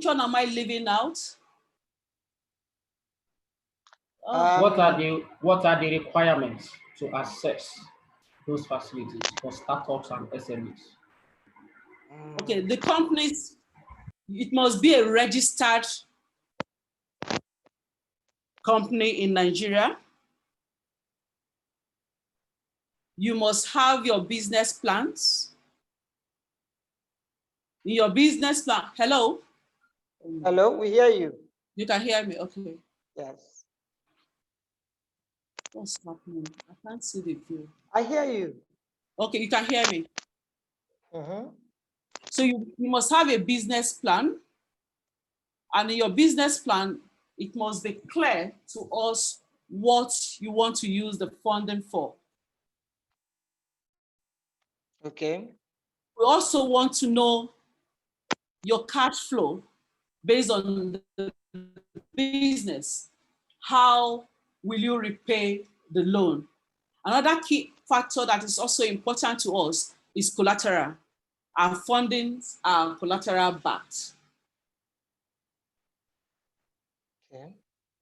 one am I leaving out? What are the requirements to access those facilities for startups and SMEs? Okay, the companies, it must be a registered company in Nigeria. You must have your business plans. In your business plan, hello? Hello, we hear you. You can hear me, okay. Yes. What's happening? I can't see the view. I hear you. Okay, you can hear me. Mm-hmm. So you must have a business plan. And in your business plan, it must be clear to us what you want to use the funding for. Okay. We also want to know your cash flow based on the business. How will you repay the loan? Another key factor that is also important to us is collateral. Our fundings are collateral backed. Okay.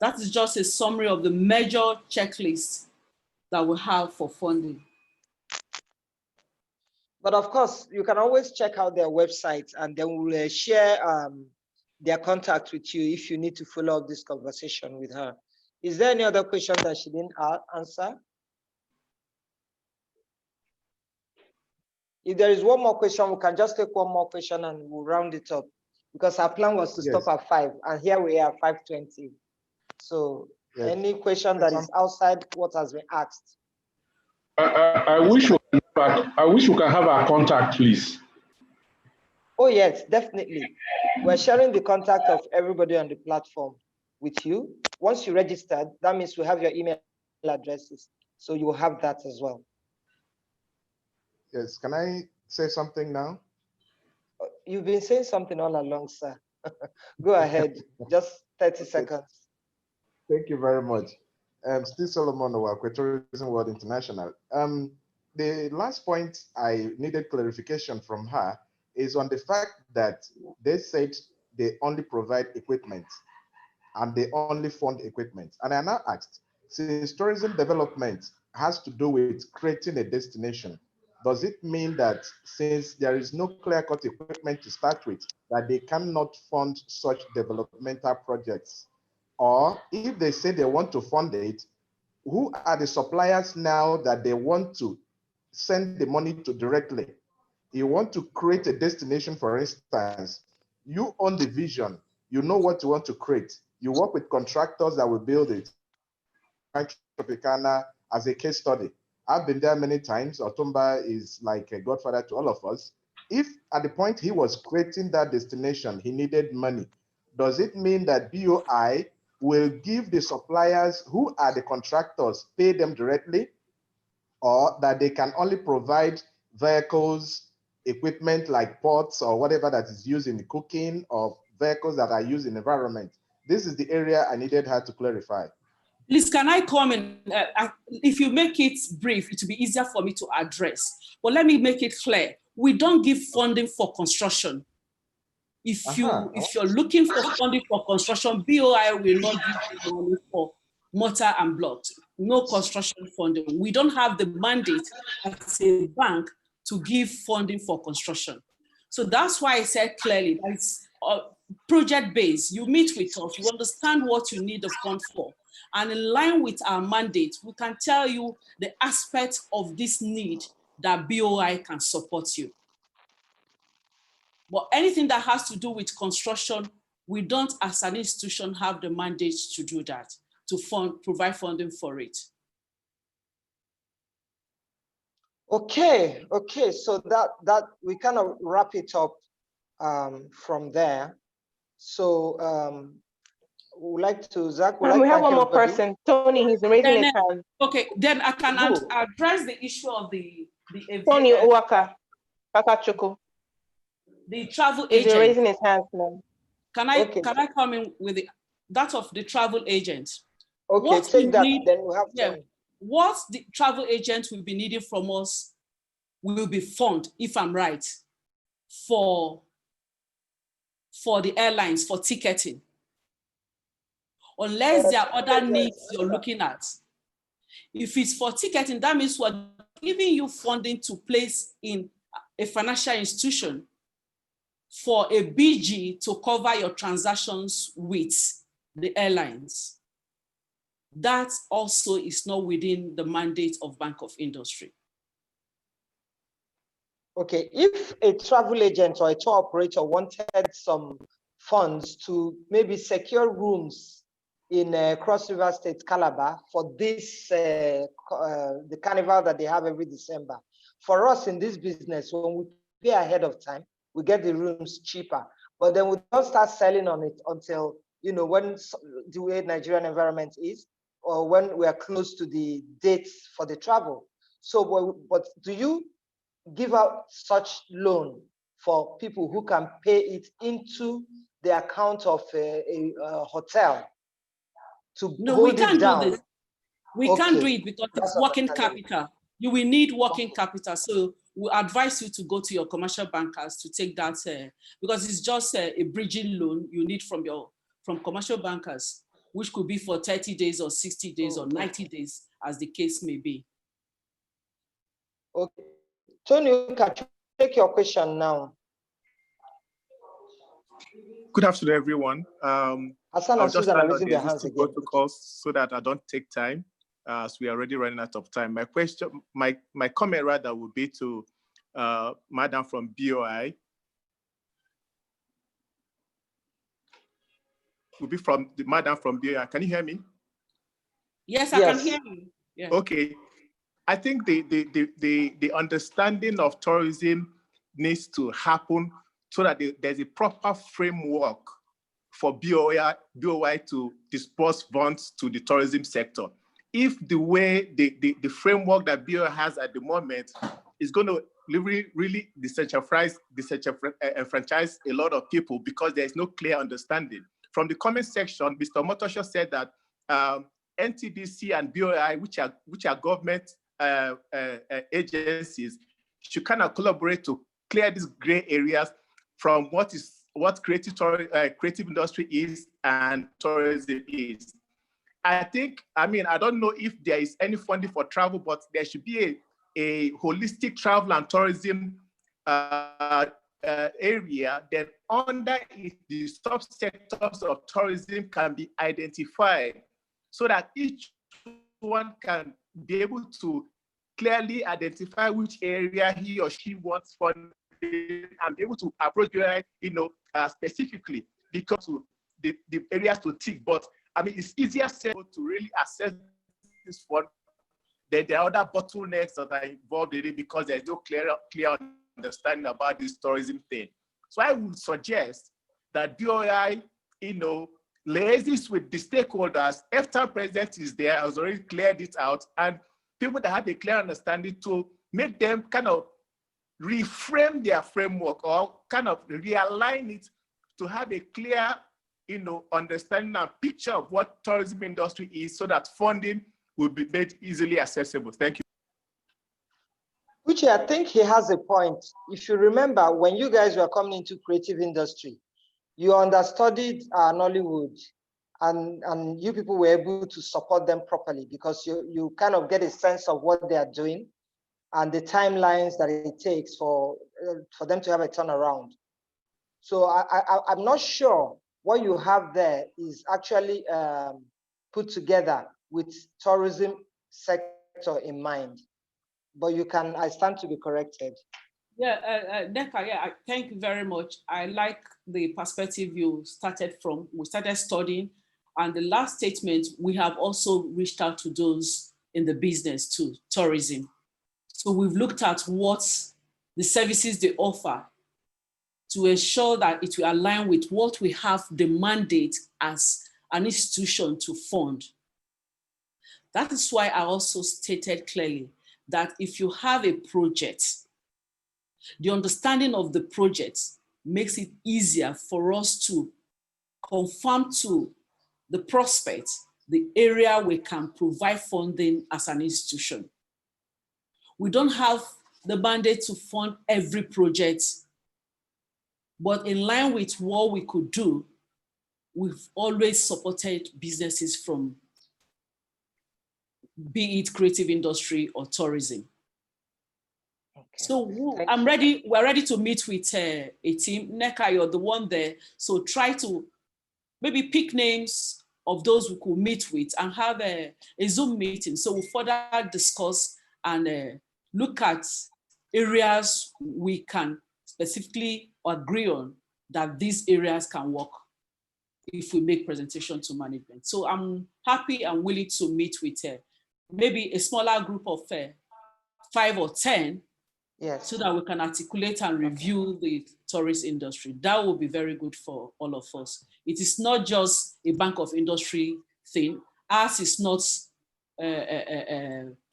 That is just a summary of the major checklists that we have for funding. But of course, you can always check out their website, and then we'll share their contact with you if you need to follow up this conversation with her. Is there any other question that she didn't answer? If there is one more question, we can just take one more question and we'll round it up, because our plan was to stop at 5, and here we are 5:20. So any question that is outside what has been asked? I wish we can have our contact, please. Oh yes, definitely. We're sharing the contact of everybody on the platform with you. Once you registered, that means we have your email addresses, so you will have that as well. Yes, can I say something now? You've been saying something all along, sir. Go ahead, just 30 seconds. Thank you very much. Steve Solomon of Tourism World International. The last point I needed clarification from her is on the fact that they said they only provide equipment and they only fund equipment. And I now asked, since tourism development has to do with creating a destination, does it mean that since there is no clear-cut equipment to start with, that they cannot fund such developmental projects? Or if they say they want to fund it, who are the suppliers now that they want to send the money to directly? You want to create a destination, for instance, you own the vision, you know what you want to create. You work with contractors that will build it. Tropicana as a case study. I've been there many times. Otumba is like a godfather to all of us. If at the point he was creating that destination, he needed money, does it mean that BOI will give the suppliers who are the contractors, pay them directly, or that they can only provide vehicles, equipment like pots or whatever that is used in the cooking, or vehicles that are used in the environment? This is the area I needed her to clarify. Please, can I come in? If you make it brief, it will be easier for me to address. But let me make it clear. We don't give funding for construction. If you're looking for funding for construction, BOI will not give you money for mortar and block. No construction funding. We don't have the mandate as a bank to give funding for construction. So that's why I said clearly that it's project-based. You meet with us, you understand what you need the fund for. And in line with our mandate, we can tell you the aspect of this need that BOI can support you. But anything that has to do with construction, we don't as an institution have the mandate to do that, to provide funding for it. Okay, so that we kind of wrap it up from there. So we would like to, Zach, we have one more person, Tony, he's raising his hand. Okay, then I can address the issue of the Tony Uwaka, Kakachoko. The travel He's agent. raising his hand now. Can I come in with that of the travel agent? Okay, what take that, need, then we'll have Tony. What the travel agent will be needing from us will be fund, if I'm right, for the airlines, for ticketing. Unless there are other needs you're looking at. If it's for ticketing, that means we're giving you funding to place in a financial institution for a BG to cover your transactions with the airlines. That also is not within the mandate of Bank of Industry. Okay, if a travel agent or a tour operator wanted some funds to maybe secure rooms in Cross River State, Calabar, for this, the carnival that they have every December. For us in this business, when we pay ahead of time, we get the rooms cheaper, but then we don't start selling on it until, when the way Nigerian environment is, or when we are close to the dates for the travel. So, but do you give out such loan for people who can pay it into the account of a hotel to hold it down? Do this. We can't do it because it's working capital. You will need working capital. So we advise you to go to your commercial bankers to take that because it's just a bridging loan you need from commercial bankers, which could be for 30 days or 60 days or 90 days, as the case may be. Okay. Tony, you can take your question now. Good afternoon, everyone. Hassan and Susan are raising their hands again. Protocols so that I don't take time, as we are already running out of time. My question, my comment rather would be to Madam from BOI. Would be from the Madam from BOI. Can you hear me? Yes, I can hear you. Yeah. Okay. I think the understanding of tourism needs to happen so that there's a proper framework for BOI to disperse funds to the tourism sector. If the way the framework that BOI has at the moment is going to really disenfranchise a lot of people because there's no clear understanding. From the comment section, Mr. Motosho said that NTDC and BOI, which are government agencies, should kind of collaborate to clear these gray areas from what creative industry is and tourism is. I don't know if there is any funding for travel, but there should be a holistic travel and tourism area, then under it, the subsectors of tourism can be identified so that each one can be able to clearly identify which area he or she wants funding and be able to approach specifically because of the areas to tick. But I mean, it's easier said to really assess this fund. Then there are other bottlenecks that are involved in it because there's no clear understanding about this tourism thing. So I would suggest that BOI, liaises with the stakeholders. EFTA president is there, has already cleared it out, and people that have a clear understanding to make them kind of reframe their framework or kind of realign it to have a clear, understanding and picture of what tourism industry is so that funding will be made easily accessible. Thank you. Uche, I think he has a point. If you remember, when you guys were coming into creative industry, you understudied Nollywood, and you people were able to support them properly because you kind of get a sense of what they are doing and the timelines that it takes for them to have a turnaround. So I'm not sure what you have there is actually put together with tourism sector in mind, but I stand to be corrected. Yeah, Neka, yeah, thank you very much. I like the perspective you started from. We started studying, and the last statement, we have also reached out to those in the business too, tourism. So we've looked at what the services they offer to ensure that it will align with what we have the mandate as an institution to fund. That is why I also stated clearly that if you have a project, the understanding of the project makes it easier for us to confirm to the prospect the area we can provide funding as an institution. We don't have the mandate to fund every project, but in line with what we could do, we've always supported businesses from, be it creative industry or tourism. Okay. So we're ready to meet with a team. Neka, you're the one there. So try to maybe pick names of those we could meet with and have a Zoom meeting. So we'll further discuss and look at areas we can specifically agree on that these areas can work if we make presentation to management. So I'm happy and willing to meet with maybe a smaller group of 5 or 10, yes, so that we can articulate and review the tourist industry. That will be very good for all of us. It is not just a bank of industry thing. Ours is not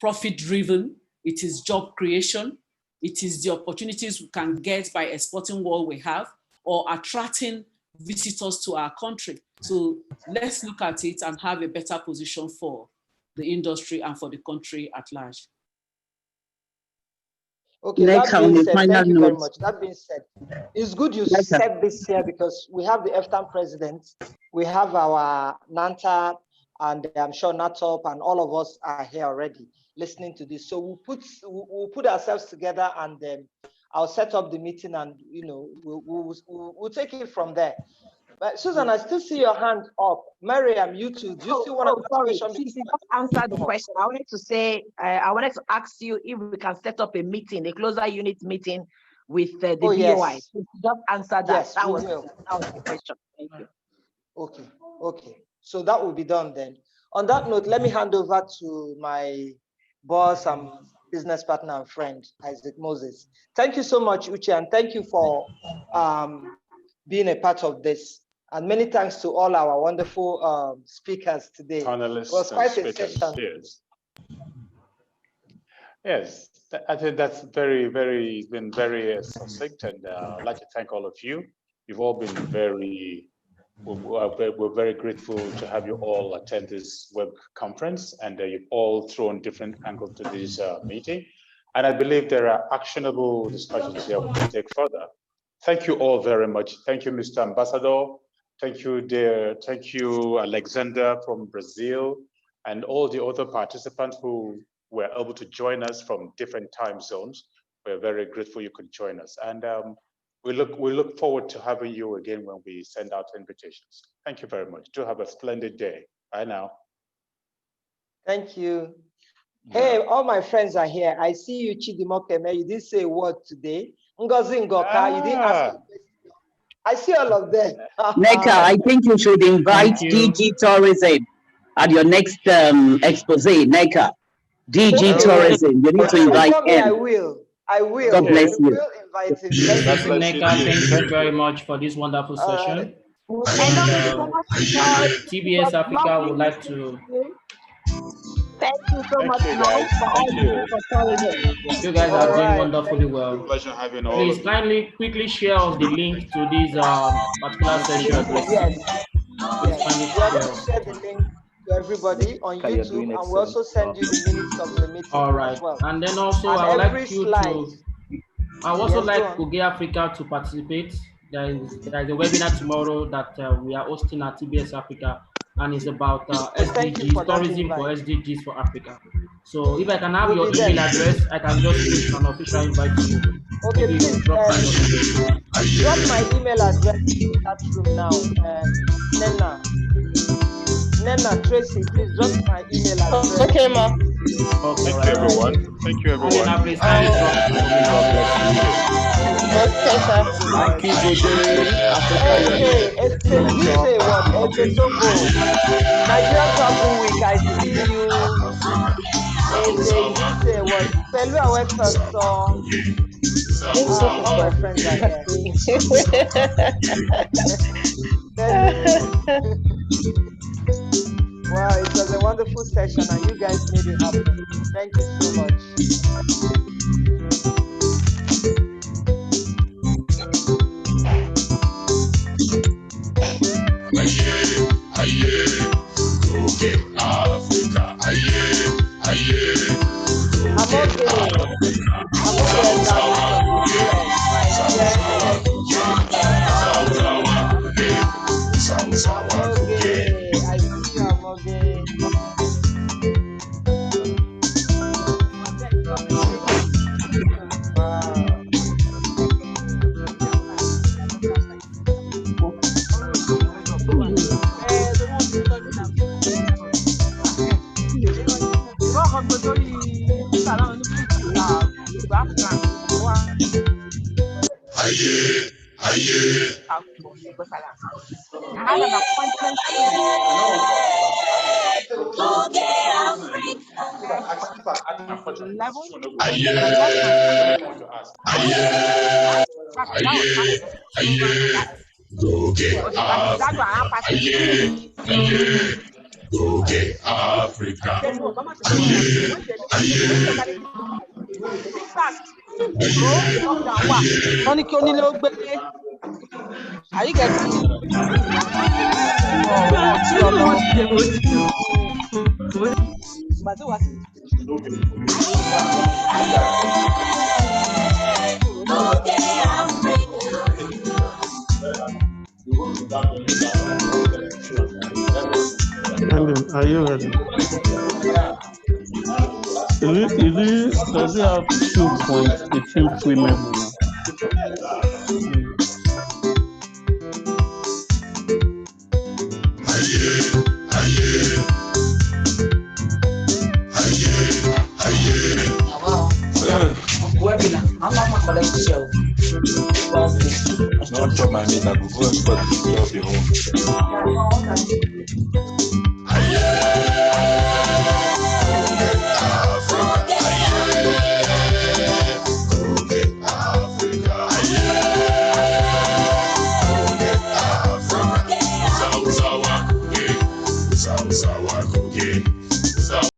profit-driven. It is job creation. It is the opportunities we can get by exporting what we have or attracting visitors to our country. So let's look at it and have a better position for the industry and for the country at large. Okay, that being said, thank you very much. That being said, it's good you said this here because we have the EFTA president, we have our NANTA, and I'm sure NATOP and all of us are here already listening to this. So we'll put ourselves together and then I'll set up the meeting and we'll take it from there. But Susan, I still see your hand up. Mariam, you too. Do you still want to answer the question? I wanted to say, I wanted to ask you if we can set up a meeting, a closer unit meeting with the BOI. Yes. Just answer that. Yes, that was the question. Thank you. Okay. So that will be done then. On that note, let me hand over to my boss and business partner and friend, Isaac Moses. Thank you so much, Uche, and thank you for being a part of this. And many thanks to all our wonderful speakers today. Panelists, it was quite a session. Yes, I think that's been very succinct, and I'd like to thank all of you. You've all been we're very grateful to have you all attend this web conference, and you've all thrown different angles to this meeting. And I believe there are actionable discussions here we can take further. Thank you all very much. Thank you, Mr. Ambassador. Thank you, dear. Thank you, Alexander from Brazil, and all the other participants who were able to join us from different time zones. We're very grateful you could join us. And we look forward to having you again when we send out invitations. Thank you very much. Do have a splendid day. Bye now. Thank you. Hey, all my friends are here. I see you, Chidimokeme. You didn't say a word today. Ngozi Ngoka, you didn't ask. I see all of them. Neka, I think you should invite DG Tourism at your next expose, Neka. DG Tourism, you need to invite him. I will. God bless you. Will invite him. Thank you. Neka, thank you very much for this wonderful session. TBS Africa would like to. Thank you so much, guys. Thank you. You guys are doing wonderfully well. Pleasure having all Please of you. kindly quickly share the link to this particular session. Yes. Please kindly Share the link to everybody on YouTube, and we'll also send you the minutes of the meeting. All right. As well. And then also and I would like you slide. to. I would also like Uge Africa to participate. There is a webinar tomorrow that we are hosting at TBS Africa, and it's about SDGs, tourism for SDGs for Africa. So if I can have your email address, I can just push an official invite to you. Okay, please drop my email address in the chat room now. Nena, Tracy, please drop my email address. Okay, ma. Okay. Thank you, everyone. Thank you, everyone. Nena, please kindly drop my email address. Okay, sir. Thank you, Goje. Africa, You say what? Togo. Nigerian Travel Week, I see you. You say what? Pẹ̀lú àwọn song. All my friends are here. Wow, it was a wonderful session and you guys made it happen. Thank you so much. I had an appointment. Are you getting it? Are you ready? Does it have 2 points? It seems swimmable now. Don't chop my meat, I will go and put the job at home.